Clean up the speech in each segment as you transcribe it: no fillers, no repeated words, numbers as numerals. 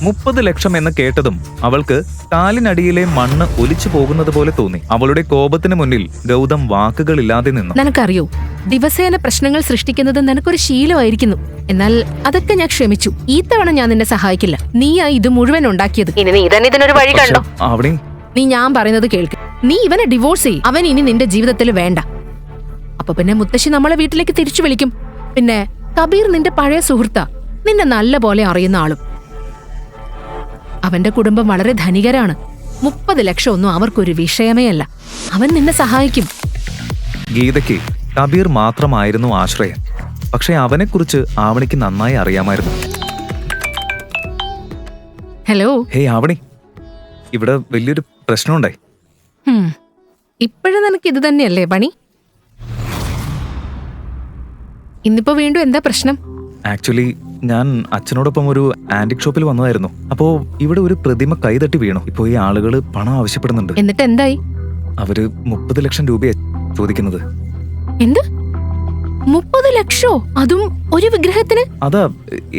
30 ലക്ഷം എന്ന് കേട്ടതും അവൾക്ക് കാലിനടിയിലെ മണ്ണ് ഒലിച്ചു പോകുന്നത് പോലെ തോന്നി. അവളുടെ കോപത്തിന് മുന്നിൽ ഗൗതം വാക്കുകളില്ലാതെ നിന്നു. നിനക്കറിയോ, ദിവസേന പ്രശ്നങ്ങൾ സൃഷ്ടിക്കുന്നത് നിനക്കൊരു ശീലമായിരിക്കുന്നു. എന്നാൽ അതൊക്കെ ഞാൻ ക്ഷമിച്ചു. ഈ തവണ ഞാൻ നിന്നെ സഹായിക്കില്ല. നീയാ ഇത് മുഴുവൻ ഉണ്ടാക്കിയത്. ഇനി നീ തന്നെ ഇതിനൊരു വഴി കണ്ടോ? അവിടെ നീ ഞാൻ പറയുന്നത് കേൾക്ക്. നീ ഇവനെ ഡിവോഴ്സ് ചെയ്യും. അവൻ ഇനി നിന്റെ ജീവിതത്തിൽ വേണ്ട. അപ്പൊ പിന്നെ മുത്തശ്ശി നമ്മളെ വീട്ടിലേക്ക് തിരിച്ചു വിളിക്കും. പിന്നെ കബീർ നിന്റെ പഴയ സുഹൃത്താ, നിന്നെ നല്ല പോലെ അറിയുന്ന ആളും. അവന്റെ കുടുംബം വളരെ ധനികരാണ്. 30 ലക്ഷം ഒന്നും അവർക്കൊരു വിഷയമേ അല്ല. അവൻ നിന്നെ സഹായിക്കും. ഗീതയ്ക്ക് കബീർ മാത്രമായിരുന്നു ആശ്രയം. പക്ഷെ അവനെക്കുറിച്ച് ആവണിക്ക് നന്നായി അറിയാമായിരുന്നു. ഹലോ. ഹേ ആവണി, ഇവിടെ വലിയൊരു പ്രശ്നമുണ്ടായി. ഇപ്പോഴും നിനക്ക് ഇത് തന്നെയല്ലേ പണി? ഇന്നിപ്പോ വീണ്ടും എന്താ പ്രശ്നം? ആക്ച്വലി ഞാൻ അച്ഛനോടൊപ്പം ഒരു ആന്റിക് ഷോപ്പിൽ വന്നതായിരുന്നു. അപ്പോ ഇവിടെ ഒരു പ്രതിമ കൈതട്ടി വീണു. ഇപ്പോ ഈ ആളുകൾ പണം ആവശ്യപ്പെടുന്നുണ്ട്. എന്നിട്ട് എന്തായി? അവര് 30 ലക്ഷം രൂപയാ ചോദിക്കുന്നത്. എന്ത്? 30 ലക്ഷോ? അതും ഒരു വിഗ്രഹത്തിന്? അതാ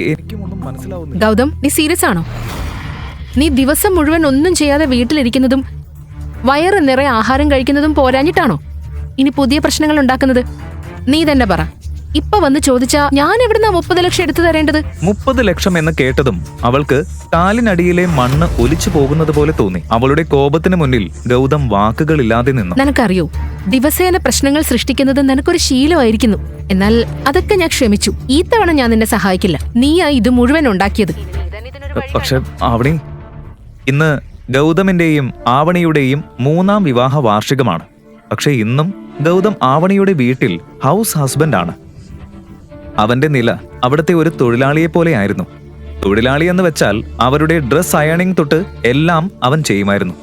എനിക്കും ഒന്നും മനസ്സിലാവുന്നില്ല. ഗൗതം, നീ സീരിയസ് ആണോ? നീ ദിവസം മുഴുവൻ ഒന്നും ചെയ്യാതെ വീട്ടിലിരിക്കുന്നതും വയറ് നിറയെ ആഹാരം കഴിക്കുന്നതും പോരാഞ്ഞിട്ടാണോ ഇനി പുതിയ പ്രശ്നങ്ങൾ ഉണ്ടാക്കുന്നത്? നീ തന്നെ പറ. ഇപ്പൊ വന്ന് ചോദിച്ചാ ഞാൻ എവിടുന്നാ 30 ലക്ഷം എടുത്തു തരേണ്ടത്? 30 ലക്ഷം എന്ന് കേട്ടതും അവൾക്ക് കാലിനടിയിലെ മണ്ണ് ഒലിച്ചു പോകുന്നത് പോലെ തോന്നി. അവളുടെ കോപത്തിന് മുന്നിൽ ഗൗതം വാക്കുകളില്ലാതെ നിന്നു. നിനക്കറിയോ, ദിവസേന പ്രശ്നങ്ങൾ സൃഷ്ടിക്കുന്നത് നിനക്കൊരു ശീലമായിരിക്കുന്നു. എന്നാൽ അതൊക്കെ ഞാൻ ക്ഷമിച്ചു. ഈ തവണ ഞാൻ നിന്നെ സഹായിക്കില്ല. നീയാ ഇത് മുഴുവൻ ഉണ്ടാക്കിയത്. പക്ഷെ ആവണി, ഇന്ന് ഗൗതമിന്റെയും ആവണിയുടെയും 3ാം വിവാഹ വാർഷികമാണ്. പക്ഷെ ഇന്നും ഗൗതം ആവണിയുടെ വീട്ടിൽ ഹൗസ് ഹസ്ബൻഡ് ആണ്. അവന്റെ നില അവിടുത്തെ ഒരു തൊഴിലാളിയെ പോലെയായിരുന്നു. തൊഴിലാളി എന്ന് വെച്ചാൽ അവരുടെ ഡ്രസ് അയണിംഗ് തൊട്ട് എല്ലാം അവൻ ചെയ്യുമായിരുന്നു.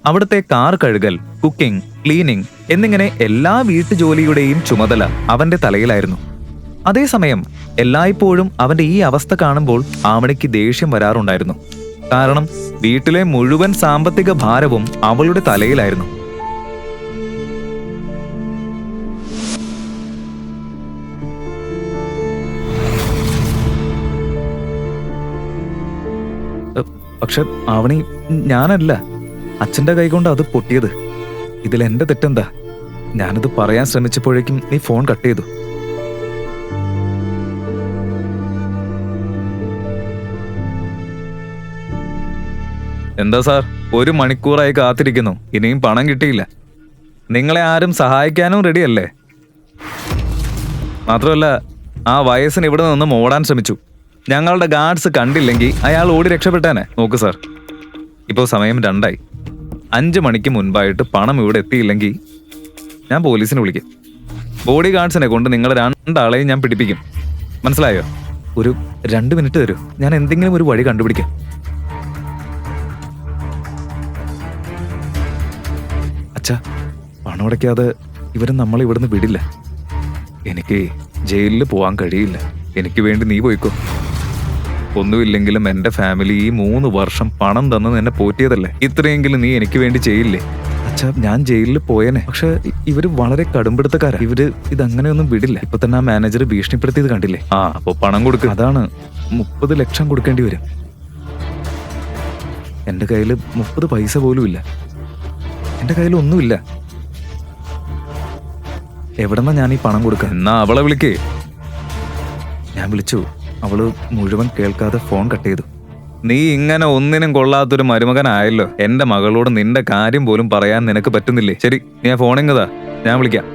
അവിടുത്തെ കാർ കഴുകൽ, കുക്കിംഗ്, ക്ലീനിങ് എന്നിങ്ങനെ എല്ലാ വീട്ടുജോലിയുടെയും ചുമതല അവന്റെ തലയിലായിരുന്നു. അതേസമയം എല്ലായ്പ്പോഴും അവന്റെ ഈ അവസ്ഥ കാണുമ്പോൾ ആവണിക്ക് ദേഷ്യം വരാറുണ്ടായിരുന്നു. കാരണം വീട്ടിലെ മുഴുവൻ സാമ്പത്തിക ഭാരവും അവളുടെ തലയിലായിരുന്നു. പക്ഷെ ആവണി, ഞാനല്ല, അച്ഛന്റെ കൈകൊണ്ട് അത് പൊട്ടിയത്. ഇതിൽ എന്റെ തെറ്റെന്താ? ഞാനത് പറയാൻ ശ്രമിച്ചപ്പോഴേക്കും നീ ഫോൺ കട്ട് ചെയ്തു. എന്താ സാർ, 1 മണിക്കൂറായി കാത്തിരിക്കുന്നു. ഇനിയും പണം കിട്ടിയില്ല. നിങ്ങളെ ആരും സഹായിക്കാനും റെഡിയല്ലേ? മാത്രമല്ല, ആ വയസ്സിന് ഇവിടെ നിന്നും ഓടാൻ ശ്രമിച്ചു. ഞങ്ങളുടെ ഗാർഡ്സ് കണ്ടില്ലെങ്കിൽ അയാൾ ഓടി രക്ഷപ്പെട്ടേനെ. നോക്ക് സാർ, ഇപ്പോൾ സമയം 2 5 മണിക്ക് മുൻപായിട്ട് പണം ഇവിടെ എത്തിയില്ലെങ്കിൽ ഞാൻ പോലീസിനെ വിളിക്കും. ബോഡി ഗാർഡ്സിനെ കൊണ്ട് നിങ്ങൾ 2 ആളെയും ഞാൻ പിടിപ്പിക്കും. മനസ്സിലായോ? ഒരു 2 മിനിറ്റ് തരൂ, ഞാൻ എന്തെങ്കിലും ഒരു വഴി കണ്ടുപിടിക്കാം. അച്ഛാ, പണം അടയ്ക്കാതെ ഇവരും നമ്മളെ ഇവിടുന്ന് വിടില്ല. എനിക്ക് ജയിലിൽ പോവാൻ കഴിയില്ല. എനിക്ക് വേണ്ടി നീ പോയിക്കോ. ഒന്നുമില്ലെങ്കിലും എന്റെ ഫാമിലി ഈ 3 വർഷം പണം തന്ന് എന്നെ പോറ്റിയതല്ലേ. ഇത്രയെങ്കിലും നീ എനിക്ക് വേണ്ടി ചെയ്യില്ലേ? അച്ഛാ, ഞാൻ ജയിലിൽ പോയേനെ. പക്ഷെ ഇവര് വളരെ കടുംപിടുത്തക്കാരാ. ഇവര് ഇതങ്ങനെയൊന്നും വിടില്ല. ഇപ്പൊ തന്നെ ആ മാനേജർ ഭീഷണിപ്പെടുത്തിയത് കണ്ടില്ലേ? അപ്പൊ പണം കൊടുക്കുക. അതാണ് 30 ലക്ഷം കൊടുക്കേണ്ടി വരും. എന്റെ കയ്യിൽ 30 പൈസ പോലും ഇല്ല. എന്റെ കയ്യിൽ ഒന്നുമില്ല. എവിടെന്നാ ഞാൻ ഈ പണം കൊടുക്കുക? എന്നാ അവളെ വിളിക്കേ. ഞാൻ വിളിച്ചു. അവള് മുഴുവൻ കേൾക്കാതെ ഫോൺ കട്ട് ചെയ്തു. നീ ഇങ്ങനെ ഒന്നിനും കൊള്ളാത്തൊരു മരുമകനായല്ലോ. എന്റെ മകളോട് നിന്റെ കാര്യം പോലും പറയാൻ നിനക്ക് പറ്റുന്നില്ലേ? ശരി, നീ ആ ഫോണിങ്ങതാ, ഞാൻ വിളിക്കാം.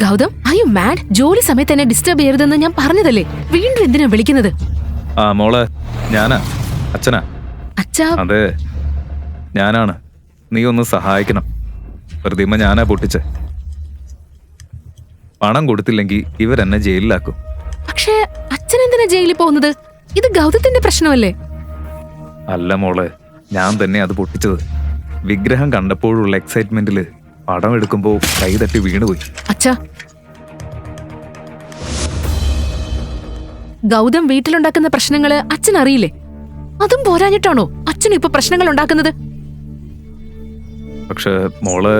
Gautam, are you mad? ജോലി സമയത്ത് എന്നെ ഡിസ്റ്റർബ് ചെയ്യരുതെന്ന് ഞാൻ പറഞ്ഞതല്ലേ. വീണ്ടും എന്തിനാ വിളിക്കുന്നത്? മോളെ, ഞാനാ, അച്ഛനാ. അച്ഛാ? അതെ, ഞാനാണ്. നീ ഒന്ന് സഹായിക്കണം. പ്രതിമ ഞാനാ പൊട്ടിച്ചേ. പണം കൊടുത്തില്ലെങ്കിൽ ഇവരെന്നെ ജയിലിലാക്കും. പക്ഷേ അച്ഛൻ എന്തിനാ ജയിലിൽ പോകുന്നത്? ഇത് ഗൗതത്തിന്റെ പ്രശ്നമല്ലേ? അല്ല മോളെ, ഞാൻ തന്നെ അത് പൊട്ടിച്ചത്. വിഗ്രഹം കണ്ടപ്പോഴുള്ള എക്സൈറ്റ്മെന്റില് പടം എടുക്കുമ്പോ കൈ തട്ടി വീണുപോയി. അച്ഛാ, ഗൗതം വീട്ടിലുണ്ടാക്കുന്ന പ്രശ്നങ്ങള് അച്ഛൻ അറിയില്ലേ? അതും പോരാഞ്ഞിട്ടാണോ അച്ഛനും ഇപ്പൊ പ്രശ്നങ്ങൾ ഉണ്ടാക്കുന്നത്? പക്ഷെ മോള്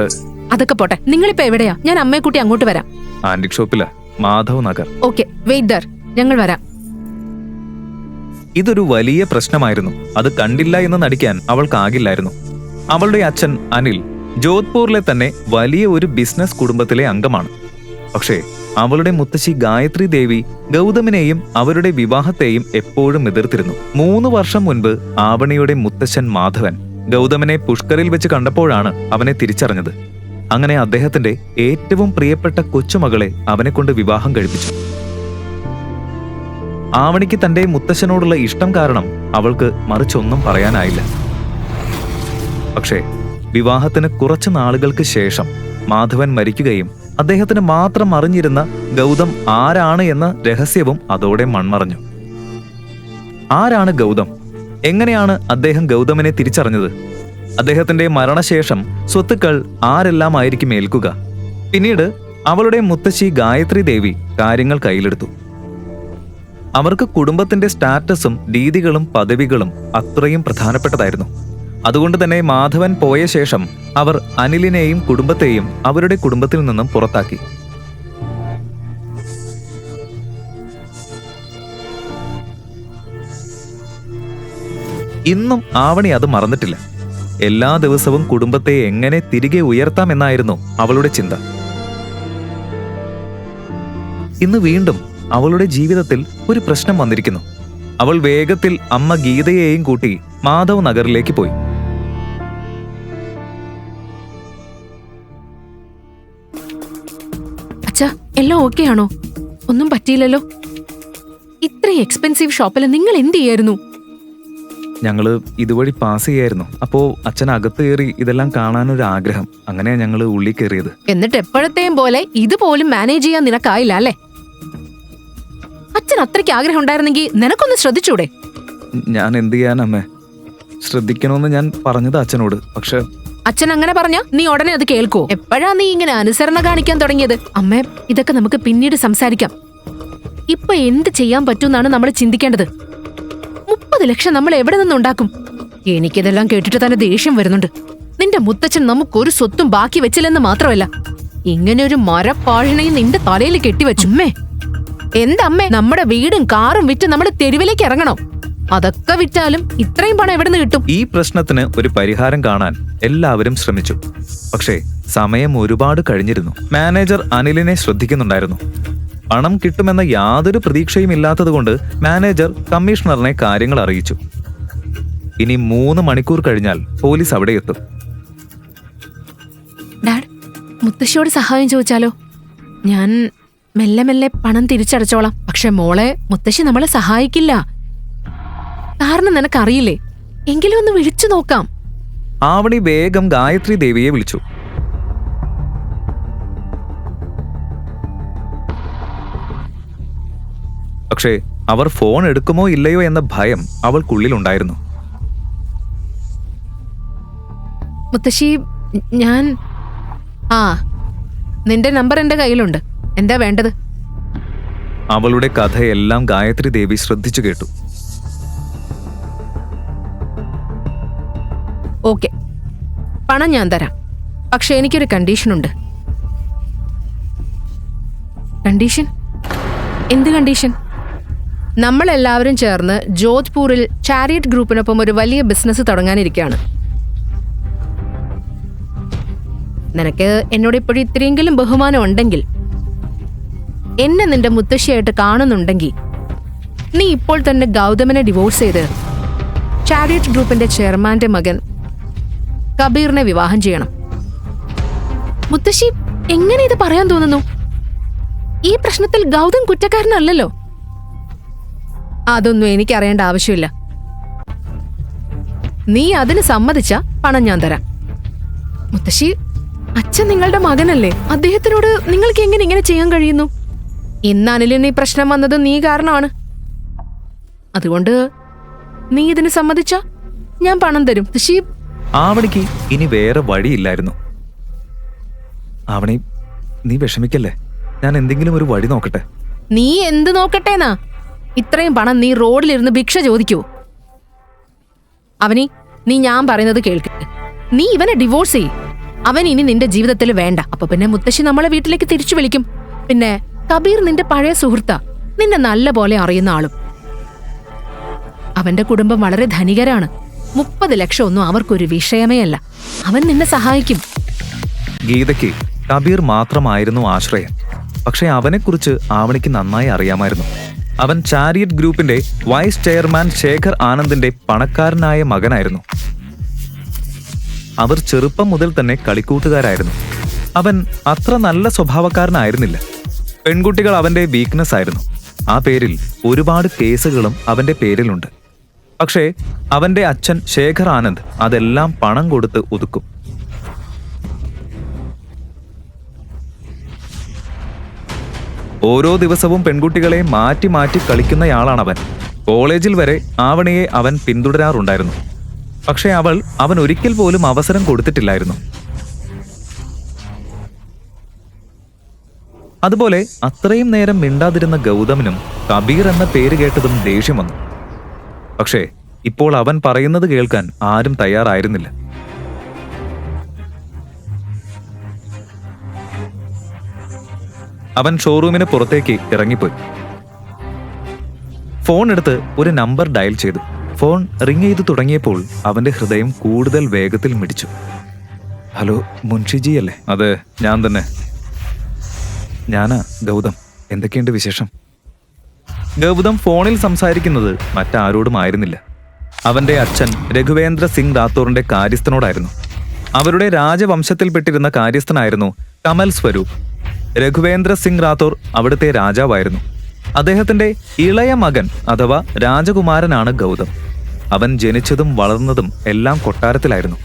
അതൊക്കെ പോട്ടെ, നിങ്ങളിപ്പോ എവിടെയാ? ഞാൻ അമ്മയെ കൂട്ടി അങ്ങോട്ട് വരാം. ആന്റിക് ഷോപ്പില്, Madhav Nagar. Okay, wait there, ഞങ്ങൾ വരാം. ഇതൊരു വലിയ പ്രശ്നമായിരുന്നു. അത് കണ്ടില്ല എന്ന് നടിക്കാൻ അവൾക്കാകില്ലായിരുന്നു. അവളുടെ അച്ഛൻ അനിൽ ജോധ്പൂരിലെ തന്നെ വലിയ ഒരു ബിസിനസ് കുടുംബത്തിലെ അംഗമാണ്. പക്ഷേ അവളുടെ മുത്തശ്ശി ഗായത്രി ദേവി ഗൗതമിനെയും അവരുടെ വിവാഹത്തെയും എപ്പോഴും എതിർത്തിരുന്നു. 3 വർഷം മുൻപ് ആവണിയുടെ മുത്തശ്ശൻ മാധവൻ ഗൗതമിനെ പുഷ്കറിൽ വെച്ച് കണ്ടപ്പോഴാണ് അവനെ തിരിച്ചറിഞ്ഞത്. അങ്ങനെ അദ്ദേഹത്തിന്റെ ഏറ്റവും പ്രിയപ്പെട്ട കൊച്ചുമകളെ അവനെ കൊണ്ട് വിവാഹം കഴിപ്പിച്ചു. ആവണിക്ക് തന്റെ മുത്തശ്ശനോടുള്ള ഇഷ്ടം കാരണം അവൾക്ക് മറിച്ചൊന്നും പറയാനായില്ല. പക്ഷേ വിവാഹത്തിന് കുറച്ചു നാളുകൾക്ക് ശേഷം മാധവൻ മരിക്കുകയും അദ്ദേഹത്തിന് മാത്രം അറിഞ്ഞിരുന്ന ഗൗതം ആരാണ് എന്ന രഹസ്യവും അതോടെ മൺമറഞ്ഞു. ആരാണ് ഗൗതം? എങ്ങനെയാണ് അദ്ദേഹം ഗൗതമിനെ തിരിച്ചറിഞ്ഞത്? അദ്ദേഹത്തിന്റെ മരണശേഷം സ്വത്തുക്കൾ ആരെല്ലാം ആയിരിക്കും ഏൽക്കുക? പിന്നീട് അവളുടെ മുത്തശ്ശി ഗായത്രി ദേവി കാര്യങ്ങൾ കയ്യിലെടുത്തു. അവർക്ക് കുടുംബത്തിന്റെ സ്റ്റാറ്റസും രീതികളും പദവികളും അത്രയും പ്രധാനപ്പെട്ടതായിരുന്നു. അതുകൊണ്ട് തന്നെ മാധവൻ പോയ ശേഷം അവർ അനിലിനെയും കുടുംബത്തെയും അവരുടെ കുടുംബത്തിൽ നിന്നും പുറത്താക്കി. ഇന്നും ആവണി അത് മറന്നിട്ടില്ല. എല്ലാ ദിവസവും കുടുംബത്തെ എങ്ങനെ തിരികെ ഉയർത്താമെന്നായിരുന്നു അവളുടെ ചിന്ത. ഇന്ന് വീണ്ടും അവളുടെ ജീവിതത്തിൽ ഒരു പ്രശ്നം വന്നിരിക്കുന്നു. അവൾ വേഗത്തിൽ അമ്മ ഗീതയെയും കൂട്ടി മാധവ് നഗറിലേക്ക് പോയി. അച്ഛാ, എല്ലാം ഓക്കെ ആണോ? ഒന്നും പറ്റിയില്ലല്ലോ? ഇത്രയും എക്സ്പെൻസീവ് ഷോപ്പിൽ നിങ്ങൾ എന്ത് ചെയ്യായിരുന്നു? ഞങ്ങള് ഇതുവഴി പാസ് ചെയ്യായിരുന്നു. അപ്പോ അച്ഛൻ അകത്ത് കയറി ഇതെല്ലാം കാണാനൊരു ആഗ്രഹം. അങ്ങനെയാ ഞങ്ങള് ഉള്ളിൽ കയറിയത്. എന്നിട്ട് എപ്പോഴത്തെയും പോലെ ഇതുപോലും മാനേജ് ചെയ്യാൻ നിനക്കായില്ല അല്ലേ? അച്ഛൻ അത്രയ്ക്ക് ആഗ്രഹം ഉണ്ടായിരുന്നെങ്കിൽ നിനക്കൊന്ന് ശ്രദ്ധിച്ചൂടെ? ഞാൻ എന്ത് ചെയ്യാനമ്മേ? ശ്രദ്ധിക്കണമെന്ന് ഞാൻ പറഞ്ഞത് അച്ഛനോട്. പക്ഷെ അച്ഛൻ അങ്ങനെ പറഞ്ഞ നീ ഉടനെ അത് കേൾക്കോ? എപ്പോഴാ നീ ഇങ്ങനെ അനുസരണ കാണിക്കാൻ തുടങ്ങിയത്? അമ്മേ, ഇതൊക്കെ നമുക്ക് പിന്നീട് സംസാരിക്കാം. ഇപ്പൊ എന്ത് ചെയ്യാൻ പറ്റുമെന്നാണ് നമ്മൾ ചിന്തിക്കേണ്ടത്. 30 ലക്ഷം നമ്മൾ എവിടെ നിന്നുണ്ടാക്കും? എനിക്കിതെല്ലാം കേട്ടിട്ട് തന്നെ ദേഷ്യം വരുന്നുണ്ട്. നിന്റെ മുത്തച്ഛൻ നമുക്കൊരു സ്വത്തും ബാക്കി വെച്ചില്ലെന്ന് മാത്രമല്ല, ഇങ്ങനെ ഒരു മരപ്പാഴിനെയും നിന്റെ തലയിൽ കെട്ടിവെച്ചുമ്മേ. എന്തമ്മേ, നമ്മുടെ വീടും കാറും വിറ്റ് നമ്മൾ തെരുവിലേക്ക് ഇറങ്ങണോ? അതൊക്കെ വിറ്റാലും ഇത്രയും പണം എവിടെ നിന്ന് കിട്ടും? ഈ പ്രശ്നത്തിന് ഒരു പരിഹാരം കാണാൻ എല്ലാവരും ശ്രമിച്ചു. പക്ഷേ സമയം ഒരുപാട് കഴിഞ്ഞിരുന്നു. മാനേജർ അനിലിനെ ശ്രദ്ധിക്കുന്നുണ്ടായിരുന്നു. പണം കിട്ടുമെന്ന യാതൊരു പ്രതീക്ഷയും ഇല്ലാത്തതുകൊണ്ട് മാനേജർ കമ്മീഷണറിനെ കാര്യങ്ങൾ അറിയിച്ചു. ഇനി 3 മണിക്കൂർ കഴിഞ്ഞാൽ പോലീസ് അവിടെ എത്തും. ഡാഡ്, മുത്തശ്ശിയോട് സഹായം ചോദിച്ചാലോ? ഞാൻ മെല്ലെ മെല്ലെ പണം തിരിച്ചടച്ചോളാം. പക്ഷെ മോളെ, മുത്തശ്ശി നമ്മളെ സഹായിക്കില്ല. കാരണം നിനക്കറിയില്ലേ? എങ്കിലും ഒന്ന് വിളിച്ചു നോക്കാം. ആവണി വേഗം ഗായത്രി ദേവിയെ വിളിച്ചു. പക്ഷേ അവർ ഫോൺ എടുക്കുമോ ഇല്ലയോ എന്ന ഭയം അവൾക്കുള്ളിലുണ്ടായിരുന്നു. മുത്തശ്ശി, ഞാൻ നിന്റെ നമ്പർ എന്റെ കയ്യിലുണ്ട്. എന്താ വേണ്ടത്? അവളുടെ കഥയെല്ലാം ഗായത്രി ദേവി ശ്രദ്ധിച്ചു കേട്ടു. ഓക്കെ, പണം ഞാൻ തരാം. പക്ഷെ എനിക്കൊരു കണ്ടീഷനുണ്ട്. കണ്ടീഷൻ? എന്ത് കണ്ടീഷൻ? നമ്മളെല്ലാവരും ചേർന്ന് ജോധ്പൂരിൽ ചാരിയറ്റ് ഗ്രൂപ്പിനൊപ്പം ഒരു വലിയ ബിസിനസ് തുടങ്ങാനിരിക്കുകയാണ്. നിനക്ക് എന്നോട് ഇപ്പോഴും ഇത്രയെങ്കിലും ബഹുമാനം ഉണ്ടെങ്കിൽ, എന്നെ നിന്റെ മുത്തശ്ശിയായിട്ട് കാണുന്നുണ്ടെങ്കിൽ, നീ ഇപ്പോൾ തന്നെ ഗൗതമിനെ ഡിവോഴ്സ് ചെയ്ത് ചാരിയറ്റ് ഗ്രൂപ്പിന്റെ ചെയർമാന്റെ മകൻ കബീറിനെ വിവാഹം ചെയ്യണം. മുത്തശ്ശി, എങ്ങനെ ഇത് പറയാൻ തോന്നുന്നു? ഈ പ്രശ്നത്തിൽ ഗൗതം കുറ്റക്കാരനല്ലല്ലോ. അതൊന്നും എനിക്കറിയേണ്ട ആവശ്യമില്ല. നീ അതിന് സമ്മതിച്ച പണം ഞാൻ തരാം. മുത്തശ്ശി, അച്ഛൻ നിങ്ങളുടെ മകനല്ലേ? അദ്ദേഹത്തിനോട് നിങ്ങൾക്ക് എങ്ങനെ ഇങ്ങനെ ചെയ്യാൻ കഴിയുന്നു? ഇന്ന് അനിലിന് ഈ പ്രശ്നം വന്നത് നീ കാരണമാണ്. അതുകൊണ്ട് നീ ഇതിന് സമ്മതിച്ച ഞാൻ പണം തരും. മുത്തശ്ശി, ആവണിക്ക് ഇനി വേറെ വഴിയില്ലായിരുന്നു. ആവണി, നീ വിഷമിക്കല്ലേ. ഞാൻ എന്തെങ്കിലും ഒരു വഴി നോക്കട്ടെ. നീ എന്ത് നോക്കട്ടേന്നാ? ഇത്രയും പണം നീ റോഡിലിരുന്ന് ഭിക്ഷ ചോദിക്കൂ? അവനി, നീ ഞാൻ പറയുന്നത് കേൾക്ക്. നീ ഇവനെ ഡിവോഴ്സ് ചെയ്യ്. അവൻ ഇനി നിന്റെ ജീവിതത്തിൽ വേണ്ട. അപ്പൊ പിന്നെ മുത്തശ്ശി നമ്മളെ വീട്ടിലേക്ക് തിരിച്ചു വിളിക്കും. പിന്നെ കബീർ നിന്റെ പഴയ സുഹൃത്താ, നിന്നെ നല്ല പോലെ അറിയുന്ന ആളും. അവന്റെ കുടുംബം വളരെ ധനികരാണ്. 30 ലക്ഷം ഒന്നും അവർക്കൊരു വിഷയമേ അല്ല. അവൻ നിന്നെ സഹായിക്കും. ഗീതയ്ക്ക് കബീർ മാത്രമായിരുന്നു ആശ്രയം. പക്ഷെ അവനെക്കുറിച്ച് ആവണിക്ക് നന്നായി അറിയാമായിരുന്നു. അവൻ ചാരിയറ്റ് ഗ്രൂപ്പിന്റെ വൈസ് ചെയർമാൻ ശേഖർ ആനന്ദിന്റെ പണക്കാരനായ മകനായിരുന്നു. അവർ ചെറുപ്പം മുതൽ തന്നെ കളിക്കൂട്ടുകാരായിരുന്നു. അവൻ അത്ര നല്ല സ്വഭാവക്കാരനായിരുന്നില്ല. പെൺകുട്ടികൾ അവന്റെ വീക്ക്നെസ് ആയിരുന്നു. ആ പേരിൽ ഒരുപാട് കേസുകളും അവന്റെ പേരിലുണ്ട്. പക്ഷേ അവന്റെ അച്ഛൻ ശേഖർ ആനന്ദ് അതെല്ലാം പണം കൊടുത്ത് ഒതുക്കും. ഓരോ ദിവസവും പെൺകുട്ടികളെ മാറ്റി മാറ്റി കളിക്കുന്നയാളാണവൻ. കോളേജിൽ വരെ ആവണിയെ അവൻ പിന്തുടരാറുണ്ടായിരുന്നു. പക്ഷെ അവൻ ഒരിക്കൽ പോലും അവസരം കൊടുത്തിട്ടില്ലായിരുന്നു. അതുപോലെ അത്രയും നേരം മിണ്ടാതിരുന്ന ഗൗതമിനും കബീർ എന്ന പേര് കേട്ടതും ദേഷ്യം വന്നു. പക്ഷേ ഇപ്പോൾ അവൻ പറയുന്നത് കേൾക്കാൻ ആരും തയ്യാറായിരുന്നില്ല. അവൻ ഷോറൂമിന് പുറത്തേക്ക് ഇറങ്ങിപ്പോയി. ഫോൺ എടുത്ത് ഒരു നമ്പർ ഡയൽ ചെയ്തു. ഫോൺ റിങ് ചെയ്തു തുടങ്ങിയപ്പോൾ അവന്റെ ഹൃദയം കൂടുതൽ വേഗത്തിൽ മിടിച്ചു. ഹലോ, മുൻഷിജി അല്ലേ? അതെ, ഞാൻ തന്നെ. ഞാനാ ഗൗതം. എന്തൊക്കെയുണ്ട് വിശേഷം? ഗൗതം ഫോണിൽ സംസാരിക്കുന്നത് മറ്റാരോടും ആയിരുന്നില്ല. അവന്റെ അച്ഛൻ രഘുവേന്ദ്ര സിംഗ് റാത്തോറിന്റെ കാര്യസ്ഥനോടായിരുന്നു. അവരുടെ രാജവംശത്തിൽപ്പെട്ടിരുന്ന കാര്യസ്ഥനായിരുന്നു കമൽ സ്വരൂപ്. രഘുവേന്ദ്ര സിംഗ് റാത്തോർ അവിടുത്തെ രാജാവായിരുന്നു. അദ്ദേഹത്തിന്റെ ഇളയ മകൻ അഥവാ രാജകുമാരനാണ് ഗൗതം. അവൻ ജനിച്ചതും വളർന്നതും എല്ലാം കൊട്ടാരത്തിലായിരുന്നു.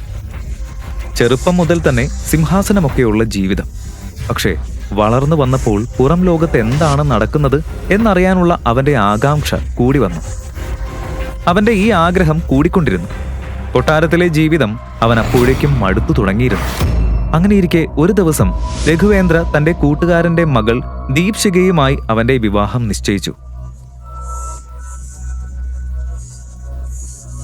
ചെറുപ്പം മുതൽ തന്നെ സിംഹാസനമൊക്കെയുള്ള ജീവിതം. പക്ഷേ വളർന്നു വന്നപ്പോൾ പുറം ലോകത്ത് എന്താണ് നടക്കുന്നത് എന്നറിയാനുള്ള അവന്റെ ആകാംക്ഷ കൂടി വന്നു. അവന്റെ ഈ ആഗ്രഹം കൂടിക്കൊണ്ടിരുന്നു. കൊട്ടാരത്തിലെ ജീവിതം അവൻ അപ്പോഴേക്കും മടുത്തു തുടങ്ങിയിരുന്നു. അങ്ങനെയിരിക്കെ ഒരു ദിവസം രഘുവേന്ദ്ര തന്റെ കൂട്ടുകാരന്റെ മകൾ ദീപ്ശികയുമായി അവന്റെ വിവാഹം നിശ്ചയിച്ചു.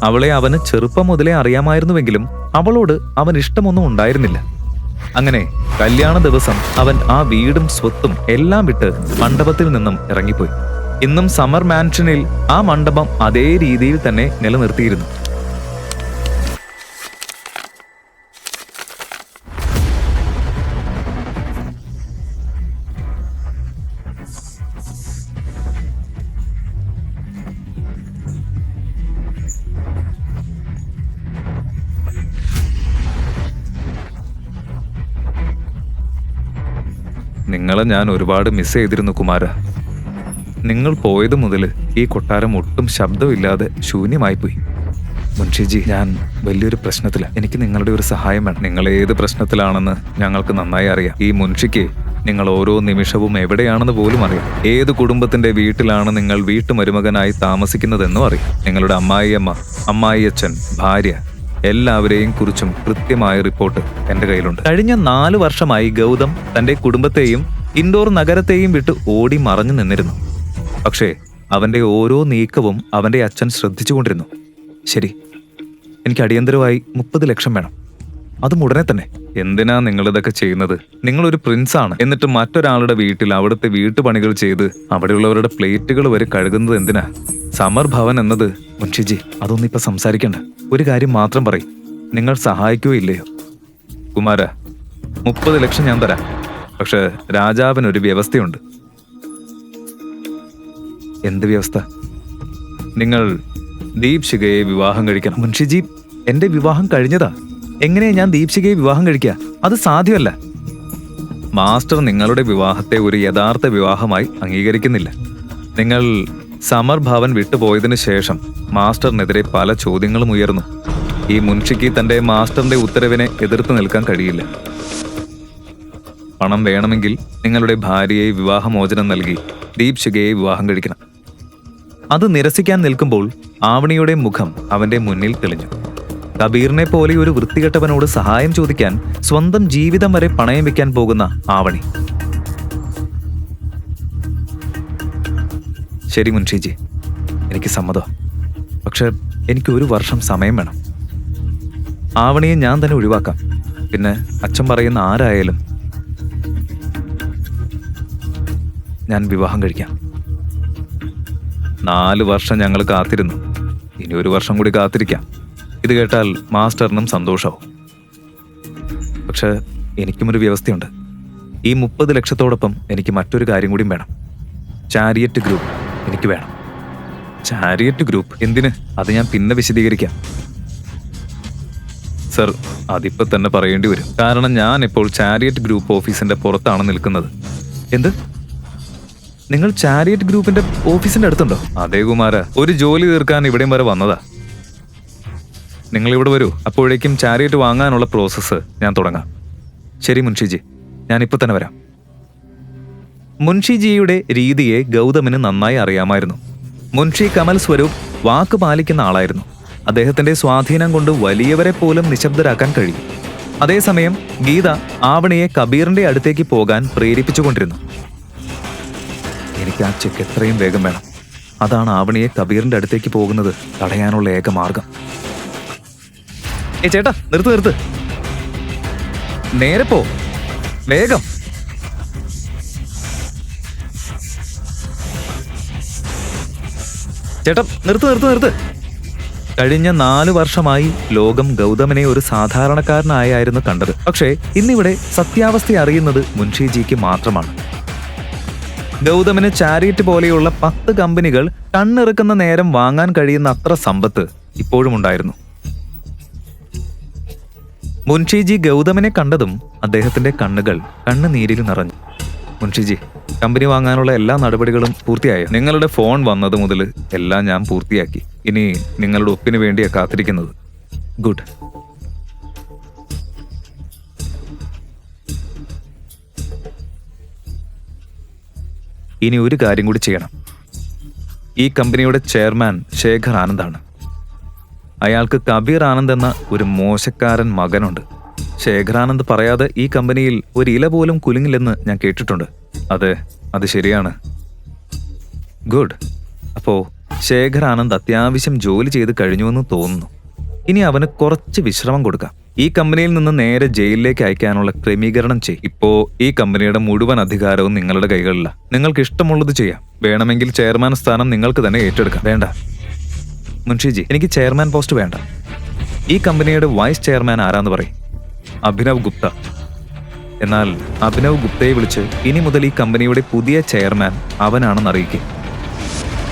അവളെ അവന് ചെറുപ്പം മുതലേ അറിയാമായിരുന്നുവെങ്കിലും അവളോട് അവൻ ഇഷ്ടമൊന്നും ഉണ്ടായിരുന്നില്ല. അങ്ങനെ കല്യാണ ദിവസം അവൻ ആ വീടും സ്വത്തും എല്ലാം വിട്ട് മണ്ഡപത്തിൽ നിന്നും ഇറങ്ങിപ്പോയി. ഇന്നും സമർ മാൻഷനിൽ ആ മണ്ഡപം അതേ രീതിയിൽ തന്നെ നിലനിർത്തിയിരുന്നു. നിങ്ങളെ ഞാൻ ഒരുപാട് മിസ് ചെയ്തിരുന്നു കുമാര. നിങ്ങൾ പോയത് മുതൽ ഈ കൊട്ടാരം ഒട്ടും ശബ്ദമില്ലാതെ ശൂന്യമായിപ്പോയി. മുൻഷിജി, ഞാൻ വലിയൊരു പ്രശ്നത്തിലാണ്. എനിക്ക് നിങ്ങളുടെ ഒരു സഹായം വേണം. നിങ്ങൾ ഏത് പ്രശ്നത്തിലാണെന്ന് ഞങ്ങൾക്ക് നന്നായി അറിയാം. ഈ മുൻഷിക്ക് നിങ്ങൾ ഓരോ നിമിഷവും എവിടെയാണെന്ന് പോലും അറിയാം. ഏത് കുടുംബത്തിന്റെ വീട്ടിലാണ് നിങ്ങൾ വീട്ടുമരുമകനായി താമസിക്കുന്നതെന്നും അറിയാം. നിങ്ങളുടെ അമ്മായിയമ്മ, അമ്മായിയച്ഛൻ, ഭാര്യ എല്ലാവരെയും കുറിച്ചും കൃത്യമായ റിപ്പോർട്ട് എന്റെ കയ്യിലുണ്ട്. കഴിഞ്ഞ 4 വർഷമായി ഗൗതം തന്റെ കുടുംബത്തെയും ഇൻഡോർ നഗരത്തെയും വിട്ട് ഓടി മറഞ്ഞു നിന്നിരുന്നു. പക്ഷേ അവന്റെ ഓരോ നീക്കവും അവന്റെ അച്ഛൻ ശ്രദ്ധിച്ചുകൊണ്ടിരുന്നു. ശരി, എനിക്ക് അടിയന്തരമായി 30 ലക്ഷം വേണം. അതും ഉടനെ തന്നെ. എന്തിനാ നിങ്ങളിതൊക്കെ ചെയ്യുന്നത്? നിങ്ങളൊരു പ്രിൻസാണ്. എന്നിട്ട് മറ്റൊരാളുടെ വീട്ടിൽ അവിടുത്തെ വീട്ടുപണികൾ ചെയ്ത് അവിടെയുള്ളവരുടെ പ്ലേറ്റുകൾ വരെ കഴുകുന്നത് എന്തിനാ? സമർ ഭവൻ എന്നത് മുൻഷിജി, അതൊന്നും ഇപ്പൊ സംസാരിക്കണ്ട. ഒരു കാര്യം മാത്രം പറയും, നിങ്ങൾ സഹായിക്കുകയോ ഇല്ലയോ? കുമാര, 30 ലക്ഷം ഞാൻ തരാം. പക്ഷെ രാജാവിനൊരു വ്യവസ്ഥയുണ്ട്. എന്ത് വ്യവസ്ഥ? നിങ്ങൾ ദീപ്ശികയെ വിവാഹം കഴിക്കണം. മുൻഷിജി, എന്റെ വിവാഹം കഴിഞ്ഞതാ. എങ്ങനെയാ ഞാൻ ദീപ്ശികയെ വിവാഹം കഴിക്കുക? അത് സാധ്യമല്ല. മാസ്റ്റർ നിങ്ങളുടെ വിവാഹത്തെ ഒരു യഥാർത്ഥ വിവാഹമായി അംഗീകരിക്കുന്നില്ല. നിങ്ങൾ സമർ ഭവൻ വിട്ടുപോയതിനു ശേഷം മാസ്റ്ററിനെതിരെ പല ചോദ്യങ്ങളും ഉയർന്നു. ഈ മുൻഷിക്ക് തന്റെ മാസ്റ്ററിന്റെ ഉത്തരവിനെ എതിർത്ത് നിൽക്കാൻ കഴിയില്ല. പണം വേണമെങ്കിൽ നിങ്ങളുടെ ഭാര്യയെ വിവാഹമോചനം നൽകി ദീപ്ശികയെ വിവാഹം കഴിക്കണം. അത് നിരസിക്കാൻ നിൽക്കുമ്പോൾ ആവണിയുടെ മുഖം അവന്റെ മുന്നിൽ തെളിഞ്ഞു. കബീറിനെ പോലെ ഒരു വൃത്തികെട്ടവനോട് സഹായം ചോദിക്കാൻ സ്വന്തം ജീവിതം വരെ പണയം വെക്കാൻ പോകുന്ന ആവണി. ശരി മുൻഷിജി, എനിക്ക് സമ്മതം. പക്ഷെ എനിക്ക് 1 വർഷം സമയം വേണം. ആവണിയെ ഞാൻ തന്നെ ഒഴിവാക്കാം. പിന്നെ അച്ഛൻ പറയുന്ന ആരായാലും ഞാൻ വിവാഹം കഴിക്കാം. 4 വർഷം ഞങ്ങൾ കാത്തിരുന്നു. ഇനി 1 വർഷം കൂടി കാത്തിരിക്കാം. ഇത് കേട്ടാൽ മാസ്റ്ററിനും സന്തോഷമാവും. പക്ഷെ എനിക്കും ഒരു വ്യവസ്ഥയുണ്ട്. ഈ 30 ലക്ഷത്തോടൊപ്പം എനിക്ക് മറ്റൊരു കാര്യം കൂടിയും വേണം. ചാരിയറ്റ് ഗ്രൂപ്പ് എനിക്ക് വേണം. ചാരിയറ്റ് ഗ്രൂപ്പ് എന്തിന്? അത് ഞാൻ പിന്നെ വിശദീകരിക്കാം. സർ, അതിപ്പോ തന്നെ പറയേണ്ടി വരും. കാരണം ഞാൻ ഇപ്പോൾ ചാരിയറ്റ് ഗ്രൂപ്പ് ഓഫീസിന്റെ പുറത്താണ് നിൽക്കുന്നത്. എന്ത്? നിങ്ങൾ ചാരിയറ്റ് ഗ്രൂപ്പിന്റെ ഓഫീസിന്റെ അടുത്തുണ്ടോ? അതേ കുമാര, ഒരു ജോലി തീർക്കാൻ ഇവിടെയും വരെ വന്നതാ. നിങ്ങൾ ഇവിടെ വരൂ. അപ്പോഴേക്കും ചാരിയറ്റ് വാങ്ങാനുള്ള പ്രോസസ്സ് ഞാൻ തുടങ്ങാം. ശരി മുൻഷിജി, ഞാനിപ്പോ തന്നെ വരാം. മുൻഷിജിയുടെ രീതിയെ ഗൗതമിന് നന്നായി അറിയാമായിരുന്നു. മുൻഷി കമൽ സ്വരൂപ് വാക്ക് പാലിക്കുന്ന ആളായിരുന്നു. അദ്ദേഹത്തിന്റെ സ്വാധീനം കൊണ്ട് വലിയവരെ പോലും നിശബ്ദരാക്കാൻ കഴിയും. അതേസമയം ഗീത ആവണിയെ കബീറിന്റെ അടുത്തേക്ക് പോകാൻ പ്രേരിപ്പിച്ചുകൊണ്ടിരുന്നു. എനിക്ക് ആ ചെക്ക് എത്രയും വേഗം വേണം. അതാണ് ആവണിയെ കബീറിന്റെ അടുത്തേക്ക് പോകുന്നത് തടയാനുള്ള ഏക മാർഗം. ചേട്ടാ, നിർത്ത്. നേരെ പോ, വേഗം. ചേട്ടാ, നിർത്ത്. കഴിഞ്ഞ 4 വർഷമായി ലോകം ഗൗതമനെ ഒരു സാധാരണക്കാരനായായിരുന്നു കണ്ടത്. പക്ഷേ ഇന്നിവിടെ സത്യാവസ്ഥ അറിയുന്നത് മുൻഷിജിക്ക് മാത്രമാണ്. ഗൗതമിന് ചാരിയറ്റ് പോലെയുള്ള 10 കമ്പനികൾ കണ്ണിറുക്കുന്ന നേരം വാങ്ങാൻ കഴിയുന്ന അത്ര സമ്പത്ത് ഇപ്പോഴും ഉണ്ടായിരുന്നു. മുൻഷിജി ഗൗതമിനെ കണ്ടതും അദ്ദേഹത്തിന്റെ കണ്ണുകൾ കണ്ണുനീരിൽ നിറഞ്ഞു. മുൻഷിജി, കമ്പനി വാങ്ങാനുള്ള എല്ലാ നടപടികളും പൂർത്തിയായോ? നിങ്ങളുടെ ഫോൺ വന്നത് മുതൽ എല്ലാം ഞാൻ പൂർത്തിയാക്കി. ഇനി നിങ്ങളുടെ ഒപ്പിന് വേണ്ടിയാണ് കാത്തിരിക്കുന്നത്. ഗുഡ്. ഇനി ഒരു കാര്യം കൂടി ചെയ്യണം. ഈ കമ്പനിയുടെ ചെയർമാൻ ശേഖർ ആനന്ദാണ്. അയാൾക്ക് കബീർ ആനന്ദ് എന്ന ഒരു മോശക്കാരൻ മകനുണ്ട്. ശേഖർ ആനന്ദ് പറയാതെ ഈ കമ്പനിയിൽ ഒരു ഇല പോലും കുലുങ്ങില്ലെന്ന് ഞാൻ കേട്ടിട്ടുണ്ട്. അതെ, അത് ശരിയാണ്. ഗുഡ്. അപ്പോ ശേഖർ ആനന്ദ് അത്യാവശ്യം ജോലി ചെയ്ത് കഴിഞ്ഞുവെന്ന് തോന്നുന്നു. ഇനി അവന് കുറച്ച് വിശ്രമം കൊടുക്കാം. ഈ കമ്പനിയിൽ നിന്ന് നേരെ ജയിലിലേക്ക് അയക്കാനുള്ള ക്രമീകരണം ചെയ്യും. ഇപ്പോ ഈ കമ്പനിയുടെ മുഴുവൻ അധികാരവും നിങ്ങളുടെ കൈകളിലാണ്. നിങ്ങൾക്ക് ഇഷ്ടമുള്ളത് ചെയ്യാം. വേണമെങ്കിൽ ചെയർമാൻ സ്ഥാനം നിങ്ങൾക്ക് തന്നെ ഏറ്റെടുക്കാം. വേണ്ട മുൻഷിജി, എനിക്ക് ചെയർമാൻ പോസ്റ്റ് വേണ്ട. ഈ കമ്പനിയുടെ വൈസ് ചെയർമാൻ ആരാന്ന് പറയും? അഭിനവ് ഗുപ്ത. എന്നാൽ അഭിനവ് ഗുപ്തയെ വിളിച്ച് ഇനി മുതൽ ഈ കമ്പനിയുടെ പുതിയ ചെയർമാൻ അവനാണെന്ന് അറിയിക്കും.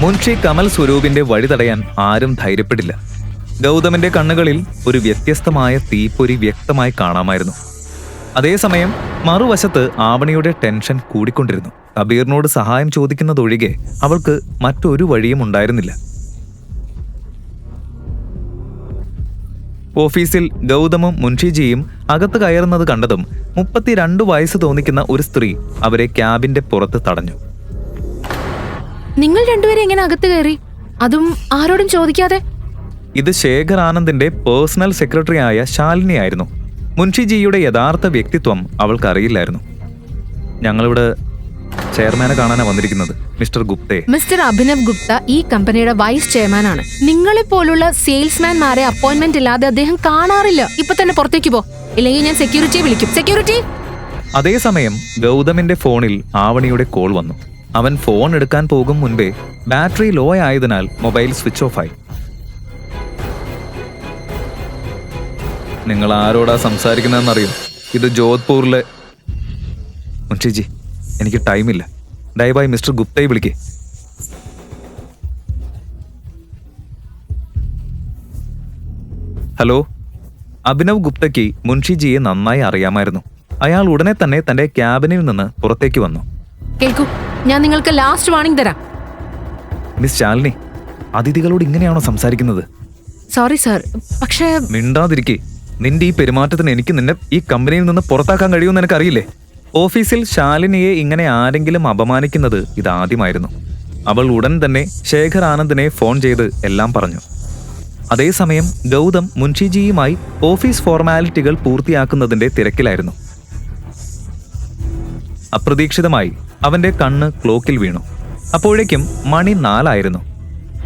മുൻഷി കമൽ സ്വരൂപിന്റെ വഴി തടയാൻ ആരും ധൈര്യപ്പെടില്ല. ഗൗതമിന്റെ കണ്ണുകളിൽ ഒരു വ്യത്യസ്തമായ തീപ്പൊരി വ്യക്തമായി കാണാമായിരുന്നു. അതേസമയം മറുവശത്ത് ആവണിയുടെ ടെൻഷൻ കൂടിക്കൊണ്ടിരുന്നു. കബീറിനോട് സഹായം ചോദിക്കുന്നതൊഴികെ അവൾക്ക് മറ്റൊരു വഴിയും ഉണ്ടായിരുന്നില്ല. ഓഫീസിൽ ഗൗതമും മുൻഷിജിയും അകത്ത് കയറുന്നത് കണ്ടതും 32 വയസ്സ് തോന്നിക്കുന്ന ഒരു സ്ത്രീ അവരെ ക്യാബിന്റെ പുറത്ത് തടഞ്ഞു. നിങ്ങൾ രണ്ടുപേരും എങ്ങനെ അകത്ത് കയറി? അതും ആരോടും ചോദിക്കാതെ? ഇത് ശേഖർ ആനന്ദിന്റെ പേഴ്സണൽ സെക്രട്ടറി ആയ ശാലിനി ആയിരുന്നു. മുൻഷിജിയുടെ യഥാർത്ഥ വ്യക്തിത്വം അവൾക്കറിയില്ലായിരുന്നു. ഞങ്ങളിവിടെ ചെയർമാനെ കാണാനാ വന്നിരിക്കുന്നത്, മിസ്റ്റർ ഗുപ്തയെ. മിസ്റ്റർ അഭിനവ് ഗുപ്ത ഈ കമ്പനിയുടെ വൈസ് ചെയർമാനാണ്. നിങ്ങളെ പോലുള്ള സെയിൽസ്മാൻമാരെ അപ്പോയിന്റ്മെന്റ് ഇല്ലാതെ അദ്ദേഹം കാണാറില്ല. ഇപ്പൊ തന്നെ പുറത്തേക്ക് പോ, ഇല്ലെങ്കിൽ ഞാൻ സെക്യൂരിറ്റിയെ വിളിക്കും. സെക്യൂരിറ്റി. അതേസമയം ഗൗതമിന്റെ ഫോണിൽ ആവണിയുടെ കോൾ വന്നു. അവൻ ഫോൺ എടുക്കാൻ പോകും മുൻപേ ബാറ്ററി ലോ ആയതിനാൽ മൊബൈൽ സ്വിച്ച് ഓഫ് ആയി. നിങ്ങൾ ആരോടാ സംസാരിക്കുന്നതെന്നറിയും? ഇത് ജോധ്പൂരിലെ. മുൻഷിജി, എനിക്ക് ടൈമില്ല. ദയവായി മിസ്റ്റർ ഗുപ്തയെ വിളിക്കേ. ഹലോ. അഭിനവ് ഗുപ്തയ്ക്ക് മുൻഷിജിയെ നന്നായി അറിയാമായിരുന്നു. അയാൾ ഉടനെ തന്നെ തന്റെ ക്യാബിനിൽ നിന്ന് പുറത്തേക്ക് വന്നു. കേൾക്കൂ, ഞാൻ നിങ്ങൾക്ക് ലാസ്റ്റ് വാർണിംഗ് തരാം. മിസ് ശാലിനി, അതിഥികളോട് ഇങ്ങനെയാണോ സംസാരിക്കുന്നത്? സോറി സർ, പക്ഷേ. മിണ്ടാതിരിക്കേ. നിന്റെ ഈ പെരുമാറ്റത്തിന് എനിക്ക് നിന്നെ ഈ കമ്പനിയിൽ നിന്ന് പുറത്താക്കാൻ കഴിയുമെന്ന് എനിക്കറിയില്ലേ? ഓഫീസിൽ ശാലിനിയെ ഇങ്ങനെ ആരെങ്കിലും അപമാനിക്കുന്നത് ഇതാദ്യമായിരുന്നു. അവൾ ഉടൻ തന്നെ ശേഖർ ആനന്ദിനെ ഫോൺ ചെയ്ത് എല്ലാം പറഞ്ഞു. അതേസമയം ഗൗതം മുൻഷിജിയുമായി ഓഫീസ് ഫോർമാലിറ്റികൾ പൂർത്തിയാക്കുന്നതിന്റെ തിരക്കിലായിരുന്നു. അപ്രതീക്ഷിതമായി അവന്റെ കണ്ണ് ക്ലോക്കിൽ വീണു. അപ്പോഴേക്കും മണി 4 ആയിരുന്നു.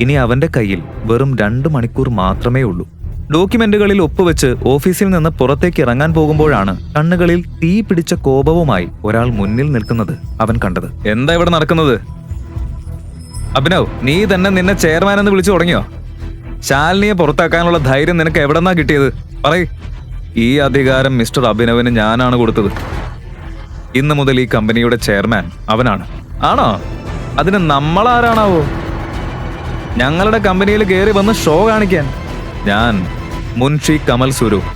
ഇനി അവന്റെ കയ്യിൽ വെറും 2 മണിക്കൂർ മാത്രമേ ഉള്ളൂ. ഡോക്യുമെന്റുകളിൽ ഒപ്പുവെച്ച് ഓഫീസിൽ നിന്ന് പുറത്തേക്ക് ഇറങ്ങാൻ പോകുമ്പോഴാണ് കണ്ണുകളിൽ തീ പിടിച്ച കോപവുമായി ഒരാൾ മുന്നിൽ നിൽക്കുന്നത് അവൻ കണ്ടത്. എന്താ ഇവിടെ നടക്കുന്നത്? അഭിനവ്, നീ തന്നെ നിന്നെ ചെയർമാൻ എന്ന് വിളിച്ചു തുടങ്ങിയോ? ശാലിനിയെ പുറത്താക്കാനുള്ള ധൈര്യം നിനക്ക് എവിടെന്നാ കിട്ടിയത്? പറയ്. ഈ അധികാരം മിസ്റ്റർ അഭിനവിന് ഞാനാണ് കൊടുത്തത്. ഇന്നു മുതൽ ഈ കമ്പനിയുടെ ചെയർമാൻ അവനാണ്. ആണോ? അതിന് നമ്മളാരാണാവോ? ഞങ്ങളുടെ കമ്പനിയിൽ കയറി വന്ന് ഷോ കാണിക്കാൻ? ഞാൻ മുൻഷി കമൽ സ്വരൂപ്.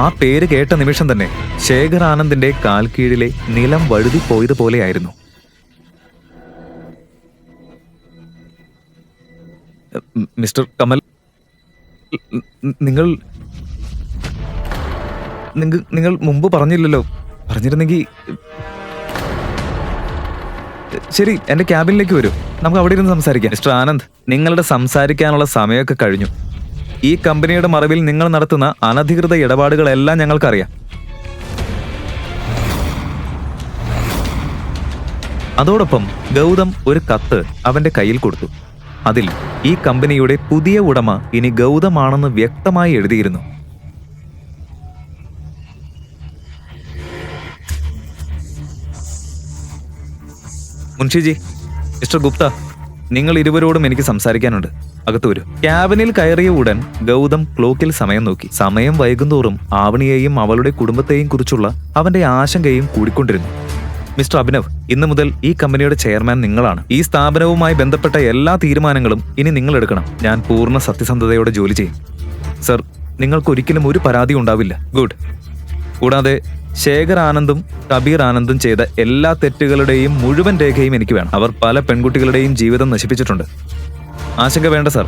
ആ പേര് കേട്ട നിമിഷം തന്നെ ശേഖർ ആനന്ദിന്റെ കാൽ കീഴിലെ നിലം വഴുതി പോയതുപോലെയായിരുന്നു. മിസ്റ്റർ കമൽ, നിങ്ങൾ നിങ്ങൾ മുമ്പ് പറഞ്ഞില്ലല്ലോ. പറഞ്ഞിരുന്നെങ്കിൽ ശരി, എന്റെ ക്യാബിനിലേക്ക് വരൂ, നമുക്ക് അവിടെ ഇരുന്ന് സംസാരിക്കാം. മിസ്റ്റർ ആനന്ദ്, നിങ്ങളുടെ സംസാരിക്കാനുള്ള സമയമൊക്കെ കഴിഞ്ഞു. ഈ കമ്പനിയുടെ മറവിൽ നിങ്ങൾ നടത്തുന്ന അനധികൃത ഇടപാടുകളെല്ലാം ഞങ്ങൾക്കറിയാം. അതോടൊപ്പം ഗൗതം ഒരു കത്ത് അവന്റെ കയ്യിൽ കൊടുത്തു. അതിൽ ഈ കമ്പനിയുടെ പുതിയ ഉടമ ഇനി ഗൗതമാണെന്ന് വ്യക്തമായി എഴുതിയിരുന്നു. മുൻഷിജി, മിസ്റ്റർ ഗുപ്ത, നിങ്ങൾ ഇരുവരോടും എനിക്ക് സംസാരിക്കാനുണ്ട്. അകത്തു വരൂ. ക്യാബിനിൽ കയറിയ ഉടൻ ഗൗതം ക്ലോക്കിൽ സമയം നോക്കി. സമയം വൈകുന്തോറും ആവണിയെയും അവളുടെ കുടുംബത്തെയും കുറിച്ചുള്ള അവന്റെ ആശങ്കയും കൂടിക്കൊണ്ടിരുന്നു. മിസ്റ്റർ അഭിനവ്, ഇന്നു മുതൽ ഈ കമ്പനിയുടെ ചെയർമാൻ നിങ്ങളാണ്. ഈ സ്ഥാപനവുമായി ബന്ധപ്പെട്ട എല്ലാ തീരുമാനങ്ങളും ഇനി നിങ്ങൾ എടുക്കണം. ഞാൻ പൂർണ്ണ സത്യസന്ധതയോടെ ജോലി ചെയ്യും. സർ, നിങ്ങൾക്കൊരിക്കലും ഒരു പരാതി ഉണ്ടാവില്ല. ഗുഡ്. കൂടാതെ ശേഖർ ആനന്ദും കബീർ ആനന്ദും ചെയ്ത എല്ലാ തെറ്റുകളുടെയും മുഴുവൻ രേഖയും എനിക്ക് വേണം. അവർ പല പെൺകുട്ടികളുടെയും ജീവിതം നശിപ്പിച്ചിട്ടുണ്ട്. ആശങ്ക വേണ്ട സർ,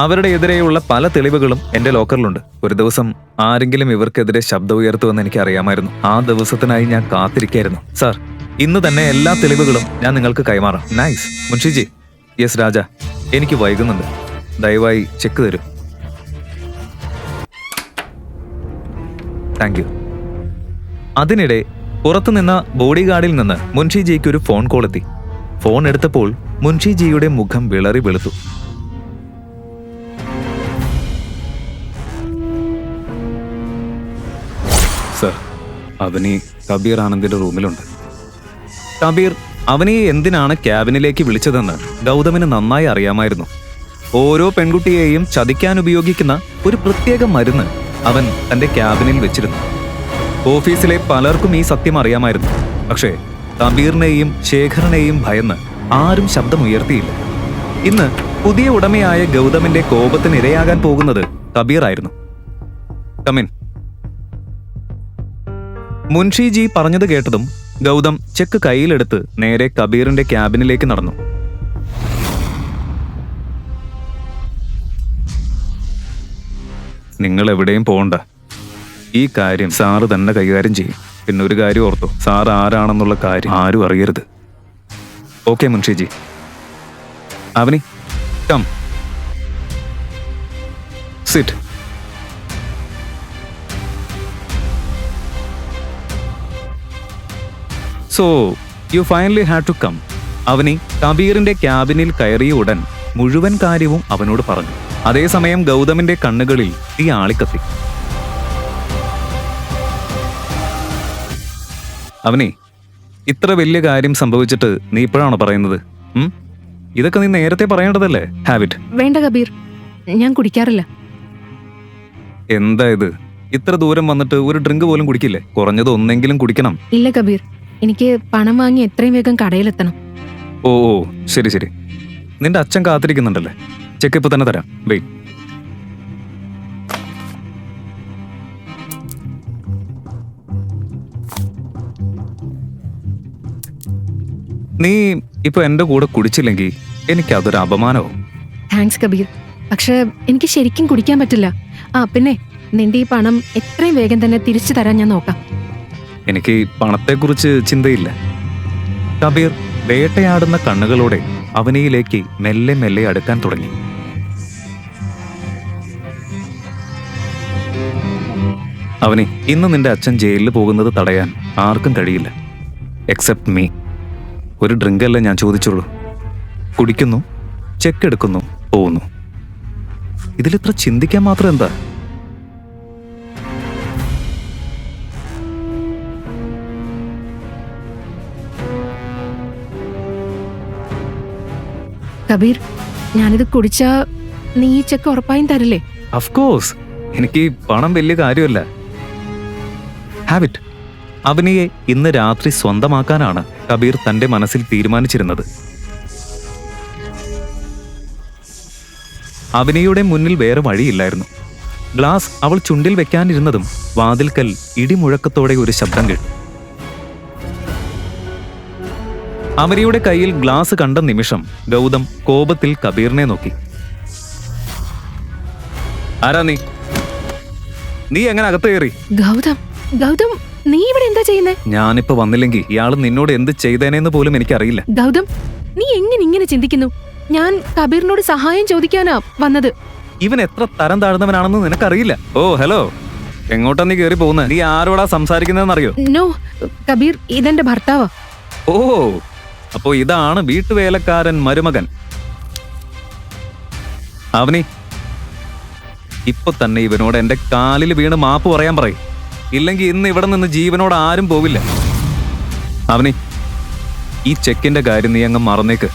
അവരുടെ എതിരെയുള്ള പല തെളിവുകളും എന്റെ ലോക്കറിലുണ്ട്. ഒരു ദിവസം ആരെങ്കിലും ഇവർക്കെതിരെ ശബ്ദം ഉയർത്തുമെന്ന് എനിക്ക് അറിയാമായിരുന്നു. ആ ദിവസത്തിനായി ഞാൻ കാത്തിരിക്കായിരുന്നു. സർ, ഇന്ന് തന്നെ എല്ലാ തെളിവുകളും ഞാൻ നിങ്ങൾക്ക് കൈമാറാം. നൈസ്. മുൻഷിജി. യെസ് രാജ, എനിക്ക് വൈകുന്നുണ്ട്. ദയവായി ചെക്ക് തരൂ. Thank you. അതിനിടെ പുറത്തുനിന്ന ബോഡി ഗാർഡിൽ നിന്ന് മുൻഷിജിക്ക് ഒരു ഫോൺ കോൾ എത്തി. ഫോൺ എടുത്തപ്പോൾ മുൻഷിജിയുടെ മുഖം വിളറി വെളുത്തു. സർ, അവനി കബീർ ആനന്ദിന്റെ റൂമിലുണ്ട്. കബീർ അവനെ എന്തിനാണ് ക്യാബിനിലേക്ക് വിളിച്ചതെന്ന് ഗൗതമിന് നന്നായി അറിയാമായിരുന്നു. ഓരോ പെൺകുട്ടിയെയും ചതിക്കാൻ ഉപയോഗിക്കുന്ന ഒരു പ്രത്യേക മരുന്ന് അവൻ തന്റെ ക്യാബിനിൽ വെച്ചിരുന്നു. ഓഫീസിലെ പലർക്കും ഈ സത്യം അറിയാമായിരുന്നു. പക്ഷേ കബീറിനെയും ശേഖറിനെയും ഭയന്ന് ആരും ശബ്ദമുയർത്തിയില്ല. ഇന്ന് പുതിയ ഉടമയായ ഗൗതമിന്റെ കോപത്തിന് ഇരയാകാൻ പോകുന്നത് കബീർ ആയിരുന്നു. കമിൻ. മുൻഷിജി പറഞ്ഞത് കേട്ടതും ഗൗതം ചെക്ക് കയ്യിലെടുത്ത് നേരെ കബീറിന്റെ ക്യാബിനിലേക്ക് നടന്നു. നിങ്ങൾ എവിടെയും പോകണ്ട. ഈ കാര്യം സാറ് തന്നെ കൈകാര്യം ചെയ്യും. പിന്നെ ഒരു കാര്യം ഓർത്തോ, സാർ ആരാണെന്നുള്ള കാര്യം ആരും അറിയരുത്. Okay Munshiji. Avani, come sit. So you finally had to come. Avani കബീറിന്റെ ക്യാബിനിൽ കയറിയ ഉടൻ മുഴുവൻ കാര്യവും അവനോട് പറഞ്ഞു. അതേസമയം ഗൗതമിന്റെ കണ്ണുകളിൽ തീ ആളിക്കത്തി. അവനെ, ഇത്ര വലിയ കാര്യം സംഭവിച്ചിട്ട് നീ ഇപ്പോഴാണോ പറയുന്നത്? ഇതൊക്കെ നീ നേരത്തെ പറയേണ്ടതല്ലേ? ഹാബിറ്റ്. വേണ്ട കബീർ, ഞാൻ കുടിക്കാറില്ല. എന്താ ഇത്? ഇത്ര ദൂരം വന്നിട്ട് ഒരു ഡ്രിങ്ക് പോലും കുടിക്കില്ലേ? കുറഞ്ഞത് ഒന്നെങ്കിലും കുടിക്കണം. ഇല്ല കബീർ, എനിക്ക് പണം വാങ്ങി എത്രയും വേഗം കടയിലെത്തണം. ഓ ഓ, ശരി ശരി. നിന്റെ അച്ഛൻ കാത്തിരിക്കുന്നുണ്ടല്ലേ? ചെക്ക് ഇപ്പൊ തന്നെ തരാം. വെയിറ്റ്. നീ ഇപ്പൊ എന്റെ കൂടെ കുടിച്ചില്ലെങ്കിൽ എനിക്കതൊരു അപമാനവും. താങ്ക്സ് കബീർ, പക്ഷെ എനിക്ക് ശരിക്കും കുടിക്കാൻ പറ്റില്ല. ആ പിന്നെ, നിന്റെ ഈ പണം എത്രയും വേഗം തന്നെ തിരിച്ചു തരാൻ ഞാൻ നോക്കാം. എനിക്ക് പണത്തെക്കുറിച്ച് ചിന്തയില്ല. കബീർ വേട്ടയാടുന്ന കണ്ണുകളോടെ അവനിയിലേക്ക് മെല്ലെ മെല്ലെ അടുക്കാൻ തുടങ്ങി. അവനെ, ഇന്ന് നിന്റെ അച്ഛൻ ജയിലിൽ പോകുന്നത് തടയാൻ ആർക്കും കഴിയില്ല, എക്സെപ്റ്റ് മീ. ഒരു ഡ്രിങ്കല്ലേ ഞാൻ ചോദിച്ചുള്ളൂ. കുടിക്കുന്നു, ചെക്ക് എടുക്കുന്നു, പോകുന്നു. ഇതിലിത്ര ചിന്തിക്കാൻ മാത്രം എന്താ? കബീർ, ഞാനിത് കുടിച്ചാ നീ ഈ ചെക്ക് ഉറപ്പായും തരില്ലേ? അഫ്കോഴ്സ്, എനിക്ക് ഈ പണം വലിയ കാര്യമല്ല. ഹാവിറ്റ്. അവനിയെ ഇന്ന് രാത്രി സ്വന്തമാക്കാനാണ് കബീർ തന്റെ മനസ്സിൽ തീരുമാനിച്ചിരുന്നത്. അവനിയുടെ മുന്നിൽ വേറെ വഴിയില്ലായിരുന്നു. ഗ്ലാസ് അവൾ ചുണ്ടിൽ വെക്കാനിരുന്നതും വാതിൽക്കൽ ഇടിമുഴക്കത്തോടെ ഒരു ശബ്ദം കേട്ടു. അവനിയുടെ കയ്യിൽ ഗ്ലാസ് കണ്ട നിമിഷം ഗൗതം കോപത്തിൽ കബീറിനെ നോക്കി. ആരാ നീ? നീ എങ്ങനെ അകത്ത് കയറി? ഗൗതം, ഗൗതം, നീ ഇവിടെ എന്താ ചെയ്യുന്നേ? ഞാനിപ്പോ വന്നില്ലെങ്കിൽ ഇയാൾ നിന്നോട് എന്ത് ചെയ്തേനെന്ന് പോലും എനിക്കറിയില്ല. ഗൗതം, നീ എങ്ങനെ ഇങ്ങനെ ചിന്തിക്കുന്നു? ഞാൻ കബീറിനോട് സഹായം ചോദിക്കാനാ വന്നത്. ഇവൻ എത്ര തരം താഴ്ന്നവനാണെന്ന് നിനക്കറിയില്ല. ഓ ഹലോ, എങ്ങോട്ടാ നീ കയറി പോകുന്നത്? നീ ആരോടാ സംസാരിക്കുന്നതെന്നറിയോ? നോ കബീർ, ഇതെന്റെ ഭർത്താവാ. ഓ, അപ്പോ ഇതാണ് വീട്ടുവേലക്കാരൻ മരുമകൻ. അവനി, ഇപ്പൊ തന്നെ ഇവനോട് എന്റെ കാലിൽ വീണ് മാപ്പ് പറയാൻ പറയും. ഇല്ലെങ്കിൽ ഇന്ന് ഇവിടെ നിന്ന് ജീവനോട് ആരും പോവില്ല. അവനി, ഈ ചെക്കിന്റെ കാര്യം നീ അങ്ങ് മറന്നേക്ക്.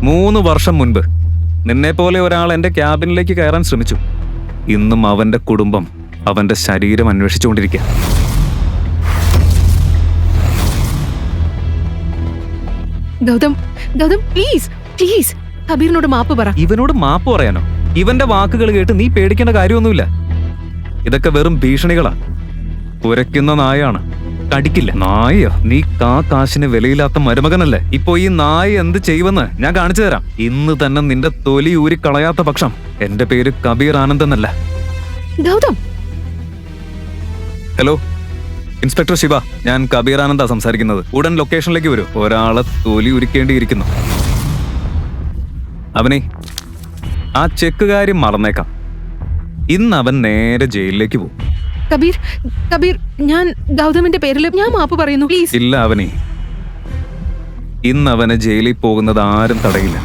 മൂന്ന് വർഷം മുൻപ് നിന്നെപ്പോലെ ഒരാൾ എന്റെ ക്യാബിനിലേക്ക് കയറാൻ ശ്രമിച്ചു. ഇന്നും അവന്റെ കുടുംബം അവന്റെ ശരീരം അന്വേഷിച്ചുകൊണ്ടിരിക്കുക. ഗൗതം, ഗൗതം, പ്ലീസ് പ്ലീസ് കബീറിനോട് മാപ്പ് പറ. ഇവനോട് മാപ്പ് പറയാനോ? ഇവന്റെ വാക്കുകൾ കേട്ട് നീ പേടിക്കേണ്ട കാര്യമൊന്നുമില്ല. ഇതൊക്കെ വെറും ഭീഷണികളാ. കുരയ്ക്കുന്ന നായാണ്, കടിക്കില്ല. നായോ? നീ കാശിന് വിലയില്ലാത്ത മരുമകനല്ലേ? ഇപ്പൊ ഈ നായ എന്ത് ചെയ്യുമെന്ന് ഞാൻ കാണിച്ചു തരാം. ഇന്ന് തന്നെ നിന്റെ തൊലി ഊരിക്കളയാത്ത പക്ഷം എന്റെ പേര് കബീർ ആനന്ദ് എന്നല്ല. ഗൗതം. ഹലോ, ഇൻസ്പെക്ടർ ശിവ, ഞാൻ കബീർ ആനന്ദാ സംസാരിക്കുന്നത്. ഉടൻ ലൊക്കേഷനിലേക്ക് വരൂ. ഒരാളെ തൊലി ഉരിക്കേണ്ടിയിരിക്കുന്നു. അവനെ, ആ ചെക്ക് കാര്യം മറന്നേക്കാം. ഇന്ന് അവൻ നേരെ ജയിലിലേക്ക് പോകും. കബീർ, കബീർ, ഞാൻ ഗൗതമിന്റെ പേരിൽ ഞാൻ മാപ്പ് പറയുന്നു, പ്ലീസ്. ഇല്ല അവനെ, ഇന്ന് അവന് ജയിലിൽ പോകുന്നത് ആരും തടയില്ല.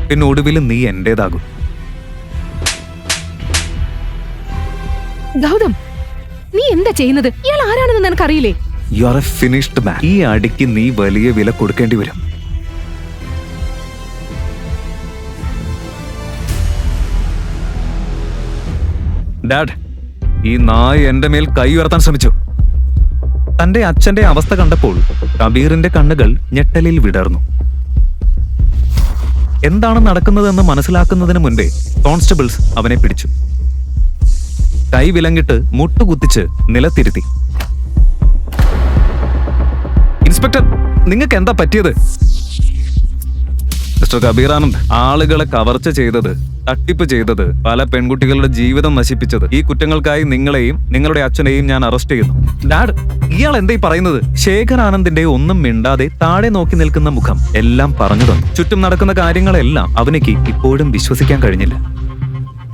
പിന്നെ ഒടുവിൽ നീ എന്റേതാകും. ഗൗതം, നീ എന്താ ചെയ്യുന്നത്? ഇയാൾ ആരാണെന്ന് നിനക്കറിയില്ലേ? യു ആർ എ ഫിനിഷ്ഡ് മാൻ. ഈ അടിക്ക് നീ വലിയ വില കൊടുക്കേണ്ടി വരും. ഡാഡ്, ഈ നായ എന്റെ മേൽ കൈ ഉയർത്താൻ ശ്രമിച്ചു. തന്റെ അച്ഛന്റെ അവസ്ഥ കണ്ടപ്പോൾ കബീറിന്റെ കണ്ണുകൾ ഞെട്ടലിൽ വിടർന്നു. എന്താണ് നടക്കുന്നതെന്ന് മനസ്സിലാക്കുന്നതിന് മുൻപേ കോൺസ്റ്റബിൾസ് അവനെ പിടിച്ചു. കൈ വിലങ്ങിട്ട് മുട്ടുകുത്തിച്ച് നിലത്തിരുത്തി. ഇൻസ്പെക്ടർ, നിങ്ങൾക്ക് എന്താ പറ്റിയത്? മിസ്റ്റർ കബീർ ആനന്ദ്, ആളുകളെ കവർച്ച ചെയ്തത്, തട്ടിപ്പ് ചെയ്തത്, പല പെൺകുട്ടികളുടെ ജീവിതം നശിപ്പിച്ചത്, ഈ കുറ്റങ്ങൾക്കായി നിങ്ങളെയും നിങ്ങളുടെ അച്ഛനെയും ഞാൻ അറസ്റ്റ് ചെയ്യുന്നു. ഡാഡ്, ഇയാൾ എന്തായി പറയുന്നത്? ശേഖർ ആനന്ദിന്റെ ഒന്നും മിണ്ടാതെ താഴെ നോക്കി നിൽക്കുന്ന മുഖം എല്ലാം പറഞ്ഞു തന്നു. ചുറ്റും നടക്കുന്ന കാര്യങ്ങളെല്ലാം അവനിക്ക് ഇപ്പോഴും വിശ്വസിക്കാൻ കഴിഞ്ഞില്ല.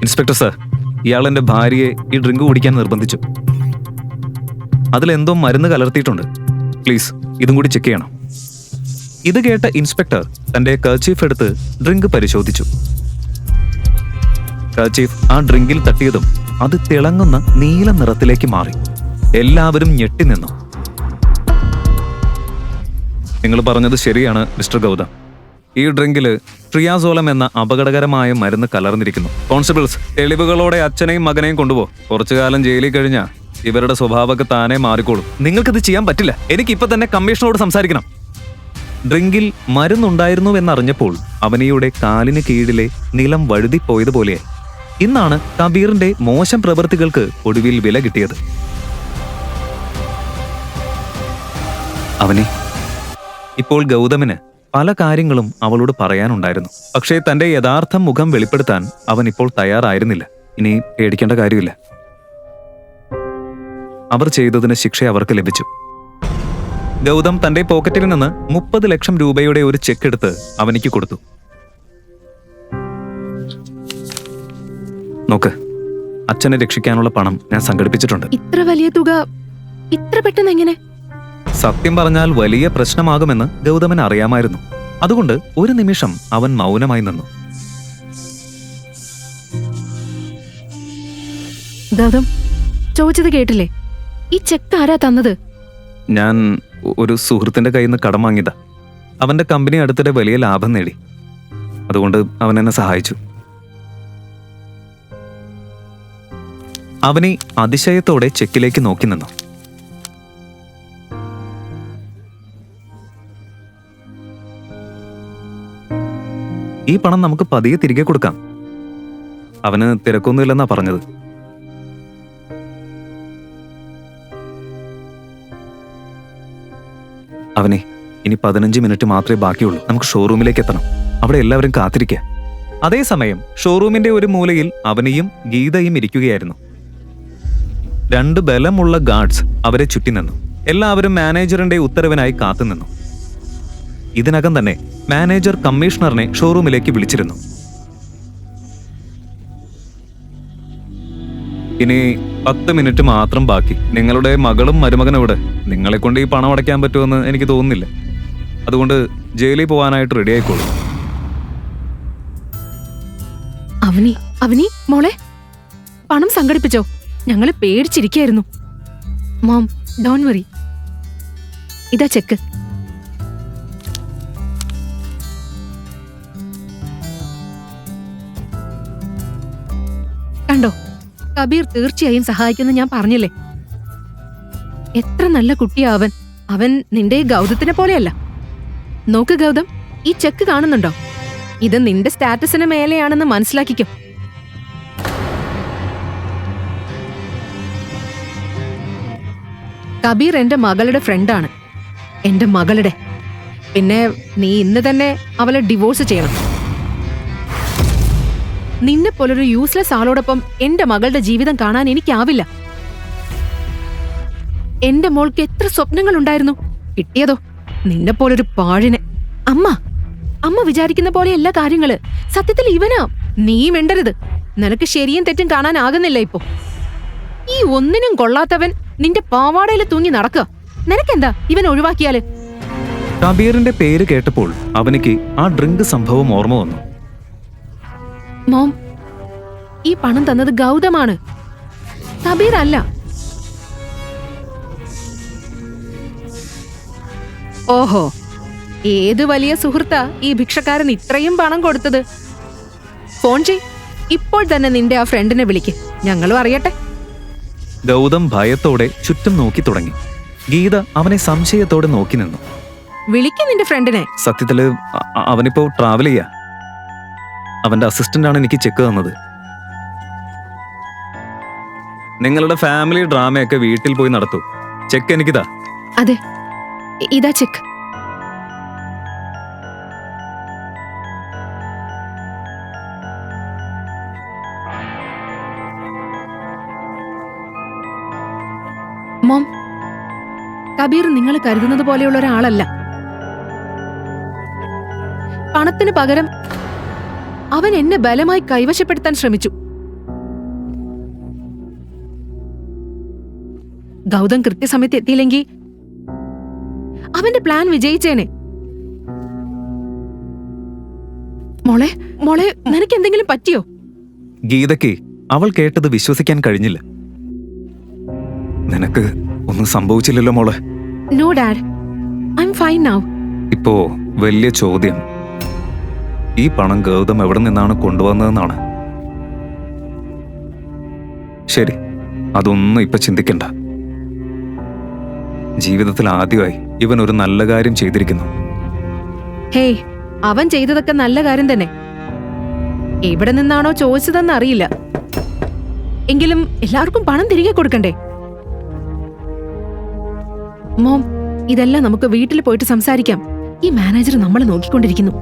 ഇൻസ്പെക്ടർ സർ, ഇയാൾ എന്റെ ഭാര്യയെ ഈ ഡ്രിങ്ക് കുടിക്കാൻ നിർബന്ധിച്ചു. അതിലെന്തോ മരുന്ന് കലർത്തിയിട്ടുണ്ട്. പ്ലീസ് ഇതും കൂടി ചെക്ക് ചെയ്യണം. ഇത് കേട്ട ഇൻസ്പെക്ടർ തന്റെ കർച്ചീഫ് എടുത്ത് ഡ്രിങ്ക് പരിശോധിച്ചു. കർച്ചീഫ് ആ ഡ്രിങ്കിൽ തട്ടിയതും അത് തിളങ്ങുന്ന നീല നിറത്തിലേക്ക് മാറി. എല്ലാവരും ഞെട്ടി നിന്നു. നിങ്ങൾ പറഞ്ഞത് ശരിയാണ് മിസ്റ്റർ ഗൗതം. ഈ ഡ്രിങ്കില് ട്രിയാസോളം എന്ന അപകടകരമായ മരുന്ന് കലർന്നിരിക്കുന്നു. കോൺസ്റ്റബിൾസ്, തെളിവുകളോടെ അച്ഛനെയും മകനെയും കൊണ്ടുപോ. കുറച്ചു കാലം ജയിലിൽ കഴിഞ്ഞാൽ ഇവരുടെ സ്വഭാവമൊക്കെ താനേ മാറിക്കോളും. നിങ്ങൾക്കിത് ചെയ്യാൻ പറ്റില്ല. എനിക്ക് ഇപ്പൊ തന്നെ കമ്മീഷണറോട് സംസാരിക്കണം. ഡ്രിങ്കിൽ മരുന്നുണ്ടായിരുന്നുവെന്നറിഞ്ഞപ്പോൾ അവനിയുടെ കാലിന് കീഴിലെ നിലം വഴുതിപ്പോയതുപോലെയായി. ഇന്നാണ് കബീറിന്റെ മോശം പ്രവൃത്തികൾക്ക് ഒടുവിൽ വില കിട്ടിയത്. അവനെ, ഇപ്പോൾ ഗൗതമിന് പല കാര്യങ്ങളും അവളോട് പറയാനുണ്ടായിരുന്നു. പക്ഷേ തന്റെ യഥാർത്ഥ മുഖം വെളിപ്പെടുത്താൻ അവൻ ഇപ്പോൾ തയ്യാറായിരുന്നില്ല. ഇനി പേടിക്കേണ്ട കാര്യമില്ല. അവർ ചെയ്തതിന് ശിക്ഷ അവർക്ക് ലഭിച്ചു. ഗൗതം തന്റെ പോക്കറ്റിൽ നിന്ന് 30 ലക്ഷം രൂപയുടെ ഒരു ചെക്ക് എടുത്ത് അവനിക്ക് കൊടുത്തു. നോക്ക്, അച്ഛനെ രക്ഷിക്കാനുള്ള പണം ഞാൻ സംഘടിപ്പിച്ചിട്ടുണ്ട്. ഇത്ര വലിയ തുക ഇത്ര പെട്ടെന്ന് എങ്ങനെ? സത്യം പറഞ്ഞാൽ വലിയ പ്രശ്നമാകുമെന്ന് ഗൗതമന് അറിയാമായിരുന്നു. അതുകൊണ്ട് ഒരു നിമിഷം അവൻ മൗനമായി നിന്നു. ഗൗതം, ചോദിച്ചത് കേട്ടില്ലേ? ഈ ചെക്ക് ആരാ തന്നത്? ഞാൻ ഒരു സുഹൃത്തിന്റെ കയ്യിൽ നിന്ന് കടം വാങ്ങിയതാ. അവന്റെ കമ്പനി അടുത്തിടെ വലിയ ലാഭം നേടി. അതുകൊണ്ട് അവൻ എന്നെ സഹായിച്ചു. അവനെ അതിശയത്തോടെ ചെക്കിലേക്ക് നോക്കി നിന്നു. ഈ പണം നമുക്ക് പതിയെ തിരികെ കൊടുക്കാം. അവന് തിരക്കൊന്നുമില്ലെന്നാ പറഞ്ഞത്. അവനെ ഇനി 15 മിനിറ്റ് മാത്രമേ ബാക്കിയുള്ളൂ. നമുക്ക് ഷോറൂമിലേക്ക് എത്തണം. അവിടെ എല്ലാവരും കാത്തിരിക്കുക. അതേസമയം ഷോറൂമിന്റെ ഒരു മൂലയിൽ അവനെയും ഗീതയും ഇരിക്കുകയായിരുന്നു. 2 ബലമുള്ള ഗാർഡ്സ് അവരെ ചുറ്റി നിന്നു. എല്ലാവരും മാനേജറിന്റെ ഉത്തരവിനായി കാത്തുനിന്നു. ഇതിനകം തന്നെ മാനേജർ കമ്മീഷണറിനെ ഷോറൂമിലേക്ക് വിളിച്ചിരുന്നു. ഇനി 10 മിനിറ്റ് മാത്രം ബാക്കി. നിങ്ങളുടെ മകളും മരുമകനും ഇവിടെ. നിങ്ങളെ കൊണ്ട് ഈ പണം അടയ്ക്കാൻ പറ്റുമെന്ന് എനിക്ക് തോന്നുന്നില്ല. അതുകൊണ്ട് ജയിലിൽ പോകാനായിട്ട് റെഡി ആയിക്കോളൂ. അവനി മോളെ, പണം സംഘടിപ്പിച്ചോ? ഞങ്ങള് പേടിച്ചിരിക്കായിരുന്നു. Mom, don't worry. ഇതാ ചെക്ക്. കണ്ടോ, കബീർ തീർച്ചയായും സഹായിക്കുമെന്ന് ഞാൻ പറഞ്ഞില്ലേ? എത്ര നല്ല കുട്ടിയാ അവൻ. അവൻ നിന്റെ ഗൗതത്തിനെ പോലെയല്ല. നോക്ക് ഗൗതം, ഈ ചെക്ക് കാണുന്നുണ്ടോ? ഇത് നിന്റെ സ്റ്റാറ്റസിന് മേലെയാണെന്ന് മനസ്സിലാക്കിക്കോ. കബീർ എന്റെ മകളുടെ ഫ്രണ്ടാണ്. എന്റെ മകളുടെ. പിന്നെ നീ ഇന്ന് തന്നെ അവളെ ഡിവോഴ്സ് ചെയ്യണം. നിന്നെ പോലൊരു യൂസ്ലെസ് ആളോടൊപ്പം എന്റെ മകളുടെ ജീവിതം കാണാൻ എനിക്കാവില്ല. എന്റെ മോൾക്ക് എത്ര സ്വപ്നങ്ങൾ ഉണ്ടായിരുന്നു. കിട്ടിയതോ നിന്നെ പോലൊരു പാഴിനെ. അമ്മ വിചാരിക്കുന്ന പോലെയല്ല കാര്യങ്ങള്. സത്യത്തിൽ ഇവനാ. നീ മിണ്ടരുത്. നിനക്ക് ശരിയും തെറ്റും കാണാനാകുന്നില്ല ഇപ്പോ. ഈ ഒന്നിനും കൊള്ളാത്തവൻ നിന്റെ പാവാടയിൽ തൂങ്ങി നടക്കുക. നിനക്കെന്താ ഇവൻ ഒഴിവാക്കിയാല്? കബീറിന്റെ പേര് കേട്ടപ്പോൾ അവനിക്ക് ആ ഡ്രിങ്ക് സംഭവം ഓർമ്മ വന്നു. മോം, ഈ പണം തന്നത് ഗൗതമാണ്, കബീർ അല്ല. ഓഹോ, ഏതു വലിയ സുഹൃത്താ ഈ ഭിക്ഷക്കാരൻ ഇത്രയും പണം കൊടുത്തത്? ഫോൺ ചെയ്. ഇപ്പോൾ തന്നെ നിന്റെ ആ ഫ്രണ്ടിനെ വിളിക്ക്. ഞങ്ങളും അറിയട്ടെ. ഗൗതം ഭയത്തോടെ ചുറ്റും നോക്കി തുടങ്ങി. ഗീത അവനെ സംശയത്തോടെ നോക്കി നിന്നു. വിളിക്ക് നിന്റെ ഫ്രണ്ടിനെ. സത്യത്തില് അവനിപ്പോ ട്രാവൽ ചെയ്യാ. അവന്റെ അസിസ്റ്റന്റ് ആണ് എനിക്ക് ചെക്ക് തന്നത്. നിങ്ങളുടെ ഫാമിലി ഡ്രാമയൊക്കെ വീട്ടിൽ പോയി നടത്തൂ. ചെക്ക് എനിക്കിതാ. അതെ, ഇതാ ചെക്ക്. മോം, കബീർ നിങ്ങൾ കരുതുന്നത് പോലെയുള്ള ഒരാളല്ല. പണത്തിന് പകരം അവൻ എന്നെ ബലമായി കൈവശപ്പെടുത്താൻ ശ്രമിച്ചു. ഗൗതം കൃത്യസമയത്ത് എത്തിയില്ലെങ്കിൽ അവന്റെ പ്ലാൻ വിജയിച്ചേനെ. മോളെ നിനക്ക് എന്തെങ്കിലും പറ്റിയോ? ഗീതയ്ക്ക് അവൾ കേട്ടത് വിശ്വസിക്കാൻ കഴിഞ്ഞില്ല. നിനക്ക് ഒന്നും സംഭവിച്ചില്ലല്ലോ മോളെ? No dad, I am fine now. ഇപ്പോ വലിയ ചോദ്യം ഈ പണം ഗൗതം എവിടെ നിന്നാണ് കൊണ്ടുവന്നതെന്നാണ്. ശരി, അതൊന്നും ഇപ്പൊ ചിന്തിക്കണ്ട. ജീവിതത്തിൽ ആദ്യമായി ഇവൻ ഒരു നല്ല കാര്യം ചെയ്തിരിക്കുന്നു. ഹേയ്, അവൻ ചെയ്തതൊക്കെ നല്ല കാര്യം തന്നെ. എവിടെ നിന്നാണോ ചോദിച്ചതെന്ന് അറിയില്ല. എങ്കിലും എല്ലാവർക്കും പണം തിരികെ കൊടുക്കണ്ടേ? മോം, ഇതെല്ലാം നമുക്ക് വീട്ടിൽ പോയിട്ട് സംസാരിക്കാം. ഈ മാനേജർ നമ്മളെ നോക്കിക്കൊണ്ടിരിക്കുന്നു.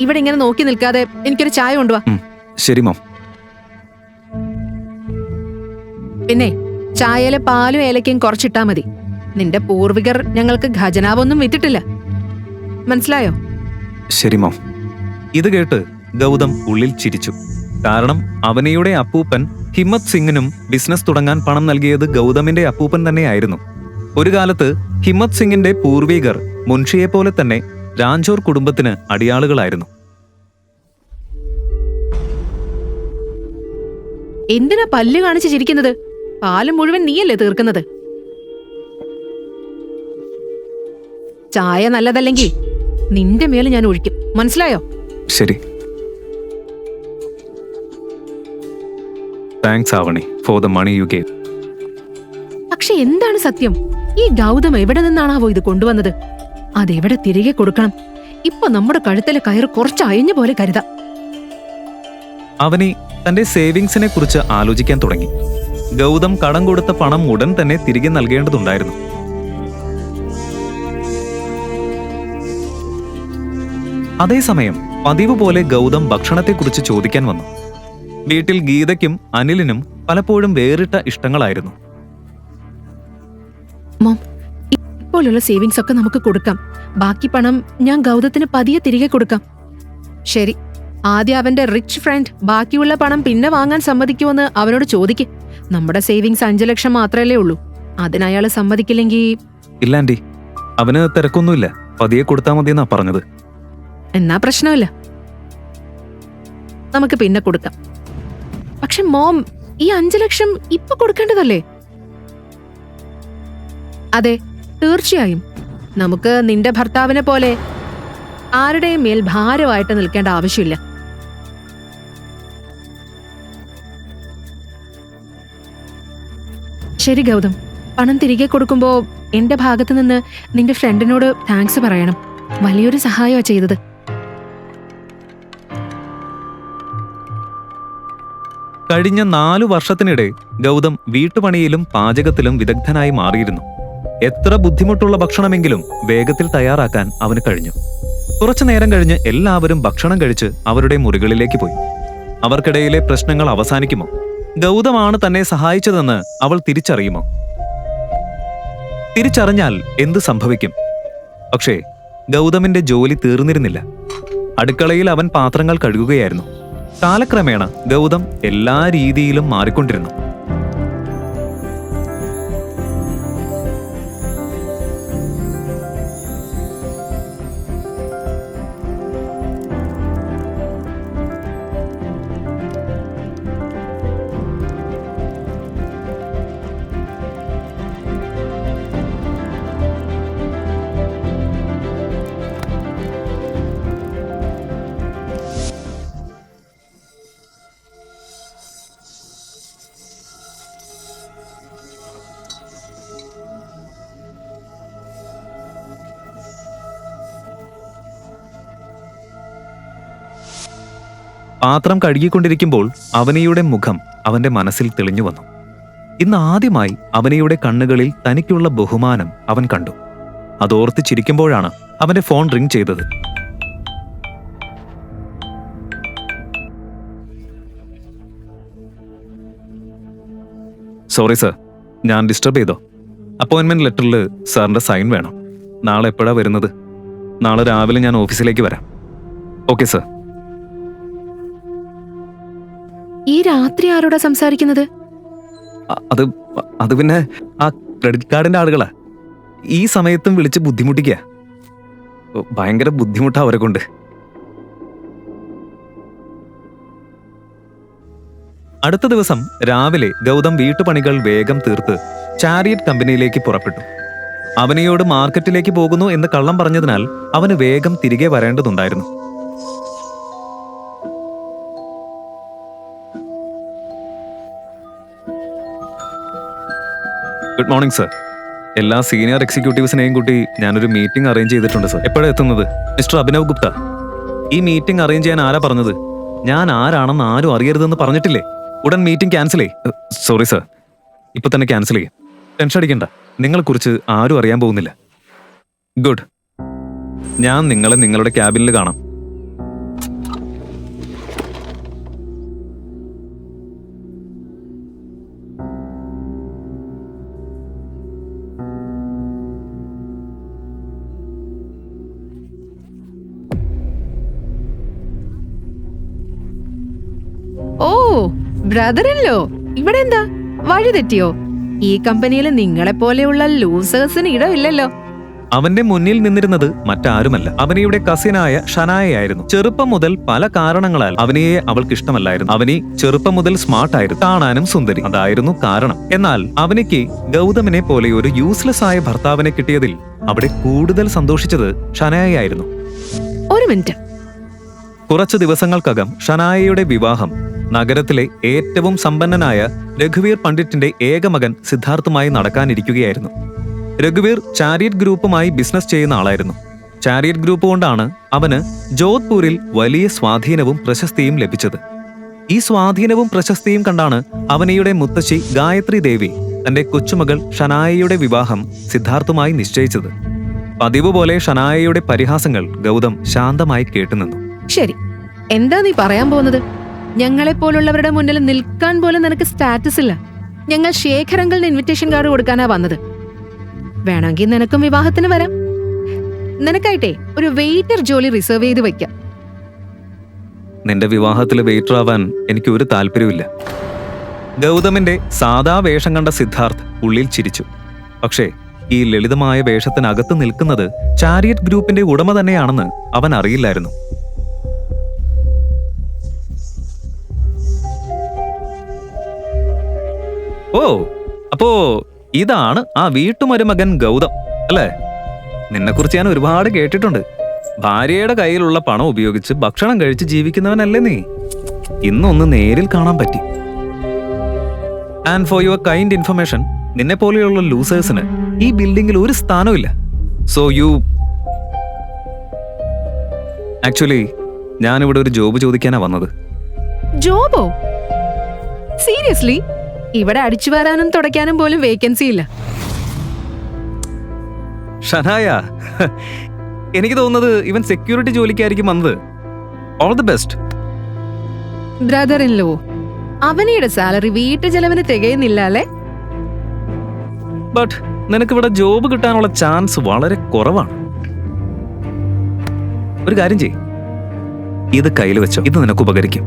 ഇവിടെ ഇങ്ങനെ നോക്കി നിൽക്കാതെ എനിക്കൊരു ചായ കൊണ്ടുവാ. ശരി മോം. പിന്നെ ചായയിലെ പാലും ഏലക്കയും കുറച്ചിട്ടാ മതി. നിന്റെ പൂർവികർ ഞങ്ങൾക്ക് ഖജനാവൊന്നും വിറ്റിട്ടില്ല, മനസ്സിലായോ? ശരി മോം. ഇത് കേട്ട് ഗൗതം ഉള്ളിൽ ചിരിച്ചു. കാരണം അവനിയുടെ അപ്പൂപ്പൻ ഹിമ്മത് സിംഗിനും ബിസിനസ് തുടങ്ങാൻ പണം നൽകിയത് ഗൗതമിന്റെ അപ്പൂപ്പൻ തന്നെയായിരുന്നു. ഒരു കാലത്ത് ഹിമ്മത് സിംഗിന്റെ പൂർവികർ മുൻഷിയെപ്പോലെ തന്നെ രാഞ്ചോർ കുടുംബത്തിന് അടിയാളുകളായിരുന്നു. എന്തിനാ പല്ല് കാണിച്ച് ചിരിക്കുന്നത്? പാല് മുഴുവൻ നീയല്ലേ തീർക്കുന്നത്? ചായ നല്ലതല്ലെങ്കിൽ നിന്റെ മേൽ ഞാൻ ഒഴിക്കും, മനസ്സിലായോ? ശരി. Thanks Avani for the money you gave. പക്ഷെ എന്താണ് സത്യം? ഈ ഗൗതം എവിടെ നിന്നാണാവോ ഇത് കൊണ്ടുവന്നത്? അതെവിടെ തിരികെ കൊടുക്കണം? ഇപ്പൊ നമ്മുടെ കഴുത്തിലെ കയറ് കുറച്ച് അയഞ്ഞ പോലെ കരുതാം. അവനി തന്റെ സേവിങ്സിനെ കുറിച്ച് ആലോചിക്കാൻ തുടങ്ങി. ഗൗതം കടം കൊടുത്ത പണം ഉടൻ തന്നെ തിരികെ നൽകേണ്ടതുണ്ടായിരുന്നു. അതേസമയം പതിവ് പോലെ ഗൗതം ഭക്ഷണത്തെക്കുറിച്ച് ചോദിക്കാൻ വന്നു. വീട്ടിൽ ഗീതയ്ക്കും അനിലിനും പലപ്പോഴും വേറിട്ട ഇഷ്ടങ്ങളായിരുന്നു. മോം, ഇപ്പോഴുള്ള സേവിങ്സ് ഒക്കെ നമുക്ക് കൊടുക്കാം. ബാക്കി പണം ഞാൻ ഗൗതത്തിന് പതിയെ തിരികെ കൊടുക്കാം. ശരി, ആദ്യം അവന്റെ റിച്ച് ഫ്രണ്ട് ബാക്കിയുള്ള പണം പിന്നെ വാങ്ങാൻ സമ്മതിക്കുമെന്ന് അവനോട് ചോദിക്ക്. നമ്മുടെ സേവിങ്സ് 5 ലക്ഷം മാത്രമല്ലേ ഉള്ളൂ. അതിനയാള് സമ്മതിക്കില്ലെങ്കിൽ... ഇല്ല ആന്റി, അവന് തിരക്കൊന്നുമില്ല, പതിയെ കൊടുത്താൽ മതിയെന്നാ പറഞ്ഞത്. എന്നാ പ്രശ്നമില്ല, നമുക്ക് പിന്നെ കൊടുക്കാം. പക്ഷെ മോം, ഈ 5 ലക്ഷം ഇപ്പൊ കൊടുക്കേണ്ടതല്ലേ? അതെ, തീർച്ചയായും. നമുക്ക് നിന്റെ ഭർത്താവിനെ പോലെ ആരുടെയും മേൽ ഭാരമായിട്ട് നിൽക്കേണ്ട ആവശ്യമില്ല. ശരി ഗൗതം, പണം തിരികെ കൊടുക്കുമ്പോ എന്റെ ഭാഗത്ത് നിന്ന് നിന്റെ ഫ്രണ്ടിനോട് താങ്ക്സ് പറയണം. വലിയൊരു സഹായമാ ചെയ്തത്. കഴിഞ്ഞ 4 വർഷത്തിനിടെ ഗൗതം വീട്ടുപണിയിലും പാചകത്തിലും വിദഗ്ധനായി മാറിയിരുന്നു. എത്ര ബുദ്ധിമുട്ടുള്ള ഭക്ഷണമെങ്കിലും വേഗത്തിൽ തയ്യാറാക്കാൻ അവന് കഴിഞ്ഞു. കുറച്ചു നേരം കഴിഞ്ഞ് എല്ലാവരും ഭക്ഷണം കഴിച്ച് അവരുടെ മുറികളിലേക്ക് പോയി. അവർക്കിടയിലെ പ്രശ്നങ്ങൾ അവസാനിക്കുമോ? ഗൗതമാണ് തന്നെ സഹായിച്ചതെന്ന് അവൾ തിരിച്ചറിയുമോ? തിരിച്ചറിഞ്ഞാൽ എന്ത് സംഭവിക്കും? പക്ഷേ ഗൗതമിന്റെ ജോലി തീർന്നിരുന്നില്ല. അടുക്കളയിൽ അവൻ പാത്രങ്ങൾ കഴുകുകയായിരുന്നു. കാലക്രമേണ ഗൗതം എല്ലാ രീതിയിലും മാറിക്കൊണ്ടിരുന്നു. പാത്രം കഴുകിക്കൊണ്ടിരിക്കുമ്പോൾ അവനിയുടെ മുഖം അവന്റെ മനസ്സിൽ തെളിഞ്ഞു വന്നു. ഇന്ന് ആദ്യമായി അവനിയുടെ കണ്ണുകളിൽ തനിക്കുള്ള ബഹുമാനം അവൻ കണ്ടു. അതോർത്ത് ചിരിക്കുമ്പോഴാണ് അവന്റെ ഫോൺ റിംഗ് ചെയ്തത്. സോറി സർ, ഞാൻ ഡിസ്റ്റർബ് ചെയ്തോ? അപ്പോയിന്റ്മെന്റ് ലെറ്ററിൽ സാറിന്റെ സൈൻ വേണം. നാളെ എപ്പോഴാ വരുന്നത്? നാളെ രാവിലെ ഞാൻ ഓഫീസിലേക്ക് വരാം. Okay sir. ഈ രാത്രി ആരോടാ സംസാരിക്കുന്നത്? അത് പിന്നെ ആ ക്രെഡിറ്റ് കാർഡിന്റെ ആളുകളാ. ഈ സമയത്തും വിളിച്ച് ബുദ്ധിമുട്ടിക്കുക. ഭയങ്കര ബുദ്ധിമുട്ടാ അവരെ കൊണ്ട്. അടുത്ത ദിവസം രാവിലെ ഗൗതം വീട്ടുപണികൾ വേഗം തീർത്ത് ചാരിയറ്റ് കമ്പനിയിലേക്ക് പുറപ്പെട്ടു. അവനിയോട് മാർക്കറ്റിലേക്ക് പോകുന്നു എന്ന് കള്ളം പറഞ്ഞതിനാൽ അവന് വേഗം തിരികെ വരേണ്ടതുണ്ടായിരുന്നു. Good morning sir. എല്ലാ സീനിയർ എക്സിക്യൂട്ടീവ്സിനെയും കൂട്ടി ഞാനൊരു മീറ്റിംഗ് അറേഞ്ച് ചെയ്തിട്ടുണ്ട് സർ. എപ്പോഴാണ് എത്തുന്നത്? മിസ്റ്റർ അഭിനവ് ഗുപ്ത, ഈ മീറ്റിംഗ് അറേഞ്ച് ചെയ്യാൻ ആരാ പറഞ്ഞത്? ഞാൻ ആരാണെന്ന് ആരും അറിയരുതെന്ന് പറഞ്ഞിട്ടില്ലേ? ഉടൻ മീറ്റിംഗ് ക്യാൻസൽ ചെയ്യ്. സോറി സർ, ഇപ്പൊ തന്നെ ക്യാൻസൽ ചെയ്യാം. ടെൻഷൻ അടിക്കണ്ട, നിങ്ങളെക്കുറിച്ച് ആരും അറിയാൻ പോകുന്നില്ല. ഗുഡ്. ഞാൻ നിങ്ങളെ നിങ്ങളുടെ ക്യാബിനിൽ കാണാം. ഓ ബ്രദറില്ലോ, ഇവിടെ എന്താ വഴി തെറ്റിയോ? ഈ കമ്പനിയിൽ നിങ്ങളെ പോലെയുള്ള ലൂസേഴ്സിന് ഇടമില്ലല്ലോ. അവന്റെ മുന്നിൽ നിന്നിരുന്നത് മറ്റാരുമല്ല, അവനിയുടെ കസിനായ ഷനായയായിരുന്നു. ചെറുപ്പം മുതൽ പല കാരണങ്ങളാൽ അവനിയെ അവൾക്ക് ഇഷ്ടമല്ലായിരുന്നു. അവനി ചെറുപ്പം മുതൽ സ്മാർട്ടായിരുന്നു, കാണാനും സുന്ദരി, അതായിരുന്നു കാരണം. എന്നാൽ അവനിക്ക് ഗൗതമിനെ പോലെ ഒരു യൂസ്ലെസ് ആയ ഭർത്താവിനെ കിട്ടിയതിൽ അവിടെ കൂടുതൽ സന്തോഷിച്ചത് ഷനായയായിരുന്നു. ഒരു മിനിറ്റ്. കുറച്ചു ദിവസങ്ങൾക്കകം ഷനായയുടെ വിവാഹം നഗരത്തിലെ ഏറ്റവും സമ്പന്നനായ രഘുവീർ പണ്ഡിറ്റിന്റെ ഏകമകൻ സിദ്ധാർത്ഥുമായി നടക്കാനിരിക്കുകയായിരുന്നു. രഘുവീർ ചാരിയറ്റ് ഗ്രൂപ്പുമായി ബിസിനസ് ചെയ്യുന്ന ആളായിരുന്നു. ചാരിയറ്റ് ഗ്രൂപ്പ് കൊണ്ടാണ് അവന് ജോധ്പൂരിൽ വലിയ സ്വാധീനവും പ്രശസ്തിയും ലഭിച്ചത്. ഈ സ്വാധീനവും പ്രശസ്തിയും കണ്ടാണ് അവനിയുടെ മുത്തശ്ശി ഗായത്രി ദേവി തന്റെ കൊച്ചുമകൾ ഷനായയുടെ വിവാഹം സിദ്ധാർത്ഥുമായി നിശ്ചയിച്ചത്. പതിവ് പോലെ ഷനായയുടെ പരിഹാസങ്ങൾ ഗൗതം ശാന്തമായി കേട്ടുനിന്നു. ശരി, എന്താ നീ പറയാൻ പോകുന്നത്? ഞങ്ങളെ പോലുള്ളവരുടെ മുന്നിൽ നിൽക്കാൻ പോലും നിനക്ക് സ്റ്റാറ്റസ് ഇല്ല. ഞങ്ങൾ ശേഖരങ്ങളുടെ ഇൻവിറ്റേഷൻ കാർഡ് കൊടുക്കാനാ വന്നത്. വേണമെങ്കിൽ നിനക്കും വിവാഹത്തിന് വരാം. നിനക്കായിട്ടേ ഒരു വെയിറ്റർ ജോലി റിസർവ് ചെയ്ത് വെക്കാം. നിന്റെ വിവാഹത്തിൽ വെയിറ്റർ ആവാൻ എനിക്ക് ഒരു താല്പര്യമില്ല. ഗൗതമിന്റെ സാദാ വേഷം കണ്ട സിദ്ധാർത്ഥ് ഉള്ളിൽ ചിരിച്ചു. പക്ഷേ ഈ ലളിതമായ വേഷത്തിനകത്ത് നിൽക്കുന്നത് ചാരിയറ്റ് ഗ്രൂപ്പിന്റെ ഉടമ തന്നെയാണെന്ന് അവൻ അറിയില്ലായിരുന്നു. ഓ, അപ്പോ ഇതാണ് ആ വീട്ടുമരുമകൻ ഗൗതം അല്ലേ? നിന്നെക്കുറിച്ച് ഞാൻ ഒരുപാട് കേട്ടിട്ടുണ്ട്. ഭാര്യയുടെ കയ്യിലുള്ള പണം ഉപയോഗിച്ച് ഭക്ഷണം കഴിച്ച് ജീവിക്കുന്നവനല്ലേ നീ? ഇന്നൊന്ന് നേരിൽ കാണാൻ പറ്റി. And for your kind information, നിന്നെ പോലെയുള്ള ലൂസേഴ്സിന് ഈ ബിൽഡിംഗിൽ ഒരു സ്ഥാനമില്ല. സോ യു ആക്ച്വലി ഞാനിവിടെ ഒരു ജോബ് ചോദിക്കാനാ വന്നത്. ജോബോ? സീരിയസ്ലി? ഇവിടെ അടിച്ചു വരാനും തുടയ്ക്കാനും പോലും വേക്കൻസി ഇല്ല. ഷനായ, എനിക്ക് തോന്നുന്നത് ഇവൻ സെക്യൂരിറ്റി ജോലിക്കായിരിക്കും വന്നത്. All the best. Brother in law, അവനിയുടെ സാലറി വീട്ടു ചെലവിന് തികയുന്നില്ല അല്ലേ? ബട്ട് നിനക്കിവിടെ ജോബ് കിട്ടാനുള്ള ചാൻസ് വളരെ കുറവാണ്. ഒരു കാര്യം ചെയ്യ്, ഇത് കയ്യിൽ വെച്ചോ. ഇത് നിനക്ക് ഉപകരിക്കും.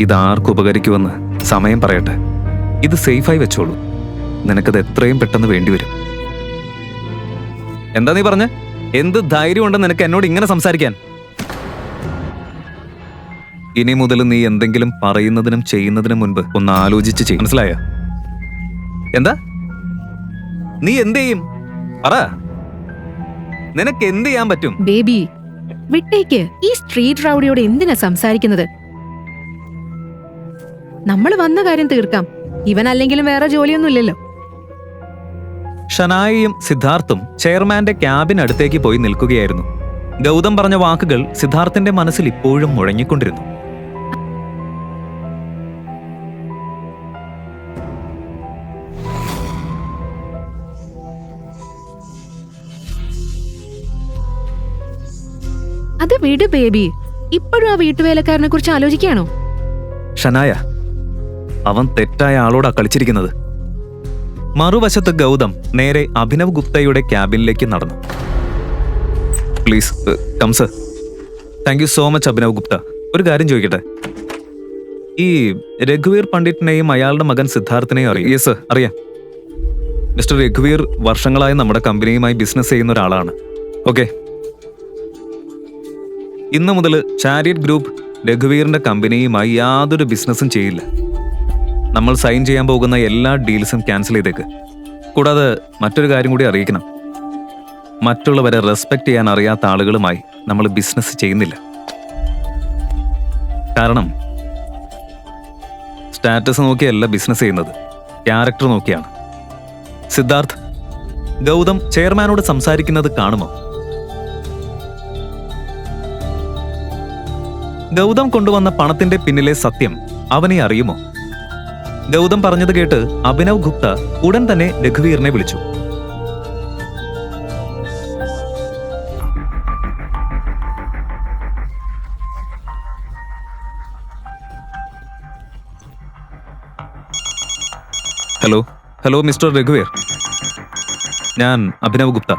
ഇതാർക്ക് ഉപകരിക്കുമെന്ന് സമയം പറയട്ടെ. ഇത് സേഫായി വെച്ചോളൂ. നിനക്കത് എത്രയും പെട്ടെന്ന് വേണ്ടിവരും. എന്താ നീ പറഞ്ഞ? എന്ത് ധൈര്യമുണ്ടെന്ന് നിനക്ക് എന്നോട് ഇങ്ങനെ സംസാരിക്കാൻ? ഇനി മുതൽ നീ എന്തെങ്കിലും പറയുന്നതിനും ചെയ്യുന്നതിനും മുൻപ് ഒന്ന് ആലോചിച്ച് ചെയ്യും. മനസ്സിലായോ? എന്താ നീ എന്ത് ചെയ്യും? പറ, നിനക്ക് എന്ത് ചെയ്യാൻ പറ്റും? ബേബി വിട്ടേക്ക്. ഈ സ്ട്രീറ്റ് റൗഡിയോട് എന്തിനാ സംസാരിക്കുന്നത്? നമ്മൾ വന്ന കാര്യം തീർക്കാം. ഇവൻ അല്ലെങ്കിലും വേറെ ജോലിയൊന്നുമില്ലല്ലോ. ഷനായിയും സിദ്ധാർത്ഥും ചെയർമാന്റെ ക്യാബിനടുത്തേക്ക് പോയി നിൽക്കുകയായിരുന്നു. ഗൗതം പറഞ്ഞ വാക്കുകൾ സിദ്ധാർത്ഥിന്റെ മനസ്സിൽ ഇപ്പോഴും മുഴങ്ങിക്കൊണ്ടിരുന്നു. അത് വിട് ബേബി. ഇപ്പോഴും ആ വീട്ടുവേലക്കാരനെ കുറിച്ച് ആലോചിക്കുകയാണോ? ഷനായ, അവൻ തെറ്റായ ആളോടാ കളിച്ചിരിക്കുന്നത്. മറുവശത്ത് ഗൗതം നേരെ അഭിനവ് ഗുപ്തയുടെ ക്യാബിനിലേക്ക് നടന്നു. Please come sir. Thank you so much Abhinav Gupta. ഒരു കാര്യം ചോദിക്കട്ടെ, ഈ രഘുവീർ പണ്ഡിറ്റിനെയും അയാളുടെ മകൻ സിദ്ധാർത്ഥിനെയും അറിയാം? യെസ് സർ, അറിയാം. മിസ്റ്റർ രഘുവീർ വർഷങ്ങളായി നമ്മുടെ കമ്പനിയുമായി ബിസിനസ് ചെയ്യുന്ന ഒരാളാണ്. ഓക്കെ, ഇന്നു മുതൽ ചാരിയറ്റ് ഗ്രൂപ്പ് രഘുവീറിന്റെ കമ്പനിയുമായി യാതൊരു ബിസിനസ്സും ചെയ്യില്ല. നമ്മൾ സൈൻ ചെയ്യാൻ പോകുന്ന എല്ലാ ഡീൽസും ക്യാൻസൽ ചെയ്തേക്ക്. കൂടാതെ മറ്റൊരു കാര്യം കൂടി അറിയിക്കണം, മറ്റുള്ളവരെ റെസ്പെക്ട് ചെയ്യാൻ അറിയാത്ത ആളുകളുമായി നമ്മൾ ബിസിനസ് ചെയ്യുന്നില്ല. കാരണം സ്റ്റാറ്റസ് നോക്കിയല്ല ബിസിനസ് ചെയ്യുന്നത്, ക്യാരക്ടർ നോക്കിയാണ്. സിദ്ധാർത്ഥ്, ഗൗതം ചെയർമാനോട് സംസാരിക്കുന്നത് കാണുമോ? ഗൗതം കൊണ്ടുവന്ന പണത്തിന്റെ പിന്നിലെ സത്യം അവനെ അറിയുമോ? ഗൗതം പറഞ്ഞത് കേട്ട് അഭിനവ് ഗുപ്ത ഉടൻ തന്നെ രഘുവീറിനെ വിളിച്ചു. ഹലോ മിസ്റ്റർ രഘുവീർ, ഞാൻ അഭിനവ് ഗുപ്ത,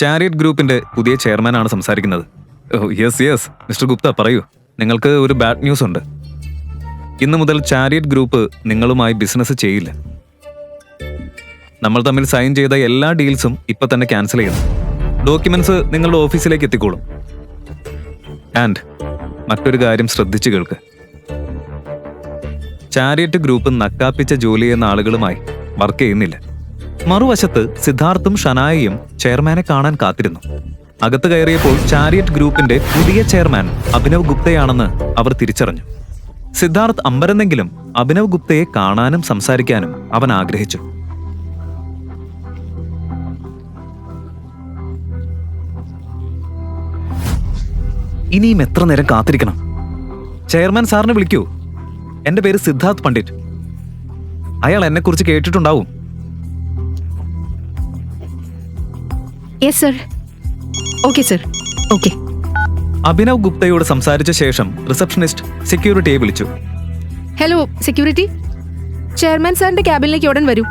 ചാരിയറ്റ് ഗ്രൂപ്പിന്റെ പുതിയ ചെയർമാനാണ് സംസാരിക്കുന്നത്. യെസ് യെസ് മിസ്റ്റർ ഗുപ്ത പറയൂ. നിങ്ങൾക്ക് ഒരു ബാഡ് ന്യൂസ് ഉണ്ട്. ഇന്നു മുതൽ ചാരിയറ്റ് ഗ്രൂപ്പ് നിങ്ങളുമായി ബിസിനസ് ചെയ്യില്ല. നമ്മൾ തമ്മിൽ സൈൻ ചെയ്ത എല്ലാ ഡീൽസും ഇപ്പൊ തന്നെ ക്യാൻസൽ ചെയ്യണം. ഡോക്യുമെന്റ്സ് നിങ്ങളുടെ ഓഫീസിലേക്ക് എത്തിക്കോളും. ആൻഡ് മറ്റൊരു കാര്യം ശ്രദ്ധിച്ചു കേൾക്ക്. ചാരിയറ്റ് ഗ്രൂപ്പ് നക്കാപ്പിച്ച ജോലി ചെയ്യുന്ന ആളുകളുമായി വർക്ക് ചെയ്യുന്നില്ല. മറുവശത്ത് സിദ്ധാർത്ഥും ഷനായയും ചെയർമാനെ കാണാൻ കാത്തിരുന്നു. അകത്ത് കയറിയപ്പോൾ ചാരിയറ്റ് ഗ്രൂപ്പിന്റെ പുതിയ ചെയർമാൻ അഭിനവ് ഗുപ്തയാണെന്ന് അവർ തിരിച്ചറിഞ്ഞു. സിദ്ധാർത്ഥ് അമ്പരന്നെങ്കിലും അഭിനവ് ഗുപ്തയെ കാണാനും സംസാരിക്കാനും അവൻ ആഗ്രഹിച്ചു. ഇനിയും എത്ര നേരം കാത്തിരിക്കണം? ചെയർമാൻ സാറിനെ വിളിക്കൂ. എന്റെ പേര് സിദ്ധാർത്ഥ് പണ്ഡിറ്റ്. അയാൾ എന്നെക്കുറിച്ച് കേട്ടിട്ടുണ്ടാവും. Yes sir. Okay sir. Okay. Abhinav ഗുപ്തയോട് സംസാരിച്ച ശേഷം റിസപ്ഷനിസ്റ്റ് സെക്യൂരിറ്റിയെ വിളിച്ചു. ഹലോ സെക്യൂരിറ്റി, ചെയർമാൻ സാറിന്റെ ക്യാബിനിലേക്ക് ഉടൻ വരൂ.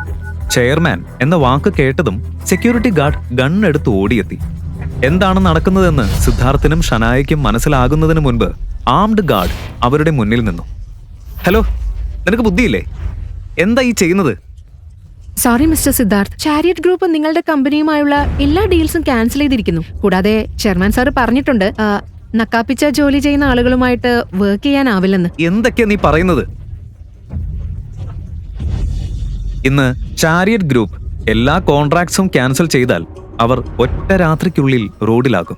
ചെയർമാൻ എന്ന വാക്ക് കേട്ടതും സെക്യൂരിറ്റി ഗാർഡ് ഗണ്ണെടുത്ത് ഓടിയെത്തി. എന്താണ് നടക്കുന്നതെന്ന് സിദ്ധാർത്ഥിനും ഷനായയ്ക്കും മനസ്സിലാകുന്നതിന് മുൻപ് ആംഡ് ഗാർഡ് അവരുടെ മുന്നിൽ നിന്നു. ഹലോ, നിനക്ക് ബുദ്ധിയില്ലേ? എന്താ ഈ ചെയ്യുന്നത്? Sorry mister Siddharth, chariot group നിങ്ങളുടെ കമ്പനിയുമായുള്ള എല്ലാ ഡീൽസും ക്യാൻസൽ ചെയ്തിരിക്കുന്നു. കൂടാതെ ചെയർമാൻ സാർ പറഞ്ഞിട്ടുണ്ട് നക്കാപ്പിച്ച ജോലി ചെയ്യുന്ന ആളുകളുമായിട്ട് വർക്ക് ചെയ്യാനാവില്ലെന്ന്. എന്തൊക്കെയാ നീ പറയുന്നത്? ഇന്ന് ചാരിയറ്റ് ഗ്രൂപ്പ് എല്ലാ കോൺട്രാക്ട്സും ക്യാൻസൽ ചെയ്താൽ അവർ ഒറ്റ രാത്രിക്കുള്ളിൽ റോഡിലാകും.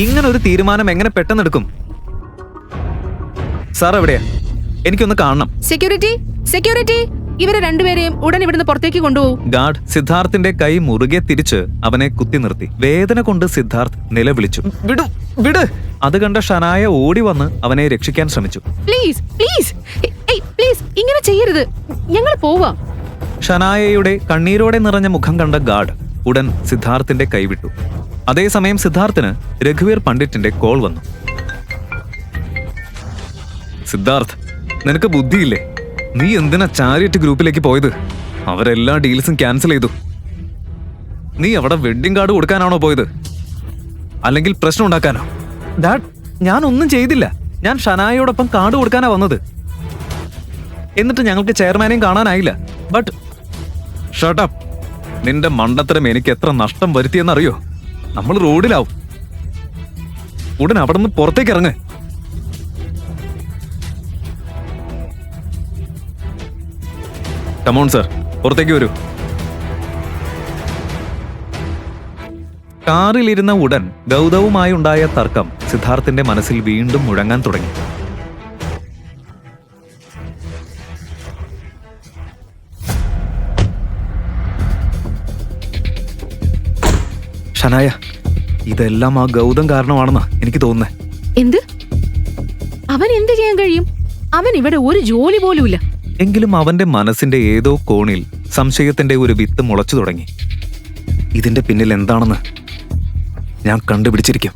ഇങ്ങനൊരു തീരുമാനം എങ്ങനെ പെട്ടെന്നെടുക്കും? സാർ എവിടെയാ? എനിക്കൊന്ന് കാണണം. സെക്യൂരിറ്റി, സെക്യൂരിറ്റി, ഇവരെ രണ്ടുപേരെയും ഉടൻ ഇവിടുന്ന് പുറത്തേക്ക് കൊണ്ടുപോകും. ഗാർഡ് സിദ്ധാർത്ഥിന്റെ കൈ മുറുകെ തിരിച്ച് അവനെ കുത്തി നിർത്തി. വേദന കൊണ്ട് സിദ്ധാർത്ഥ് നിലവിളിച്ചു. വിടു, വിട്! അത് കണ്ട ഷനായ ഓടി വന്ന് അവനെ രക്ഷിക്കാൻ ശ്രമിച്ചു. പ്ലീസ്, പ്ലീസ്, പ്ലീസ്, ഇങ്ങനെ ചെയ്യരുത്, ഞങ്ങൾ പോവാം. ഷനായയുടെ കണ്ണീരോടെ നിറഞ്ഞ മുഖം കണ്ട ഗാർഡ് ഉടൻ സിദ്ധാർത്ഥിന്റെ കൈവിട്ടു. അതേസമയം സിദ്ധാർത്ഥിന് രഘുവീർ പണ്ഡിറ്റിന്റെ കോൾ വന്നു. സിദ്ധാർത്ഥ്, നിനക്ക് ബുദ്ധിയില്ലേ? നീ എന്തിനാ ചാരിയറ്റ് ഗ്രൂപ്പിലേക്ക് പോയത്? അവരെല്ലാ ഡീൽസും ക്യാൻസൽ ചെയ്തു. നീ അവിടെ വെഡ്ഡിംഗ് കാർഡ് കൊടുക്കാനാണോ പോയത്? അല്ലെങ്കിൽ പ്രശ്നം ഉണ്ടാക്കാനോ? ഡാഡ്, ഞാൻ ഒന്നും ചെയ്തില്ല. ഞാൻ ഷനായയോടൊപ്പം കാർഡ് കൊടുക്കാനാ വന്നത്. എന്നിട്ട് ഞങ്ങൾക്ക് ചെയർമാനെയും കാണാനായില്ല. But shut up. നിന്റെ മണ്ടത്തരം എനിക്ക് എത്ര നഷ്ടം വരുത്തിയെന്നറിയോ? നമ്മൾ റോഡിലാവും. ഉടൻ അവിടെ നിന്ന് പുറത്തേക്ക് ഇറങ്ങ്. കമോൺ സർ, പുറത്തേക്ക് വരൂ. കാറിലിരുന്ന ഉടൻ ഗൗതവുമായി ഉണ്ടായ തർക്കം സിദ്ധാർത്ഥിന്റെ മനസ്സിൽ വീണ്ടും മുഴങ്ങാൻ തുടങ്ങി. ഷനായ, ഇതെല്ലാം ആ ഗൗതം കാരണമാണെന്നാ എനിക്ക് തോന്നുന്നത്. എന്ത്? അവൻ എന്ത് ചെയ്യാൻ കഴിയും? അവൻ ഇവിടെ ഒരു ജോലി പോലുമില്ല. എങ്കിലും അവന്റെ മനസ്സിന്റെ ഏതോ കോണിൽ സംശയത്തിന്റെ ഒരു വിത്ത് മുളച്ചു തുടങ്ങി. ഇതിന്റെ പിന്നിൽ എന്താണെന്ന് ഞാൻ കണ്ടുപിടിച്ചിരിക്കും.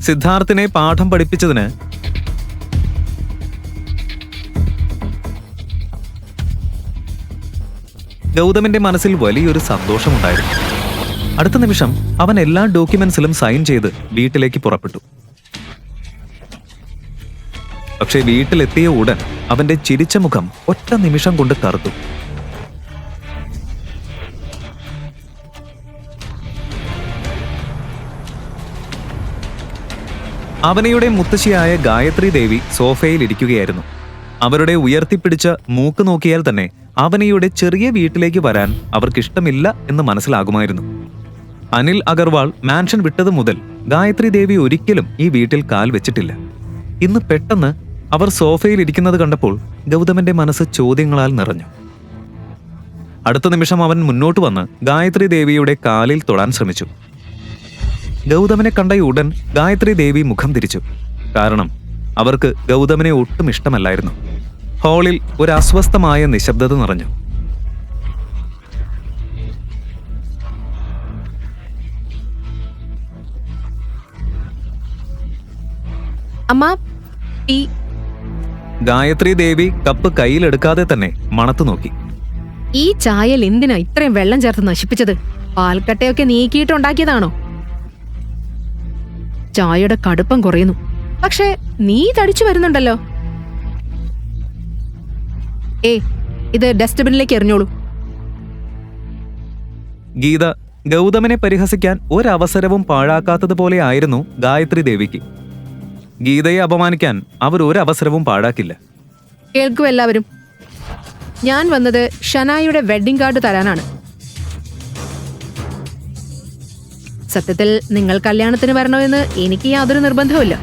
സിദ്ധാർത്ഥിനെ പാഠം പഠിപ്പിച്ചതിന് ഗൗതമിന്റെ മനസ്സിൽ വലിയൊരു സന്തോഷമുണ്ടായിരുന്നു. അടുത്ത നിമിഷം അവൻ എല്ലാ ഡോക്യുമെന്റ്സിലും സൈൻ ചെയ്ത് വീട്ടിലേക്ക് പുറപ്പെട്ടു. പക്ഷേ വീട്ടിലെത്തിയ ഉടൻ അവന്റെ ചിരിച്ച മുഖം ഒറ്റ നിമിഷം കൊണ്ട് കറുത്തു. അവനയുടെ മുത്തശ്ശിയായ ഗായത്രി ദേവി സോഫയിൽ ഇരിക്കുകയായിരുന്നു. അവരുടെ ഉയർത്തിപ്പിടിച്ച മൂക്ക് നോക്കിയാൽ തന്നെ അവനയുടെ ചെറിയ വീട്ടിലേക്ക് വരാൻ അവർക്കിഷ്ടമില്ല എന്ന് മനസ്സിലാകുമായിരുന്നു. അനിൽ അഗർവാൾ മാൻഷൻ വിട്ടതു മുതൽ ഗായത്രി ദേവി ഒരിക്കലും ഈ വീട്ടിൽ കാൽ വെച്ചിട്ടില്ല. ഇന്ന് പെട്ടെന്ന് അവർ സോഫയിൽ ഇരിക്കുന്നത് കണ്ടപ്പോൾ ഗൗതമന്റെ മനസ്സ് ചോദ്യങ്ങളാൽ നിറഞ്ഞു. അടുത്ത നിമിഷം അവൻ മുന്നോട്ട് വന്ന് ഗായത്രി ദേവിയുടെ കാലിൽ തൊടാൻ ശ്രമിച്ചു. ഗൗതമനെ കണ്ട ഉടൻ ഗായത്രി ദേവി മുഖം തിരിച്ചു. കാരണം അവർക്ക് ഗൗതമനെ ഒട്ടും ഇഷ്ടമല്ലായിരുന്നു. ഹാളിൽ ഒരു അസ്വസ്ഥമായ നിശബ്ദത നിറഞ്ഞു. അമ്മ, ടീ. ഗായത്രി ദേവി കപ്പ് കയ്യിലെടുക്കാതെ തന്നെ മണത്തു നോക്കി. ഈ ചായയിൽ എന്തിനാ ഇത്രയും വെള്ളം ചേർത്ത് നശിപ്പിച്ചത്? പാൽക്കട്ടയൊക്കെ നീക്കിയിട്ടുണ്ടാക്കിയതാണോ? ചായയുടെ കടുപ്പം കുറയുന്നു, പക്ഷെ നീ തടിച്ചു വരുന്നുണ്ടല്ലോ. ഇത് ഡസ്റ്റ്ബിനിലേക്ക് എറിഞ്ഞോളൂ. ഗീത ഗൗതമനെ പരിഹസിക്കാൻ ഒരവസരവും പാഴാക്കാത്തതുപോലെ ആയിരുന്നു ഗായത്രി ദേവിക്ക്. ഗീതയെ അപമാനിക്കാൻ അവർ ഒരവസരവും പാഴാക്കില്ല. കേൾക്കൂ എല്ലാവരും, ഞാൻ വന്നത് ഷനായിയുടെ വെഡ്ഡിംഗ് കാർഡ് തരാനാണ്. സത്യത്തിൽ നിങ്ങൾ കല്യാണത്തിന് വരണമെന്ന് എനിക്ക് യാതൊരു നിർബന്ധവുമില്ല.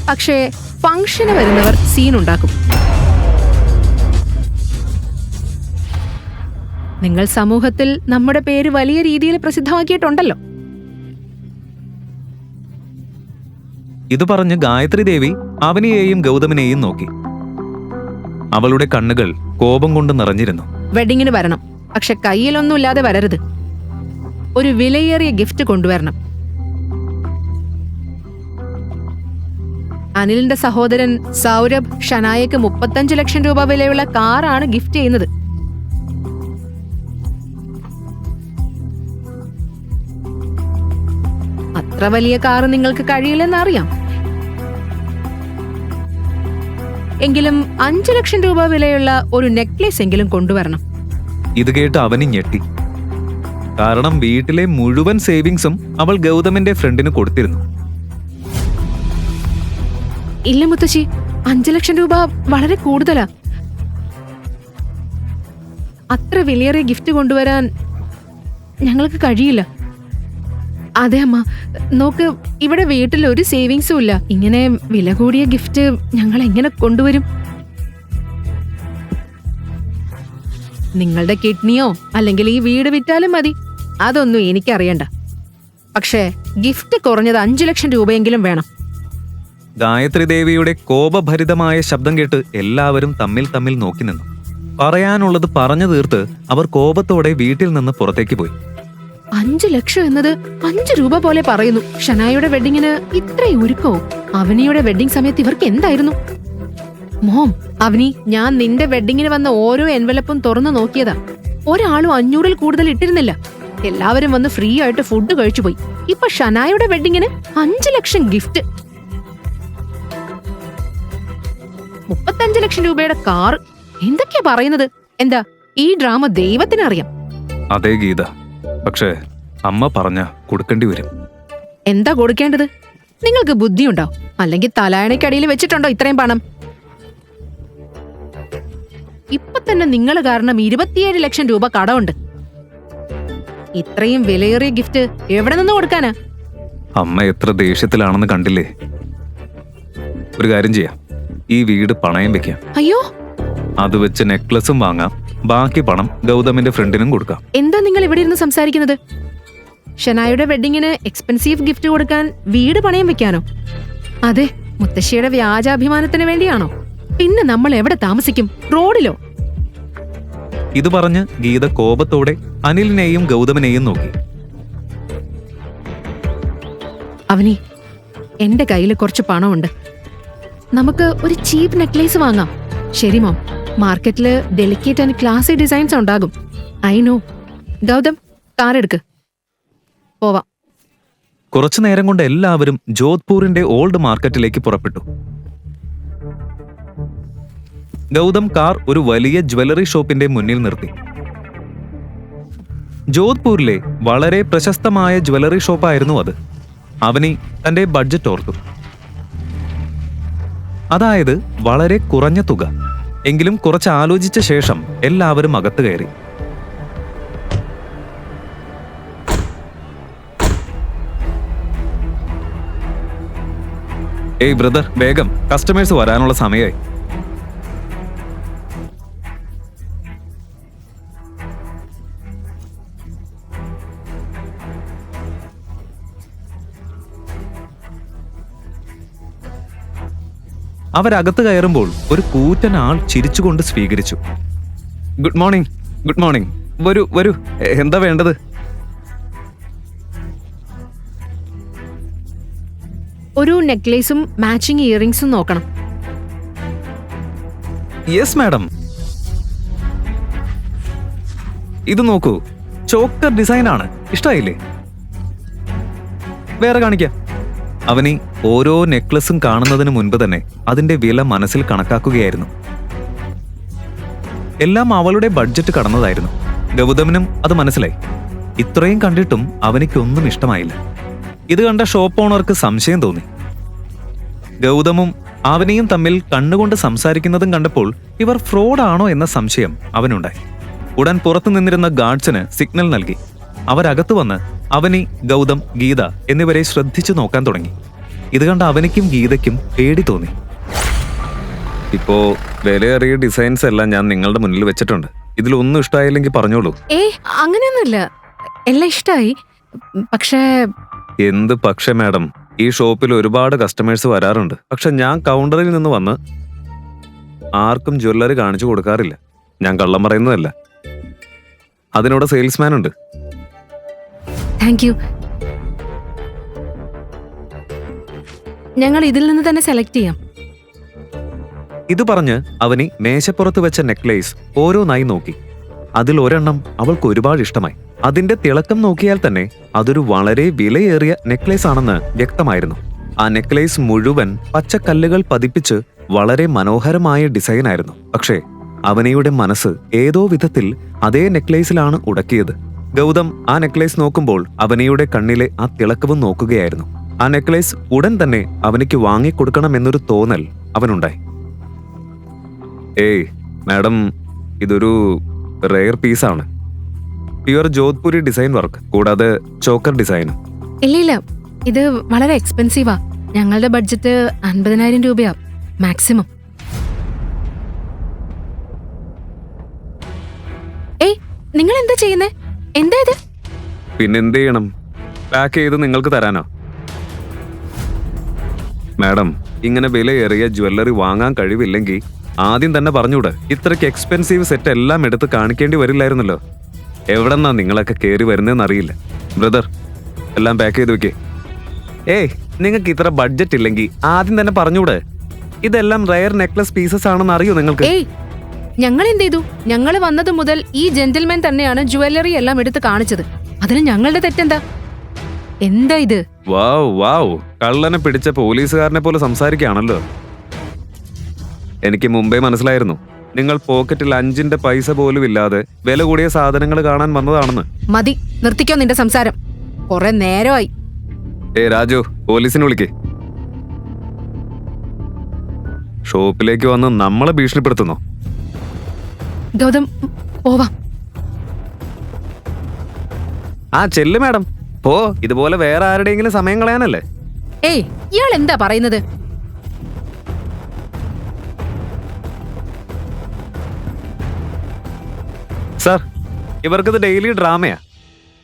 പക്ഷേ ഫംഗ്ഷന് വരുന്നവർ സീനുണ്ടാക്കും. നിങ്ങൾ സമൂഹത്തിൽ നമ്മുടെ പേര് വലിയ രീതിയിൽ പ്രസിദ്ധമാക്കിയിട്ടുണ്ടല്ലോ. ഇത് പറഞ്ഞ് ഗായത്രി ദേവി അവനെയും ഗൗതമിനെയും നോക്കി. അവളുടെ കണ്ണുകൾ കോപം കൊണ്ട് നിറഞ്ഞിരുന്നു. വെഡിങ്ങിന് വരണം, പക്ഷെ കയ്യിലൊന്നുമില്ലാതെ വരരുത്. ഒരു വിലയേറിയ ഗിഫ്റ്റ് കൊണ്ടുവരണം. അനിലിന്റെ സഹോദരൻ സൗരഭ് ഷനായക്ക് 35 ലക്ഷം രൂപ വിലയുള്ള കാറാണ് ഗിഫ്റ്റ് ചെയ്യുന്നത്. അത്ര വലിയ കാറ് നിങ്ങൾക്ക് കഴിയില്ലെന്നറിയാം. എങ്കിലും 5 ലക്ഷം രൂപ വിലയുള്ള ഒരു നെക്ലേസ് എങ്കിലും കൊണ്ടുവരണം. ഇത് കേട്ട് അവന് ഞെട്ടി. കാരണം വീട്ടിലെ മുഴുവൻ സേവിങ്സും അവൾ ഗൗതമിന്റെ ഫ്രണ്ടിന് കൊടുത്തിരുന്നു. ഇല്ല മുത്തശ്ശി, 5 ലക്ഷം രൂപ വളരെ കൂടുതലാ. അത്ര വിലയേറിയ ഗിഫ്റ്റ് കൊണ്ടുവരാൻ ഞങ്ങൾക്ക് കഴിയില്ല. അതെ അമ്മ, നോക്ക്, ഇവിടെ വീട്ടിൽ ഒരു സേവിങ്സും ഇല്ല. ഇങ്ങനെ വില കൂടിയ ഗിഫ്റ്റ് ഞങ്ങൾ എങ്ങനെ കൊണ്ടുവരും? നിങ്ങളുടെ കിഡ്നിയോ അല്ലെങ്കിൽ ഈ വീട് വിറ്റാലും മതി, അതൊന്നും എനിക്കറിയണ്ട. പക്ഷേ ഗിഫ്റ്റ് കുറഞ്ഞത് 5 ലക്ഷം രൂപയെങ്കിലും വേണം. ഗായത്രി ദേവിയുടെ കോപഭരിതമായ ശബ്ദം കേട്ട് എല്ലാവരും തമ്മിൽ നോക്കി നിന്നു. പറയാനുള്ളത് പറഞ്ഞു തീർത്ത് അവർ കോപത്തോടെ വീട്ടിൽ നിന്ന് പുറത്തേക്ക് പോയി. 5 ലക്ഷം എന്നത് 5 രൂപ പോലെ പറയുന്നു. ഷനായുടെ വെഡിങ്ങിന് ഇത്രയും ഒരുക്കോ? അവനിയുടെ വെഡിങ് സമയത്ത് ഇവർക്ക് എന്തായിരുന്നു? മോം, അവനി, ഞാൻ നിന്റെ വെഡിങ്ങിന് വന്ന ഓരോ എൻവലപ്പും തുറന്നു നോക്കിയതാ. ഒരാളും 500-ൽ കൂടുതൽ ഇട്ടിരുന്നില്ല. എല്ലാവരും വന്ന് ഫ്രീ ആയിട്ട് ഫുഡ് കഴിച്ചു പോയി. ഇപ്പൊ ഷനായുടെ വെഡിങ്ങിന് 5 ലക്ഷം ഗിഫ്റ്റ്, 35 ലക്ഷം രൂപയുടെ കാർ. എന്തൊക്കെയാ പറയുന്നത്? എന്താ ഈ ഡ്രാമ ദൈവത്തിനറിയാം. അതെ ഗീത, പക്ഷേ അമ്മ പറഞ്ഞ കൊടുക്കേണ്ടി വരും. എന്താ കൊടുക്കേണ്ടത്? നിങ്ങൾക്ക് ബുദ്ധിയുണ്ടോ? അല്ലെങ്കിൽ തലായണയ്ക്കടിയിൽ വെച്ചിട്ടുണ്ടോ ഇത്രയും പണം? ഇപ്പൊ തന്നെ നിങ്ങൾ കാരണം 27 ലക്ഷം രൂപ കടമുണ്ട്. ഇത്രയും വിലയേറിയ ഗിഫ്റ്റ് എവിടെ നിന്ന് കൊടുക്കാനാ? അമ്മ എത്ര ദേഷ്യത്തിലാണെന്ന് കണ്ടില്ലേ? ഒരു കാര്യം ചെയ്യാം, ഈ വീട് പണയം വെക്കാം. അയ്യോ, അത് വെച്ച് നെക്ലസും വാങ്ങാം. ബാക്കി പണം ഗൗതമിന്റെ ഫ്രണ്ടിനും കൊടുക്കാം. എന്താ നിങ്ങൾ ഇവിടെ ഇരുന്ന് സംസാരിക്കുന്നത്? ഷനായുടെ വെഡിങ്ങിന് എക്സ്പെൻസീവ് ഗിഫ്റ്റ് കൊടുക്കാൻ വീട് പണയം വെക്കാനോ? അതെ, മുത്തശ്ശിയുടെ വ്യാജാഭിമാനത്തിന് വേണ്ടിയാണോ? പിന്നെ നമ്മൾ എവിടെ താമസിക്കും? റോഡിലോ? ഇത് പറഞ്ഞ് ഗീത കോപത്തോടെ അനിലിനെയും ഗൗതമിനെയും നോക്കി. അവനി, എന്റെ കയ്യിൽ കുറച്ച് പണമുണ്ട്. നമുക്ക് ഒരു ചീപ്പ് നെക്ലേസ് വാങ്ങാം. ശരി മോം, മാർക്കറ്റില് ഡെലിക്കേറ്റ് ആൻഡ് ക്ലാസി ഡിസൈൻസ് ഉണ്ടാകും. I know. ഗൗതം, കാർ എടുക്ക്, പോവാം. കുറച്ചു നേരം കൊണ്ട് എല്ലാവരും ജോധ്പൂരിന്റെ ഓൾഡ് മാർക്കറ്റിലേക്ക് പുറപ്പെട്ടു. ഗൗതം കാർ ഒരു വലിയ ജ്വല്ലറി ഷോപ്പിന്റെ മുന്നിൽ നിർത്തി. ജോധ്പൂരിലെ വളരെ പ്രശസ്തമായ ജ്വല്ലറി ഷോപ്പായിരുന്നു അത്. അവനി തന്റെ ബഡ്ജറ്റ് ഓർത്തു. അതായത് വളരെ കുറഞ്ഞ തുക. എങ്കിലും കുറച്ച് ആലോചിച്ച ശേഷം എല്ലാവരും അകത്ത് കയറി. ഏയ് ബ്രദർ, വേഗം, കസ്റ്റമേഴ്സ് വരാനുള്ള സമയമായി. അവരകത്ത് കയറുമ്പോൾ ഒരു കൂറ്റൻ ആൾ ചിരിച്ചുകൊണ്ട് സ്വീകരിച്ചു. Good morning, good morning. വരൂ വരൂ, എന്താ വേണ്ടത്? ഒരു നെക്ലേസും മാച്ചിങ് ഇയറിംഗ്സും നോക്കണം. Yes madam. ഇത് നോക്കൂ, ചോക്കർ ഡിസൈൻ ആണ്. ഇഷ്ടായില്ലേ? വേറെ കാണിക്കാം. അവനീ ഓരോ നെക്ലസും കാണുന്നതിന് മുൻപ് തന്നെ അതിന്റെ വില മനസ്സിൽ കണക്കാക്കുകയായിരുന്നു. എല്ലാം അവളുടെ ബഡ്ജറ്റ് കടന്നതായിരുന്നു. ഗൗതമിനും അത് മനസ്സിലായി. ഇത്രയും കണ്ടിട്ടും അവനിക്കൊന്നും ഇഷ്ടമായില്ല. ഇത് കണ്ട ഷോപ്പ് ഓണർക്ക് സംശയം തോന്നി. ഗൗതമും അവനെയും തമ്മിൽ കണ്ണുകൊണ്ട് സംസാരിക്കുന്നതും കണ്ടപ്പോൾ ഇവർ ഫ്രോഡാണോ എന്ന സംശയം അവനുണ്ടായി. ഉടൻ പുറത്തു നിന്നിരുന്ന ഗാർഡ്സിന് സിഗ്നൽ നൽകി. അവരകത്തു വന്ന് അവനി, ഗൗതം, ഗീത എന്നിവരെ ശ്രദ്ധിച്ചു നോക്കാൻ തുടങ്ങി. ഇത് കണ്ട അവനിക്കും ഗീതയ്ക്കും പേടി തോന്നി. ഇപ്പോ വിലയേറിയ ഡിസൈൻസ് എല്ലാം ഞാൻ നിങ്ങളുടെ മുന്നിൽ വെച്ചിട്ടുണ്ട്. ഇതിലൊന്നും ഇഷ്ടമായില്ലെങ്കിൽ പറഞ്ഞോളൂ. അങ്ങനെയൊന്നുമില്ല, എല്ലാം ഇഷ്ടായി. പക്ഷേ എന്ത് പക്ഷേ മാഡം? ഈ ഷോപ്പിൽ ഒരുപാട് കസ്റ്റമേഴ്സ് വരാറുണ്ട്. പക്ഷെ ഞാൻ കൗണ്ടറിൽ നിന്ന് വന്ന് ആർക്കും ജ്വല്ലറി കാണിച്ചു കൊടുക്കാറില്ല. ഞാൻ കള്ളം പറയുന്നതല്ല. അതിനോട് സെയിൽസ്മാൻ ഉണ്ട്. Thank you. ഞങ്ങൾ ഇതിൽ നിന്ന് തന്നെ സെലക്ട് ചെയ്യാം. ഇത് പറഞ്ഞ് അവനി മേശപ്പുറത്ത് വെച്ച നെക്ലേസ് ഓരോന്നായി നോക്കി. അതിൽ ഒരെണ്ണം അവൾക്ക് ഒരുപാട് ഇഷ്ടമായി. അതിന്റെ തിളക്കം നോക്കിയാൽ തന്നെ അതൊരു വളരെ വിലയേറിയ നെക്ലേസ് ആണെന്ന് വ്യക്തമായിരുന്നു. ആ നെക്ലേസ് മുഴുവൻ പച്ചക്കല്ലുകൾ പതിപ്പിച്ച് വളരെ മനോഹരമായ ഡിസൈൻ ആയിരുന്നു. പക്ഷേ അവനിയുടെ മനസ്സ് ഏതോ വിധത്തിൽ അതേ നെക്ലേസിലാണ് ഉടക്കിയത്. ഗൗതം ആ നെക്ലേസ് നോക്കുമ്പോൾ അവനിയുടെ കണ്ണിലെ ആ തിളക്കവും നോക്കുകയായിരുന്നു. ആ നെക്ലേസ് ഉടൻ തന്നെ അവനിക്ക് വാങ്ങിക്കൊടുക്കണമെന്നൊരു തോന്നൽ അവനുണ്ടായി. ഏയ് മാഡം, ഇതൊരു റെയർ പീസാണ്. പ്യുവർ ജോധ്പൂരി ഡിസൈൻ വർക്ക്, കൂടാതെ ചോക്കർ ഡിസൈനും. ഇല്ല, ഇത് വളരെ എക്സ്പെൻസീവാ. ഞങ്ങളുടെ ബഡ്ജറ്റ് 50,000 രൂപയാ മാക്സിമം. നിങ്ങൾ എന്താ ചെയ്യുന്നേ? എന്താ ഇത്? പിന്നെന്ത് ചെയ്യണം? പാക്ക് ചെയ്ത് നിങ്ങൾക്ക് തരാനോ? മാഡം, ഇങ്ങനെ വിലയേറിയ ജ്വല്ലറി വാങ്ങാൻ കഴിവില്ലെങ്കിൽ ആദ്യം തന്നെ പറഞ്ഞൂടെ? ഇത്രയ്ക്ക് എക്സ്പെൻസീവ് സെറ്റ് എല്ലാം എടുത്ത് കാണിക്കേണ്ടി വരില്ലായിരുന്നല്ലോ. എവിടെന്നാ നിങ്ങളൊക്കെ കയറി വരുന്നതെന്നറിയില്ല. ബ്രദർ, എല്ലാം പാക്ക് ചെയ്ത് വെക്കേ. നിങ്ങൾക്ക് ഇത്ര ബഡ്ജറ്റ് ഇല്ലെങ്കിൽ ആദ്യം തന്നെ പറഞ്ഞൂടെ? ഇതെല്ലാം റയർ നെക്ലസ് പീസസ് ആണെന്ന് അറിയോ നിങ്ങൾക്ക്? ഞങ്ങൾ എന്ത് ചെയ്തു? ഞങ്ങൾ വന്നത് മുതൽ ഈ ജെന്റിൽമാൻ തന്നെയാണ് ജ്വല്ലറി എല്ലാം എടുത്ത് കാണിച്ചത്. അതിന് ഞങ്ങളുടെ തെറ്റെന്താ? എന്താ ഇത്? വാവ്, കള്ളനെ പിടിച്ച പോലീസുകാരനെ പോലെ സംസാരിക്കുകയാണല്ലോ. എനിക്ക് മുമ്പേ മനസ്സിലായിരുന്നു നിങ്ങൾ പോക്കറ്റിൽ 5 പൈസ പോലും ഇല്ലാതെ വില കൂടിയ സാധനങ്ങൾ കാണാൻ വന്നതാണെന്ന്. മതി, നിർത്തിക്കോ നിന്റെ സംസാരം. കുറെ നേരമായി. രാജു, പോലീസിനെ വിളിക്കേ. ഷോപ്പിലേക്ക് വന്ന് നമ്മളെ ഭീഷണിപ്പെടുത്തുന്നു. ഗൗതം, പോവാം. ചെല്ലു മാഡം, പോ. ഇതുപോലെ വേറെ ആരുടെയെങ്കിലും സമയം കളയാനല്ലേ? ഇയാൾ എന്താ പറയുന്നത്? സാർ, ഇവർക്കിത് ഡെയിലി ഡ്രാമയാ.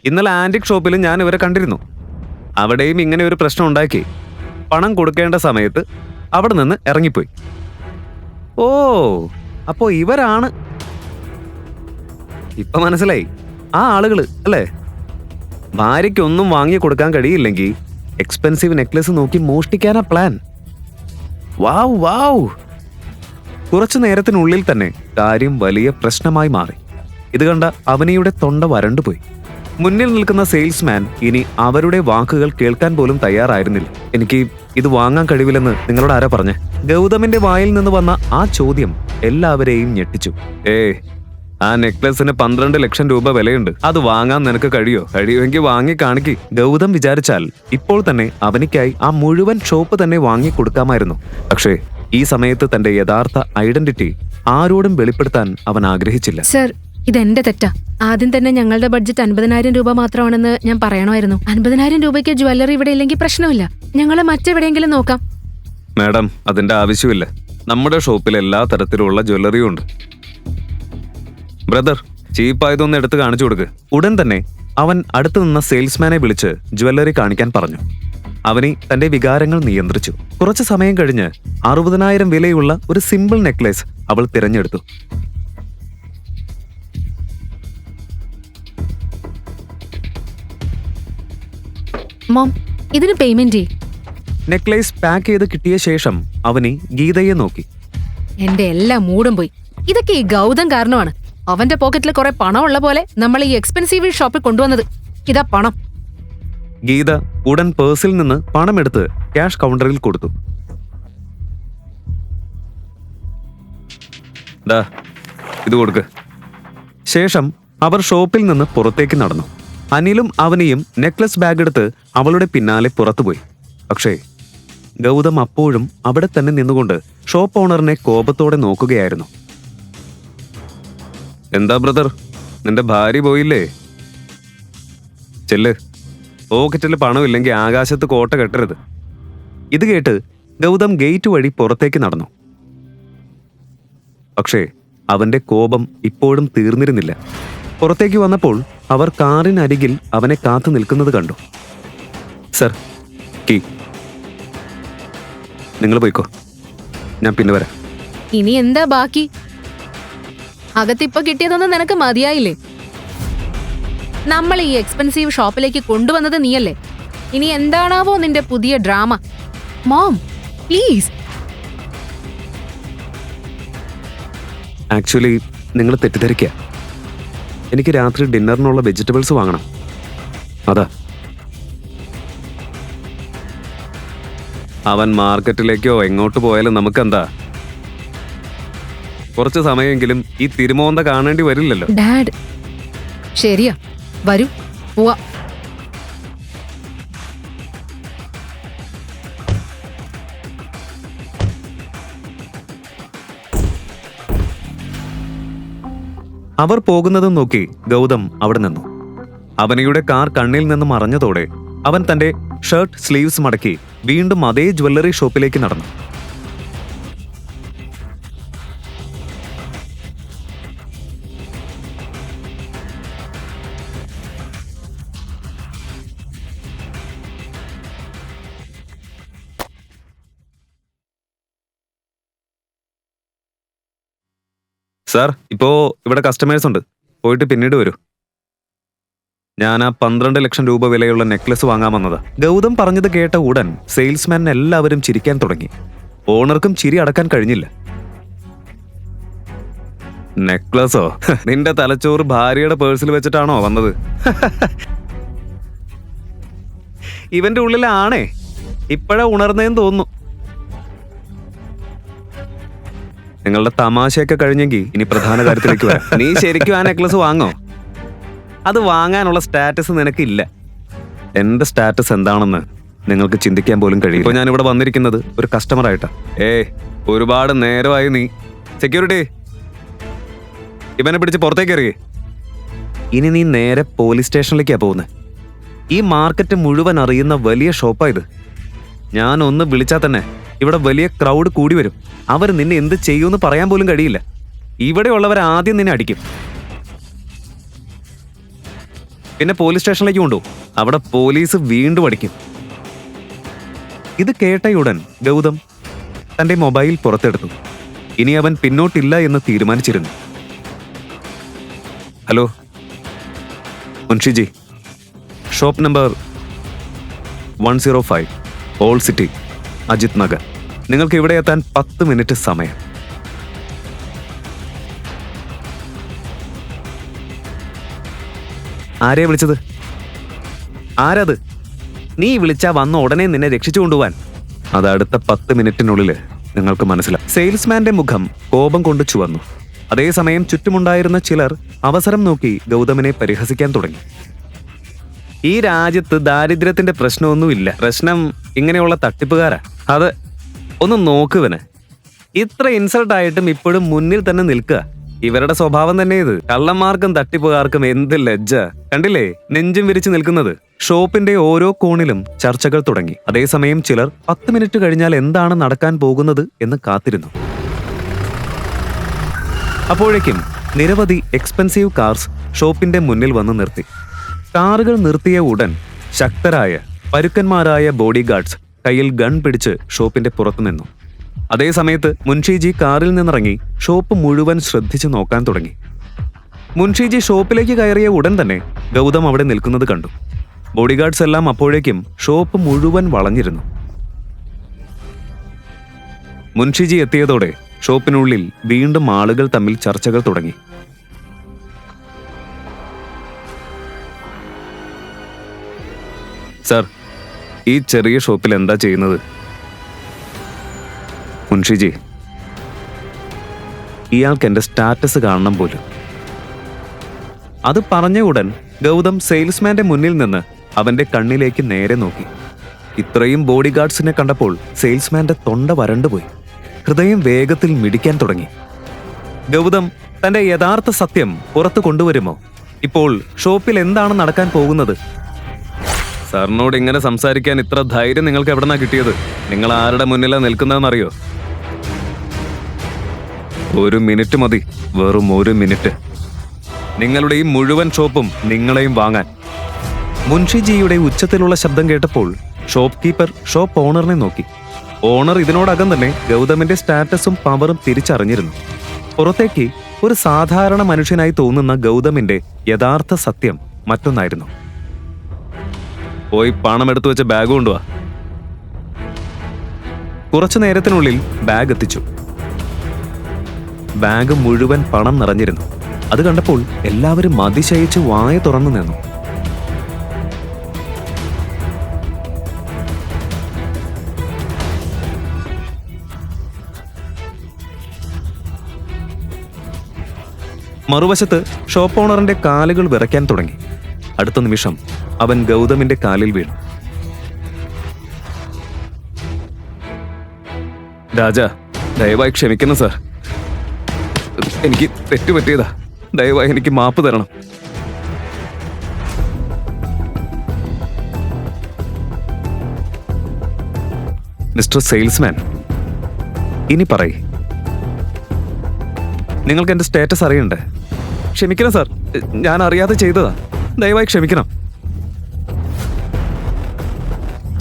ഇന്നലെ ആന്റിക് ഷോപ്പിൽ ഞാൻ ഇവരെ കണ്ടിരുന്നു. അവിടെയും ഇങ്ങനെ ഒരു പ്രശ്നം ഉണ്ടാക്കി. പണം കൊടുക്കേണ്ട സമയത്ത് അവിടെ നിന്ന് ഇറങ്ങിപ്പോയി. അപ്പോ ഇവരാണ്. ഇപ്പൊ മനസ്സിലായി. ആ ആളുകള് അല്ലേ? ഭാര്യയ്ക്കൊന്നും വാങ്ങി കൊടുക്കാൻ കഴിയില്ലെങ്കിൽ എക്സ്പെൻസീവ് നെക്ലസ് നോക്കി മോഷ്ടിക്കാനാ പ്ലാൻ. വാവ്. കുറച്ചു നേരത്തിനുള്ളിൽ തന്നെ കാര്യം വലിയ പ്രശ്നമായി മാറി. ഇത് കണ്ട അവനിയുടെ തൊണ്ട വരണ്ടുപോയി. മുന്നിൽ നിൽക്കുന്ന സെയിൽസ്മാൻ ഇനി അവരുടെ വാക്കുകൾ കേൾക്കാൻ പോലും തയ്യാറായിരുന്നില്ല. എനിക്ക് ഇത് വാങ്ങാൻ കഴിവില്ലെന്ന് നിങ്ങളോട് ആരാ പറഞ്ഞേ? ഗൗതമിന്റെ വായിൽ നിന്ന് വന്ന ആ ചോദ്യം എല്ലാവരെയും ഞെട്ടിച്ചു. ആ നെക്ലസിന് 12 ലക്ഷം രൂപ വിലയുണ്ട്. അത് വാങ്ങാൻ നിനക്ക് കഴിയുമെങ്കിൽ വാങ്ങി കാണിക്ക്. ഗൗതം വിചാരിച്ചാൽ ഇപ്പോൾ തന്നെ അവനിക്കായി ആ മുഴുവൻ ഷോപ്പ് തന്നെ വാങ്ങി കൊടുക്കാമായിരുന്നു. പക്ഷേ ഈ സമയത്ത് തന്റെ യഥാർത്ഥ ഐഡന്റിറ്റി ആരോടും വെളിപ്പെടുത്താൻ അവൻ ആഗ്രഹിച്ചില്ല. സർ, ഇതെന്റെ തെറ്റാ. ആദ്യം തന്നെ ഞങ്ങളുടെ ബഡ്ജറ്റ് 50,000 രൂപ മാത്രമാണെന്ന് ഞാൻ പറയണമായിരുന്നു. 50,000 രൂപയ്ക്ക് ജ്വല്ലറി ഇവിടെ ഇല്ലെങ്കിൽ പ്രശ്നമില്ല. ഞങ്ങളെ മറ്റെവിടെയെങ്കിലും നോക്കാം. മാഡം, അതിന്റെ ആവശ്യമില്ല. നമ്മുടെ ഷോപ്പിൽ എല്ലാ തരത്തിലുള്ള ജ്വല്ലറിയും ഉണ്ട്. ബ്രദർ, ചീപ്പായതൊന്ന് എടുത്ത് കാണിച്ചു കൊടുക്ക്. ഉടൻ തന്നെ അവൻ അടുത്തു നിന്ന സെയിൽസ്മാനെ വിളിച്ച് ജ്വല്ലറി കാണിക്കാൻ പറഞ്ഞു. അവനി തന്റെ വികാരങ്ങൾ നിയന്ത്രിച്ചു. കുറച്ചു സമയം കഴിഞ്ഞ് 60,000 വിലയുള്ള ഒരു സിമ്പിൾ നെക്ലേസ് അവൾ തിരഞ്ഞെടുത്തു. മോം, ഇതിന് പേയ്മെന്റ് ചെയ്യ്. നെക്ലേസ് പാക്ക് ചെയ്ത് കിട്ടിയ ശേഷം അവനി ഗീതയെ നോക്കി. എന്റെ എല്ലാ മൂടും പോയി. ഇതൊക്കെ ഈ ഗൗതം കാരണമാണ്. അവന്റെ പോക്കറ്റിൽ കുറെ പണം ഉള്ള പോലെ നമ്മൾ ഈ എക്സ്പെൻസീവ് ഷോപ്പിൽ കൊണ്ടുവന്നത്. ഇതാ പണം. ഗീത ഉടൻ പേഴ്സിൽ നിന്ന് പണമെടുത്ത് ക്യാഷ് കൗണ്ടറിൽ കൊടുത്തു. ദാ ഇത് കൊടുക്ക്. ശേഷം അവർ ഷോപ്പിൽ നിന്ന് പുറത്തേക്ക് നടന്നു. അനിലും അവനിയും നെക്ലസ് ബാഗ് എടുത്ത് അവളുടെ പിന്നാലെ പുറത്തുപോയി. പക്ഷേ ഗൗതം അപ്പോഴും അവിടെ തന്നെ നിന്നുകൊണ്ട് ഷോപ്പ് ഓണറിനെ കോപത്തോടെ നോക്കുകയായിരുന്നു. എന്താ ബ്രദർ, നിന്റെ ഭാര്യ പോയില്ലേ? ചെല്ല്, പോക്കറ്റിൽ പണമില്ലെങ്കിൽ ആകാശത്ത് കോട്ട കെട്ടരുത്. ഇത് കേട്ട് ഗൗതം ഗേറ്റ് വഴി പുറത്തേക്ക് നടന്നു. പക്ഷേ അവന്റെ കോപം ഇപ്പോഴും തീർന്നിരുന്നില്ല. പുറത്തേക്ക് വന്നപ്പോൾ അവർ കാറിനരികിൽ അവനെ കാത്തു നിൽക്കുന്നത് കണ്ടു. Sir, key. നിങ്ങൾ പോയിക്കോ, ഞാൻ പിന്നെ വരാം. ഇനി എന്താ ബാക്കി? അകത്തിപ്പോ കിട്ടിയതൊന്നും നിനക്ക് മതിയായില്ലേ? നമ്മൾ ഈ എക്സ്പെൻസീവ് ഷോപ്പിലേക്ക് കൊണ്ടുവന്നത് നീയല്ലേ? ഇനി എന്താണാവോ നിന്റെ പുതിയ ഡ്രാമ? Mom please. ആക്ച്വലി നിങ്ങൾ തെറ്റിദ്ധരിക്കുക. എനിക്ക് രാത്രി ഡിന്നറിനുള്ള വെജിറ്റബിൾസ് വാങ്ങണം, അതാ. അവൻ മാർക്കറ്റിലേക്കോ എങ്ങോട്ട് പോയാലും നമുക്കെന്താ? കുറച്ച് സമയമെങ്കിലും ഈ തിരുമോന്ത കാണേണ്ടി വരില്ലല്ലോ. ഡാഡ്, ശരിയാ, വരൂ പോവാ. അവർ പോകുന്നതും നോക്കി ഗൗതം അവിടെ നിന്നു. അവനിയുടെ കാർ കണ്ണിൽ നിന്ന് മറഞ്ഞതോടെ അവൻ തന്റെ ഷർട്ട് സ്ലീവ്സ് മടക്കി വീണ്ടും അതേ ജ്വല്ലറി ഷോപ്പിലേക്ക് നടന്നു. സാർ, ഇപ്പോ ഇവിടെ കസ്റ്റമേഴ്സ് ഉണ്ട്, പോയിട്ട് പിന്നീട് വരൂ. ഞാൻ ആ 12 ലക്ഷം രൂപ വിലയുള്ള നെക്ലസ് വാങ്ങാൻ വന്നത്. ഗൗതം പറഞ്ഞത് കേട്ട ഉടൻ സെയിൽസ്മാൻ എല്ലാവരും ചിരിക്കാൻ തുടങ്ങി. ഓണർക്കും ചിരി അടക്കാൻ കഴിഞ്ഞില്ല. നെക്ലസോ? നിന്റെ തലച്ചോറ് ഭാര്യയുടെ പേഴ്സിൽ വെച്ചിട്ടാണോ വന്നത്? ഇവന്റെ ഉള്ളിലാണേ, ഇപ്പോഴാ ഉണർന്നേന്ന് തോന്നുന്നു. നിങ്ങളുടെ തമാശയൊക്കെ കഴിഞ്ഞെങ്കിൽ ഇനി പ്രധാന കാര്യത്തിലേക്ക് വരാം. നീ ശരിക്കും ആ നെക്ലസ് വാങ്ങോ? അത് വാങ്ങാനുള്ള സ്റ്റാറ്റസ് നിനക്കില്ല. എന്റെ സ്റ്റാറ്റസ് എന്താണെന്ന് നിങ്ങൾക്ക് ചിന്തിക്കാൻ പോലും കഴിയും. ഇപ്പോൾ ഞാനിവിടെ വന്നിരിക്കുന്നത് ഒരു കസ്റ്റമറായിട്ടാ. ഒരുപാട് നേരമായി നീ. സെക്യൂരിറ്റി, ഇവനെ പിടിച്ച് പുറത്തേക്ക് എറിയേ. ഇനി നീ നേരെ പോലീസ് സ്റ്റേഷനിലേക്കാ പോകുന്നത്. ഈ മാർക്കറ്റ് മുഴുവൻ അറിയുന്ന വലിയ ഷോപ്പാ ഇത്. ഞാൻ ഒന്ന് വിളിച്ചാൽ തന്നെ ഇവിടെ വലിയ ക്രൗഡ് കൂടി വരും. അവർ നിന്നെ എന്ത് ചെയ്യുമെന്ന് പറയാൻ പോലും കഴിയില്ല. ഇവിടെയുള്ളവർ ആദ്യം നിന്നെ അടിക്കും, പിന്നെ പോലീസ് സ്റ്റേഷനിലേക്ക് കൊണ്ടുപോകും. അവിടെ പോലീസ് വീണ്ടും അടിക്കും. ഇത് കേട്ടയുടൻ ഗൗതം തന്റെ മൊബൈൽ പുറത്തെടുത്തു. ഇനി അവൻ പിന്നോട്ടില്ല എന്ന് തീരുമാനിച്ചിരുന്നു. Hello Munshiji, shop number 105 all city, Ajit Nagar. നിങ്ങൾക്ക് ഇവിടെ എത്താൻ 10 മിനിറ്റ് സമയം. ആരെയാ വിളിച്ചത്? ആരത്? നീ വിളിച്ചാ വന്ന ഉടനെ നിന്നെ രക്ഷിച്ചു കൊണ്ടുപോവാൻ. അത് അടുത്ത 10 മിനിറ്റിനുള്ളിൽ നിങ്ങൾക്ക് മനസ്സിലാവും. സെയിൽസ്മാന്റെ മുഖം കോപം കൊണ്ട് ചുവന്നു. അതേസമയം ചുറ്റുമുണ്ടായിരുന്ന ചിലർ അവസരം നോക്കി ഗൗതമിനെ പരിഹസിക്കാൻ തുടങ്ങി. ഈ രാജ്യത്ത് ദാരിദ്ര്യത്തിന്റെ പ്രശ്നമൊന്നുമില്ല. പ്രശ്നം ഇങ്ങനെയുള്ള തട്ടിപ്പുകാരാ. അത് ഒന്ന് നോക്കുവന്. ഇത്ര ഇൻസൾട്ട് ആയിട്ടും ഇപ്പോഴും മുന്നിൽ തന്നെ നിൽക്കുക. ഇവരുടെ സ്വഭാവം തന്നെ ഇത്. കള്ളന്മാർക്കും തട്ടിപ്പുകാർക്കും എന്ത് ലജ്ജ. കണ്ടില്ലേ നെഞ്ചും വിരിച്ചു നിൽക്കുന്നത്. ഷോപ്പിന്റെ ഓരോ കോണിലും ചർച്ചകൾ തുടങ്ങി. അതേസമയം ചിലർ 10 മിനിറ്റ് കഴിഞ്ഞാൽ എന്താണ് നടക്കാൻ പോകുന്നത് എന്ന് കാത്തിരുന്നു. അപ്പോഴേക്കും നിരവധി എക്സ്പെൻസീവ് കാർസ് ഷോപ്പിന്റെ മുന്നിൽ വന്ന് നിർത്തി. കാറുകൾ നിർത്തിയ ഉടൻ ശക്തരായ പരുക്കന്മാരായ ബോഡി ഗാർഡ്സ് കയ്യിൽ ഗൺ പിടിച്ച് ഷോപ്പിന്റെ പുറത്തു നിന്നു. അതേസമയത്ത് മുൻഷിജി കാറിൽ നിന്നിറങ്ങി ഷോപ്പ് മുഴുവൻ ശ്രദ്ധിച്ചു നോക്കാൻ തുടങ്ങി. മുൻഷിജി ഷോപ്പിലേക്ക് കയറിയ ഉടൻ തന്നെ ഗൗതം അവിടെ നിൽക്കുന്നത് കണ്ടു. ബോഡിഗാർഡ്സ് എല്ലാം അപ്പോഴേക്കും ഷോപ്പ് മുഴുവൻ വളഞ്ഞിരുന്നു. മുൻഷിജി എത്തിയതോടെ ഷോപ്പിനുള്ളിൽ വീണ്ടും ആളുകൾ തമ്മിൽ ചർച്ചകൾ തുടങ്ങി. സർ, ഈ ചെറിയ ഷോപ്പിൽ എന്താ ചെയ്യുന്നത്? മുൻഷിജി, ഇയാൾക്ക് എന്റെ സ്റ്റാറ്റസ് കാണണം പോലും. അത് പറഞ്ഞ ഉടൻ ഗൗതം സെയിൽസ്മാന്റെ മുന്നിൽ നിന്ന് അവന്റെ കണ്ണിലേക്ക് നേരെ നോക്കി. ഇത്രയും ബോഡി ഗാർഡ്സിനെ കണ്ടപ്പോൾ സെയിൽസ്മാന്റെ തൊണ്ട വരണ്ടുപോയി. ഹൃദയം വേഗത്തിൽ മിടിക്കാൻ തുടങ്ങി. ഗൗതം തന്റെ യഥാർത്ഥ സത്യം പുറത്തു കൊണ്ടുവരുമോ? ഇപ്പോൾ ഷോപ്പിൽ എന്താണ് നടക്കാൻ പോകുന്നത്? സാറിനോട് ഇങ്ങനെ സംസാരിക്കാൻ ഇത്ര ധൈര്യം നിങ്ങൾക്ക് എവിടെന്നാ കിട്ടിയത്? നിങ്ങൾ ആരുടെ മുന്നിലാ നിൽക്കുന്നതെന്നറിയോ? 1 മിനിറ്റ് മതി, വെറും 1 മിനിറ്റ്. നിങ്ങളുടെ ഈ മുഴുവൻ ഷോപ്പും നിങ്ങളെയും വാങ്ങാൻ. മുൻഷിജിയുടെ ഉച്ചത്തിലുള്ള ശബ്ദം കേട്ടപ്പോൾ ഷോപ്പ് കീപ്പർ ഷോപ്പ് ഓണറിനെ നോക്കി. ഓണർ ഇതിനോടകം തന്നെ ഗൗതമിന്റെ സ്റ്റാറ്റസും പവറും തിരിച്ചറിഞ്ഞിരുന്നു. പുറത്തേക്ക് ഒരു സാധാരണ മനുഷ്യനായി തോന്നുന്ന ഗൗതമിന്റെ യഥാർത്ഥ സത്യം മറ്റൊന്നായിരുന്നു. പോയി പണം എടുത്തു വെച്ച ബാഗ് കൊണ്ടുവാ. കുറച്ചു നേരത്തിനുള്ളിൽ ബാഗ് എത്തിച്ചു. ബാഗ് മുഴുവൻ പണം നിറഞ്ഞിരുന്നു. അത് കണ്ടപ്പോൾ എല്ലാവരും അതിശയിച്ച് വായ തുറന്നു നിന്നു. മറുവശത്ത് ഷോപ്പ് ഓണറിന്റെ കാലുകൾ വിറയ്ക്കാൻ തുടങ്ങി. അടുത്ത നിമിഷം അവൻ ഗൗതമിന്റെ കാലിൽ വീണു. രാജ, ദയവായി ക്ഷമിക്കണം സാർ. എനിക്ക് തെറ്റുപറ്റിയതാ. ദയവായി എനിക്ക് മാപ്പ് തരണം. മിസ്റ്റർ സെയിൽസ്മാൻ, ഇനി പറയ്, നിങ്ങൾക്ക് എന്റെ സ്റ്റാറ്റസ് അറിയണ്ടേ? ക്ഷമിക്കണം സാർ, ഞാൻ അറിയാതെ ചെയ്തതാ. ദയവായി ക്ഷമിക്കണം.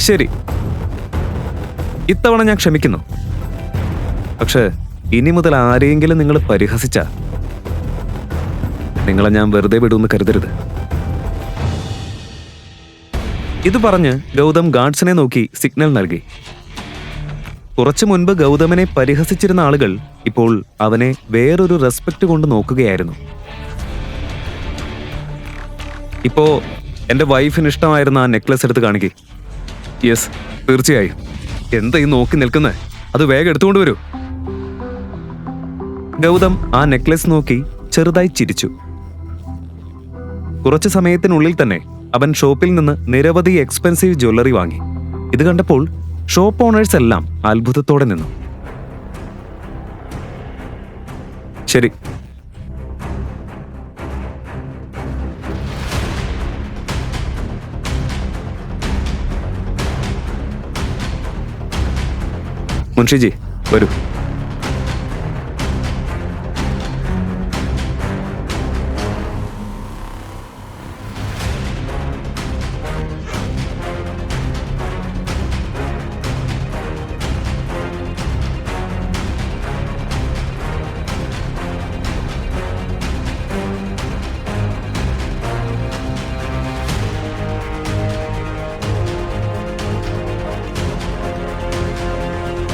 ശരി, ഇത്തവണ ഞാൻ ക്ഷമിക്കുന്നു. പക്ഷേ ഇനി മുതൽ ആരെയെങ്കിലും നിങ്ങൾ പരിഹസിച്ച നിങ്ങളെ ഞാൻ വെറുതെ വിടുമെന്ന് കരുതരുത്. ഇത് പറഞ്ഞ് ഗൗതം ഗാർഡ്സിനെ നോക്കി സിഗ്നൽ നൽകി. കുറച്ചു മുൻപ് ഗൗതമനെ പരിഹസിച്ചിരുന്ന ആളുകൾ ഇപ്പോൾ അവനെ വേറൊരു റെസ്പെക്ട് കൊണ്ട് നോക്കുകയായിരുന്നു. ഇപ്പോ എന്റെ വൈഫിന് ഇഷ്ടമായിരുന്ന ആ നെക്ലസ് എടുത്ത് കാണിക്കേ. യെസ്, തീർച്ചയായും. എന്താ ഈ നോക്കി നിൽക്കുന്നത്? അത് വേഗം എടുത്തുകൊണ്ട് വരൂ. ഗൗതം ആ നെക്ലസ് നോക്കി ചെറുതായി ചിരിച്ചു. കുറച്ചു സമയത്തിനുള്ളിൽ തന്നെ അവൻ ഷോപ്പിൽ നിന്ന് നിരവധി എക്സ്പെൻസീവ് ജ്വല്ലറി വാങ്ങി. ഇത് കണ്ടപ്പോൾ ഷോപ്പ് ഓണേഴ്സ് എല്ലാം അത്ഭുതത്തോടെ നിന്നു. ശരി, മുൻഷിജി വരൂ.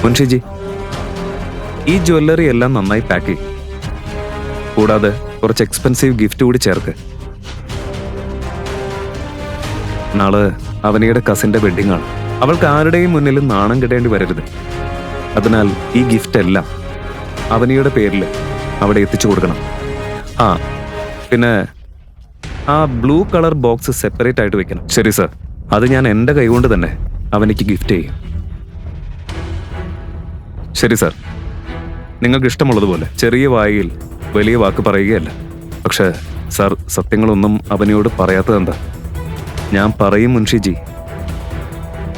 മുൻഷിജി, ഈ ജ്വല്ലറി എല്ലാം നന്നായി പാക്ക് ചെയ്യും. കൂടാതെ കുറച്ച് എക്സ്പെൻസീവ് ഗിഫ്റ്റ് കൂടി ചേർക്ക്. നാളെ അവനിയുടെ കസിന്റെ വെഡിങ് ആണ്. അവൾക്ക് ആരുടെയും മുന്നിൽ നാണം കെടേണ്ടി വരരുത്. അതിനാൽ ഈ ഗിഫ്റ്റ് എല്ലാം അവനിയുടെ പേരിൽ അവിടെ എത്തിച്ചു കൊടുക്കണം. ആ പിന്നെ ആ ബ്ലൂ കളർ ബോക്സ് സെപ്പറേറ്റ് ആയിട്ട് വെക്കണം. ശരി സർ, അത് ഞാൻ എൻ്റെ കൈകൊണ്ട് തന്നെ അവനിക്ക് ഗിഫ്റ്റ് ചെയ്യും. ശരി സാർ, നിങ്ങൾക്ക് ഇഷ്ടമുള്ളതുപോലെ. ചെറിയ വായിൽ വലിയ വാക്ക് പറയുകയല്ല. പക്ഷേ സാർ, സത്യങ്ങളൊന്നും അവനോട് പറയാത്തതെന്താ? ഞാൻ പറയും മുൻഷിജി,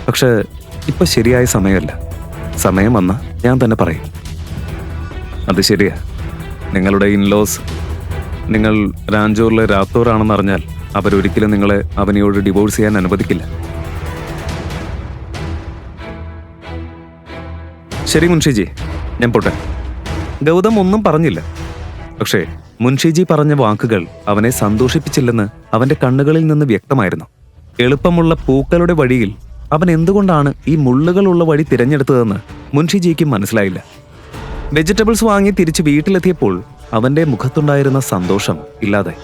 പക്ഷേ ഇപ്പൊ ശരിയായ സമയമല്ല. സമയം വന്നാൽ ഞാൻ തന്നെ പറയും. അത് ശരിയാ. നിങ്ങളുടെ ഇൻലോസ് നിങ്ങൾ രാഞ്ചൂറിലെ രാത്തോറാണെന്ന് അറിഞ്ഞാൽ അവരൊരിക്കലും നിങ്ങളെ അവനോട് ഡിവോഴ്സ് ചെയ്യാൻ അനുവദിക്കില്ല. ശരി മുൻഷിജി, ഞാൻ പോട്ടെ. ഗൗതം ഒന്നും പറഞ്ഞില്ല. പക്ഷേ മുൻഷിജി പറഞ്ഞ വാക്കുകൾ അവനെ സന്തോഷിപ്പിച്ചില്ലെന്ന് അവന്റെ കണ്ണുകളിൽ നിന്ന് വ്യക്തമായിരുന്നു. എളുപ്പമുള്ള പൂക്കളുടെ വഴിയിൽ അവൻ എന്തുകൊണ്ടാണ് ഈ മുള്ളുകളുള്ള വഴി തിരഞ്ഞെടുത്തതെന്ന് മുൻഷിജിക്കും മനസ്സിലായില്ല. വെജിറ്റബിൾസ് വാങ്ങി തിരിച്ച് വീട്ടിലെത്തിയപ്പോൾ അവന്റെ മുഖത്തുണ്ടായിരുന്ന സന്തോഷം ഇല്ലാതായി.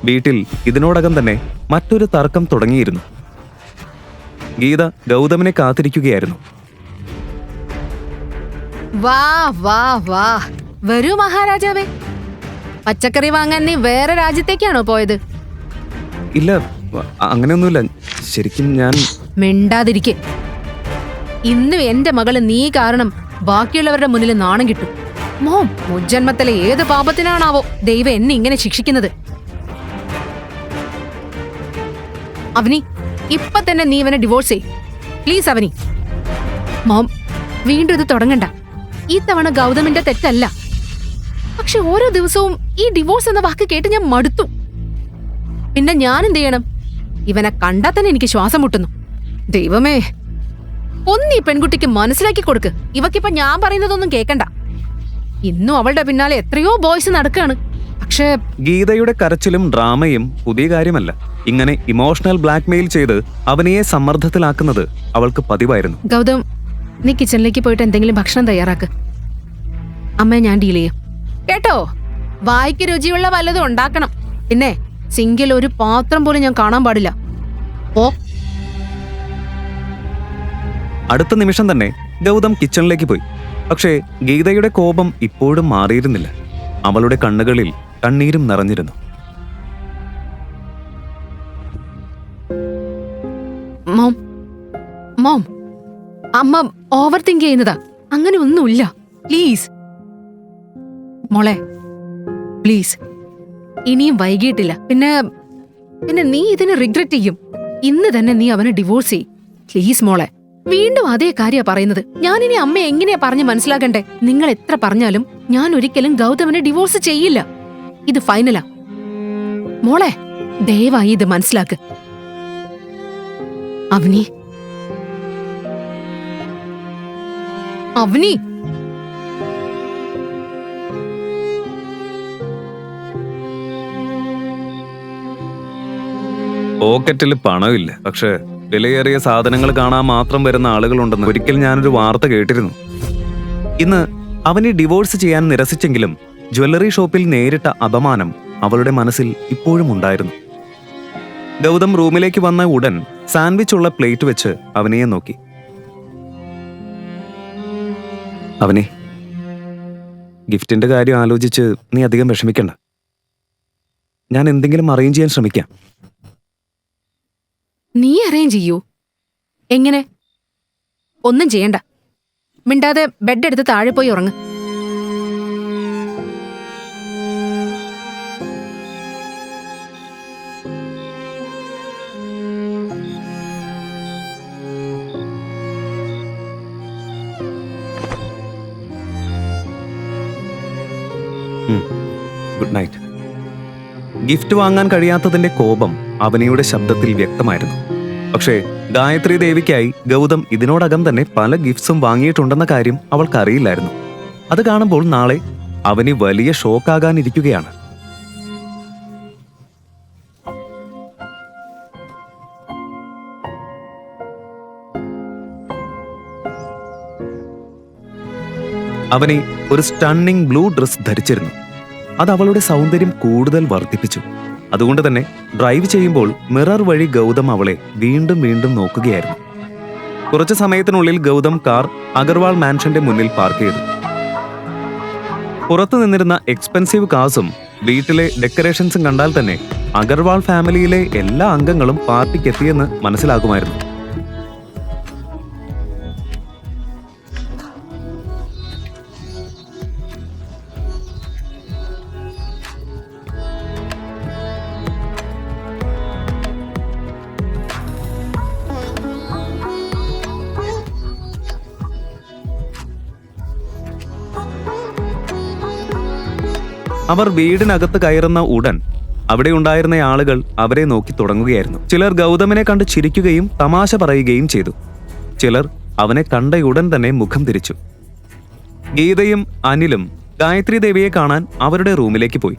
വീട്ടിൽ ഇതിനോടകം തന്നെ മറ്റൊരു തർക്കം തുടങ്ങിയിരുന്നു. ഗീത ഗൗതമിനെ കാത്തിരിക്കുകയായിരുന്നു. വാ വാ വാ, വരൂ മഹാരാജാവേ. പച്ചക്കറി വാങ്ങാൻ നീ വേറെ രാജ്യത്തേക്കാണോ പോയത്? ഇല്ല, അങ്ങനെയൊന്നുമില്ല. ശരിക്കും ഞാൻ... മിണ്ടാതിരിക്കെ. ഇന്നും എന്റെ മകള് നീ കാരണം ബാക്കിയുള്ളവരുടെ മുന്നിൽ നാണം കിട്ടും. മോം, മുജ്ജന്മത്തിലെ ഏത് പാപത്തിനാണാവോ ദൈവം എന്നെ ഇങ്ങനെ ശിക്ഷിക്കുന്നത്? അവനി, ഇപ്പൊ തന്നെ നീ ഇവനെ ഡിവോഴ്സ് ചെയ് പ്ലീസ്. അവനി മോം, വീണ്ടും ഇത് തുടങ്ങണ്ട. ഈ തവണ ഗൗതമിന്റെ തെറ്റല്ല. പക്ഷെ ഓരോ ദിവസവും ഈ ഡിവോഴ്സ് എന്ന വാക്ക് കേട്ട് ഞാൻ മടുത്തു. പിന്നെ ഞാൻ എന്ത് ചെയ്യണം? ഇവനെ കണ്ടാൽ തന്നെ എനിക്ക് ശ്വാസം മുട്ടുന്നു. ദൈവമേ, ഈ പെൺകുട്ടിക്ക് മനസ്സിലാക്കി കൊടുക്ക്. ഇവക്കിപ്പൊ ഞാൻ പറയുന്നതൊന്നും കേക്കണ്ട. ഇന്നും അവളുടെ പിന്നാലെ എത്രയോ ബോയ്സ് നടക്കാണ്. പക്ഷേ ഗീതയുടെ കരച്ചിലും ഡ്രാമയും പുതിയ കാര്യമല്ല. ഇങ്ങനെ ഇമോഷണൽ ബ്ലാക്ക്മെയിൽ ചെയ്ത് അവനെയെ സമ്മർദ്ദത്തിലാക്കുന്നത് അവൾക്ക് പതിവായിരുന്നു. ഗൗതം, നീ കിച്ചണിലേക്ക് പോയിട്ട് എന്തെങ്കിലും ഭക്ഷണം തയ്യാറാക്ക്. അമ്മയെ ഞാൻ ഡീൽ ചെയ്യാം കേട്ടോ. വായിക്ക് രുചിയുള്ള വല്ലതും ഉണ്ടാക്കണം. പിന്നെ സിങ്കിൽ ഒരു പാത്രം പോലും ഞാൻ കാണാൻ പാടില്ല. ഓ. അടുത്ത നിമിഷം തന്നെ ഗൗതം കിച്ചണിലേക്ക് പോയി. പക്ഷേ ഗീതയുടെ കോപം ഇപ്പോഴും മാറിയിരുന്നില്ല. അവളുടെ കണ്ണുകളിൽ കണ്ണീരും നിറഞ്ഞിരുന്നു. മോം, മോം, അമ്മ ഓവർ തിങ്ക് ചെയ്യുന്നതാ. അങ്ങനെ ഒന്നുമില്ല. പ്ലീസ് മോളെ, പ്ലീസ്. ഇനിയും വൈകിട്ടില്ല. പിന്നെ നീ ഇതിന് റിഗ്രറ്റ് ചെയ്യും. ഇന്ന് തന്നെ നീ അവനെ ഡിവോഴ്സ് ചെയ്യും. പ്ലീസ് മോളെ. വീണ്ടും അതേ കാര്യ പറയുന്നത്. ഞാനിനി അമ്മ എങ്ങനെയാ പറഞ്ഞ് മനസ്സിലാക്കണ്ടേ? നിങ്ങൾ എത്ര പറഞ്ഞാലും ഞാൻ ഒരിക്കലും ഗൗതമനെ ഡിവോഴ്സ് ചെയ്യില്ല. ഇത് ഫൈനലാ. മോളെ, ദയവായി ഇത് മനസ്സിലാക്ക്. അവനി, അവനി. പോക്കറ്റിൽ പണമില്ല, പക്ഷെ വിലയേറിയ സാധനങ്ങൾ കാണാൻ മാത്രം വരുന്ന ആളുകളുണ്ടെന്ന് ഒരിക്കൽ ഞാനൊരു വാർത്ത കേട്ടിരുന്നു. ഇന്ന് അവനെ ഡിവോഴ്സ് ചെയ്യാൻ നിരസിച്ചെങ്കിലും ജ്വല്ലറി ഷോപ്പിൽ നേരിട്ട അപമാനം അവളുടെ മനസ്സിൽ ഇപ്പോഴും ഉണ്ടായിരുന്നു. ഗൗതം റൂമിലേക്ക് വന്ന ഉടൻ സാൻഡ്വിച്ച് ഉള്ള പ്ലേറ്റ് വെച്ച് അവനെയെ നോക്കി. അവനെ, ഗിഫ്റ്റിന്റെ കാര്യം ആലോചിച്ച് നീ അധികം വിഷമിക്കണ്ട. ഞാൻ എന്തെങ്കിലും അറേഞ്ച് ചെയ്യാൻ ശ്രമിക്കാം. നീ അറേഞ്ച് ചെയ്യൂ? എങ്ങനെ? ഒന്നും ചെയ്യണ്ട. മിണ്ടാതെ ബെഡ് എടുത്ത് താഴെ പോയി ഉറങ്ങ്. Good night. ഗിഫ്റ്റ് വാങ്ങാൻ കഴിയാത്തതിന്റെ കോപം അവനിയുടെ ശബ്ദത്തിൽ വ്യക്തമായിരുന്നു. പക്ഷേ ഗായത്രി ദേവിക്കായി ഗൗതം ഇതിനോടകം തന്നെ പല ഗിഫ്റ്റ്സും വാങ്ങിയിട്ടുണ്ടെന്ന കാര്യം അവൾക്കറിയില്ലായിരുന്നു. അത് കാണുമ്പോൾ നാളെ അവന് വലിയ ഷോക്കാകാനിരിക്കുകയാണ്. അവനെ ഒരു സ്റ്റണ്ണിംഗ് ബ്ലൂ ഡ്രസ് ധരിച്ചിരുന്നു. അത് അവളുടെ സൗന്ദര്യം കൂടുതൽ വർദ്ധിപ്പിച്ചു. അതുകൊണ്ട് തന്നെ ഡ്രൈവ് ചെയ്യുമ്പോൾ മിറർ വഴി ഗൗതം അവളെ വീണ്ടും വീണ്ടും നോക്കുകയായിരുന്നു. കുറച്ചു സമയത്തിനുള്ളിൽ ഗൗതം കാർ അഗർവാൾ മാൻഷന്റെ മുന്നിൽ പാർക്ക് ചെയ്തു. പുറത്തു നിന്നിരുന്ന എക്സ്പെൻസീവ് കാർസും വീട്ടിലെ ഡെക്കറേഷൻസും കണ്ടാൽ തന്നെ അഗർവാൾ ഫാമിലിയിലെ എല്ലാ അംഗങ്ങളും പാർട്ടിക്ക് എത്തിയെന്ന് മനസ്സിലാകുമായിരുന്നു. അവർ വീടിനകത്ത് കയറുന്ന ഉടൻ അവിടെ ഉണ്ടായിരുന്ന ആളുകൾ അവരെ നോക്കി തുടങ്ങുകയായിരുന്നു. ചിലർ ഗൗതമിനെ കണ്ട് ചിരിക്കുകയും തമാശ പറയുകയും ചെയ്തു. ചിലർ അവനെ കണ്ടയുടൻ തന്നെ മുഖം തിരിച്ചു. ഗീതയും അനിലും ഗായത്രി ദേവിയെ കാണാൻ അവരുടെ റൂമിലേക്ക് പോയി.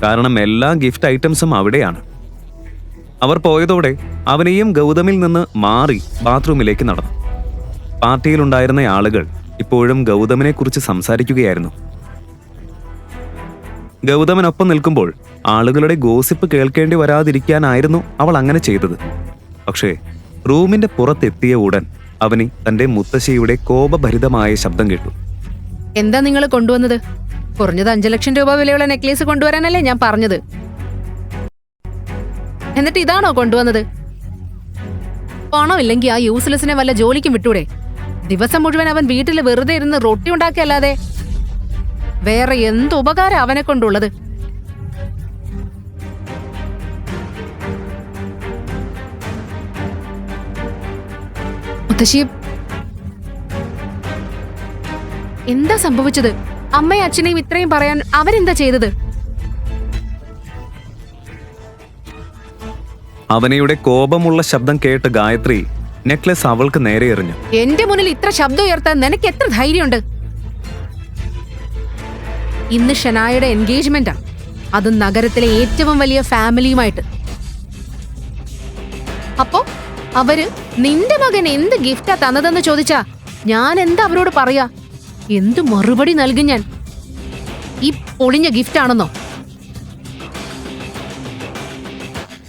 കാരണം എല്ലാ ഗിഫ്റ്റ് ഐറ്റംസും അവിടെയാണ്. അവർ പോയതോടെ അവനെയും ഗൗതമിൽ നിന്ന് മാറി ബാത്റൂമിലേക്ക് നടന്നു. പാർട്ടിയിലുണ്ടായിരുന്ന ആളുകൾ ഇപ്പോഴും ഗൗതമിനെ കുറിച്ച് സംസാരിക്കുകയായിരുന്നു. ഗൗതമനൊപ്പം നിൽക്കുമ്പോൾ ആളുകളുടെ ഗോസിപ്പ് കേൾക്കേണ്ടി വരാതിരിക്കാനായിരുന്നു അവൾ അങ്ങനെ ചെയ്തത്. പക്ഷേ റൂമിന്റെ പുറത്തെത്തിയ ഉടൻ അവനി തന്റെ മുത്തശ്ശിയുടെ കോപഭരിതമായ ശബ്ദം കേട്ടു. എന്താ നിങ്ങൾ കൊണ്ടുവന്നത്? കുറഞ്ഞത് 5 ലക്ഷം രൂപ വിലയുള്ള നെക്ലേസ് കൊണ്ടുവരാനല്ലേ ഞാൻ പറഞ്ഞത്. എന്നിട്ട് ഇതാണോ കൊണ്ടുവന്നത്? പണമില്ലെങ്കിൽ ആ യൂസ്ലെസ്സിനെ വല്ല ജോലിക്കും വിട്ടൂടെ? ദിവസം മുഴുവൻ അവൻ വീട്ടിൽ വെറുതെ ഇരുന്ന് റൊട്ടി ഉണ്ടാക്കിയല്ലാതെ വേറെ എന്ത് ഉപകാരം അവനെ കൊണ്ടുള്ളത്? മുത്തശ്ശി, എന്താ സംഭവിച്ചത്? അമ്മയും അച്ഛനെയും ഇത്രയും പറയാൻ അവരെന്താ ചെയ്തത്? അവനയുടെ കോപമുള്ള ശബ്ദം കേട്ട് ഗായത്രി നെക്ലസ് അവൾക്ക് നേരെ എറിഞ്ഞു. എന്റെ മുന്നിൽ ഇത്ര ശബ്ദം ഉയർത്താൻ നിനക്ക് എത്ര ധൈര്യമുണ്ട്? ഇന്ന് ഷനായുടെ എൻഗേജ്മെന്റാ, അതും നഗരത്തിലെ ഏറ്റവും വലിയ ഫാമിലിയുമായിട്ട്. അപ്പോ അവര് നിന്റെ മകൻ എന്ത് ഗിഫ്റ്റാ തന്നതെന്ന് ചോദിച്ചാ ഞാൻ എന്താ അവരോട് പറയാ? എന്ത് മറുപടി നൽകും ഞാൻ? ഈ പൊളിഞ്ഞ ഗിഫ്റ്റാണെന്നോ?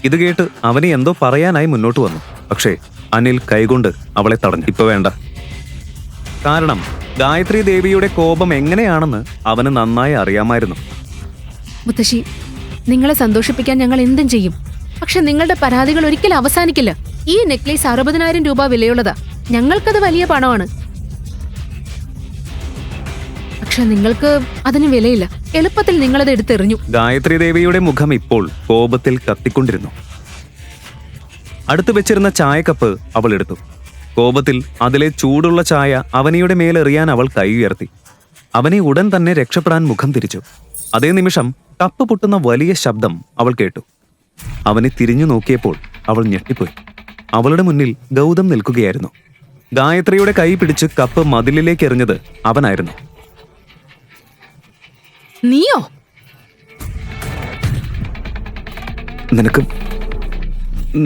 ഇത് കേട്ട് അവനെ എന്തോ പറയാനായി മുന്നോട്ട് വന്നു. പക്ഷേ അനിൽ കൈകൊണ്ട് അവളെ തടഞ്ഞു. ഇപ്പൊ വേണ്ട. കാരണം ഗായത്രി ദേവിയുടെ കോപം എങ്ങനെയാണെന്ന് അവന് നന്നായി അറിയാമായിരുന്നു. മുത്തശ്ശി, നിങ്ങളെ സന്തോഷിപ്പിക്കാൻ ഞങ്ങൾ എന്തും ചെയ്യും. പക്ഷെ നിങ്ങളുടെ പരാതികൾ ഒരിക്കലും അവസാനിക്കില്ല. ഈ നെക്ലേസ് 60,000 രൂപ വിലയുള്ളതാ. ഞങ്ങൾക്കത് വലിയ പണമാണ്. പക്ഷെ നിങ്ങൾക്ക് അതിന് വിലയില്ല. എളുപ്പത്തിൽ നിങ്ങളത് എടുത്തെറിഞ്ഞു. ഗായത്രി ദേവിയുടെ മുഖം ഇപ്പോൾ കോപത്തിൽ കത്തിക്കൊണ്ടിരുന്നു. അടുത്തു വെച്ചിരുന്ന ചായക്കപ്പ് അവൾ എടുത്തു. കോപത്തിൽ അതിലെ ചൂടുള്ള ചായ അവനിയുടെ മേലെറിയാൻ അവൾ കൈ ഉയർത്തി. അവനെ ഉടൻ തന്നെ രക്ഷപ്പെടാൻ മുഖം തിരിച്ചു. അതേ നിമിഷം കപ്പ് പൊട്ടുന്ന വലിയ ശബ്ദം അവൾ കേട്ടു. അവനെ തിരിഞ്ഞു നോക്കിയപ്പോൾ അവൾ ഞെട്ടിപ്പോയി. അവളുടെ മുന്നിൽ ഗൗതം നിൽക്കുകയായിരുന്നു. ഗായത്രിയുടെ കൈ പിടിച്ച് കപ്പ് മതിലിലേക്ക് എറിഞ്ഞത് അവനായിരുന്നു. നീയോ?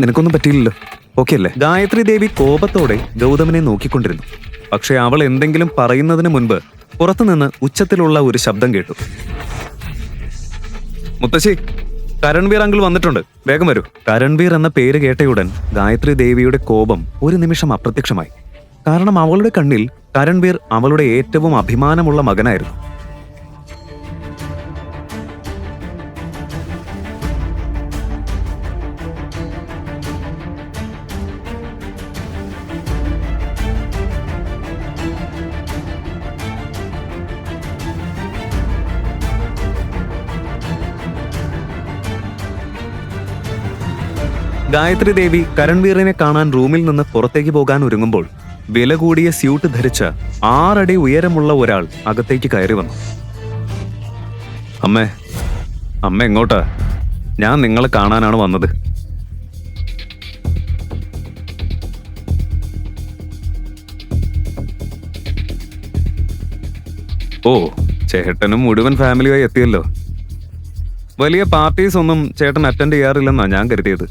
നിനക്കൊന്നും പറ്റിയില്ലല്ലോ, ഓക്കെ അല്ലേ? ഗായത്രി ദേവി കോപത്തോടെ ഗൗതമിനെ നോക്കിക്കൊണ്ടിരുന്നു. പക്ഷെ അവൾ എന്തെങ്കിലും പറയുന്നതിന് മുൻപ് പുറത്തുനിന്ന് ഉച്ചത്തിലുള്ള ഒരു ശബ്ദം കേട്ടു. മുത്തശ്ശി, കരൺവീർ അങ്കിൾ വന്നിട്ടുണ്ട്, വേഗം വരൂ. കരൺവീർ എന്ന പേര് കേട്ടയുടൻ ഗായത്രി ദേവിയുടെ കോപം ഒരു നിമിഷം അപ്രത്യക്ഷമായി. കാരണം അവളുടെ കണ്ണിൽ കരൺവീർ അവളുടെ ഏറ്റവും അഭിമാനമുള്ള മകനായിരുന്നു. ഗായത്രി ദേവി കരൺവീറിനെ കാണാൻ റൂമിൽ നിന്ന് പുറത്തേക്ക് പോകാൻ ഒരുങ്ങുമ്പോൾ വില കൂടിയ സ്യൂട്ട് ധരിച്ച 6 അടി ഉയരമുള്ള ഒരാൾ അകത്തേക്ക് കയറി വന്നു. അമ്മ എങ്ങോട്ടാ? ഞാൻ നിങ്ങളെ കാണാനാണ് വന്നത്. ഓ, ചേട്ടനും മുഴുവൻ ഫാമിലിയായി എത്തിയല്ലോ. വലിയ പാർട്ടീസ് ഒന്നും ചേട്ടൻ അറ്റൻഡ് ചെയ്യാറില്ലെന്നാ ഞാൻ കരുതിയത്,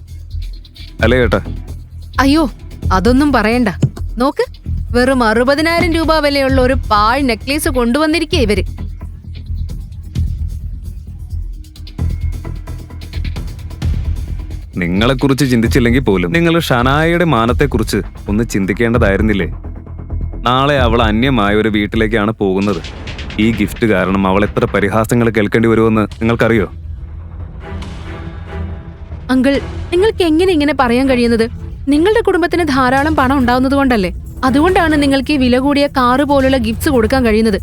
അല്ലേ ചേട്ടാ? അയ്യോ, അതൊന്നും പറയണ്ട. നോക്ക്, വെറും 60,000 രൂപ വിലയുള്ള ഒരു പാഴ് നെക്ലേസ് കൊണ്ടുവന്നിരിക്കേ ഇവര്. നിങ്ങളെക്കുറിച്ച് ചിന്തിച്ചില്ലെങ്കിൽ പോലും നിങ്ങൾ ഷനായയുടെ മാനത്തെക്കുറിച്ച് ഒന്ന് ചിന്തിക്കേണ്ടതായിരുന്നില്ലേ? നാളെ അവൾ അന്യമായ ഒരു വീട്ടിലേക്കാണ് പോകുന്നത്. ഈ ഗിഫ്റ്റ് കാരണം അവൾ എത്ര പരിഹാസങ്ങൾ കേൾക്കേണ്ടി വരുമെന്ന് നിങ്ങൾക്കറിയോ? അങ്കിൾ, നിങ്ങൾക്ക് എങ്ങനെ ഇങ്ങനെ പറയാൻ കഴിയുന്നത്? നിങ്ങളുടെ കുടുംബത്തിന് ധാരാളം പണം ഉണ്ടാവുന്നത് കൊണ്ടല്ലേ? അതുകൊണ്ടാണ് നിങ്ങൾക്ക് ഈ വില കൂടിയ കാറ് പോലുള്ള ഗിഫ്റ്റ്സ് കൊടുക്കാൻ കഴിയുന്നത്.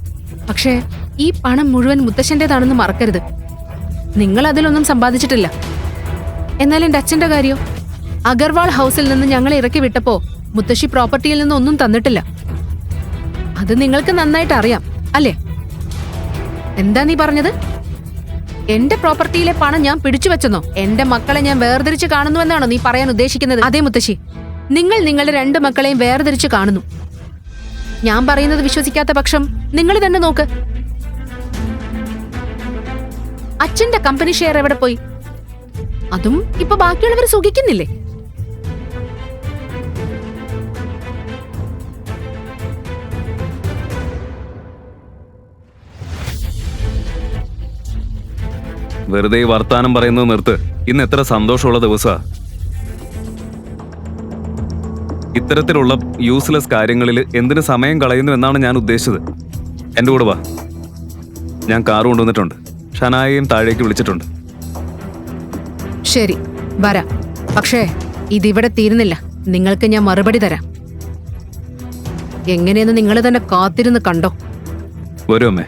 പക്ഷേ ഈ പണം മുഴുവൻ മുത്തശ്ശന്റേതാണെന്ന് മറക്കരുത്. നിങ്ങൾ അതിലൊന്നും സമ്പാദിച്ചിട്ടില്ല. എന്നാൽ എന്റെ അച്ഛന്റെ കാര്യോ? അഗർവാൾ ഹൗസിൽ നിന്ന് ഞങ്ങളെ ഇറക്കി വിട്ടപ്പോ മുത്തശ്ശി പ്രോപ്പർട്ടിയിൽ നിന്ന് ഒന്നും തന്നിട്ടില്ല. അത് നിങ്ങൾക്ക് നന്നായിട്ട് അറിയാം, അല്ലേ? എന്താ നീ പറഞ്ഞത്? എന്റെ പ്രോപ്പർട്ടിയിലെ പണം ഞാൻ പിടിച്ചു വെച്ചെന്നോ? എന്റെ മക്കളെ ഞാൻ വേർതിരിച്ച് കാണുന്നുവെന്നാണോ നീ പറയാൻ ഉദ്ദേശിക്കുന്നത്? അതെ മുത്തശ്ശി, നിങ്ങൾ നിങ്ങളുടെ 2 മക്കളെയും വേർതിരിച്ച് കാണുന്നു. ഞാൻ പറയുന്നത് വിശ്വസിക്കാത്ത പക്ഷം നിങ്ങൾ തന്നെ നോക്ക്. അച്ഛന്റെ കമ്പനി ഷെയർ എവിടെ പോയി? അതും ഇപ്പൊ ബാക്കിയുള്ളവർ സുഖിക്കുന്നില്ലേ? വെറുതെ ഈ വർത്താനം പറയുന്നത് നിർത്ത്. ഇന്ന് എത്ര സന്തോഷമുള്ള ദിവസാ. ഇത്തരത്തിലുള്ള യൂസ്ലെസ് കാര്യങ്ങളിൽ എന്തിനു സമയം കളയുന്നു എന്നാണ് ഞാൻ ഉദ്ദേശിച്ചത്. എൻ്റെ കൂടെ വാ. ഞാൻ കാർ കൊണ്ടുവന്നിട്ടുണ്ട്. ഷനായെയും താഴേക്ക് വിളിച്ചിട്ടുണ്ട്. ശരി, വരാം. പക്ഷേ ഇതിവിടെ തീരുന്നില്ല. നിങ്ങൾക്ക് ഞാൻ മറുപടി തരാം. എങ്ങനെയെന്ന് നിങ്ങൾ തന്നെ കാത്തിരുന്ന് കണ്ടോ. വരൂ അമ്മേ.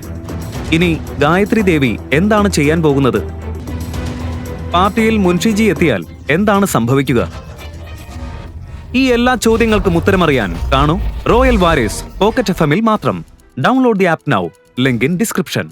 ഇനി ഗായത്രി ദേവി എന്താണ് ചെയ്യാൻ പോകുന്നത്? പാർട്ടിയിൽ മുൻഷിജി എത്തിയാൽ എന്താണ് സംഭവിക്കുക? ഈ എല്ലാ ചോദ്യങ്ങൾക്കും ഉത്തരമറിയാൻ കാണൂ റോയൽ വാരിയേഴ്സ് പോക്കറ്റ് FM-ൽ മാത്രം. Download the app now. Link in description.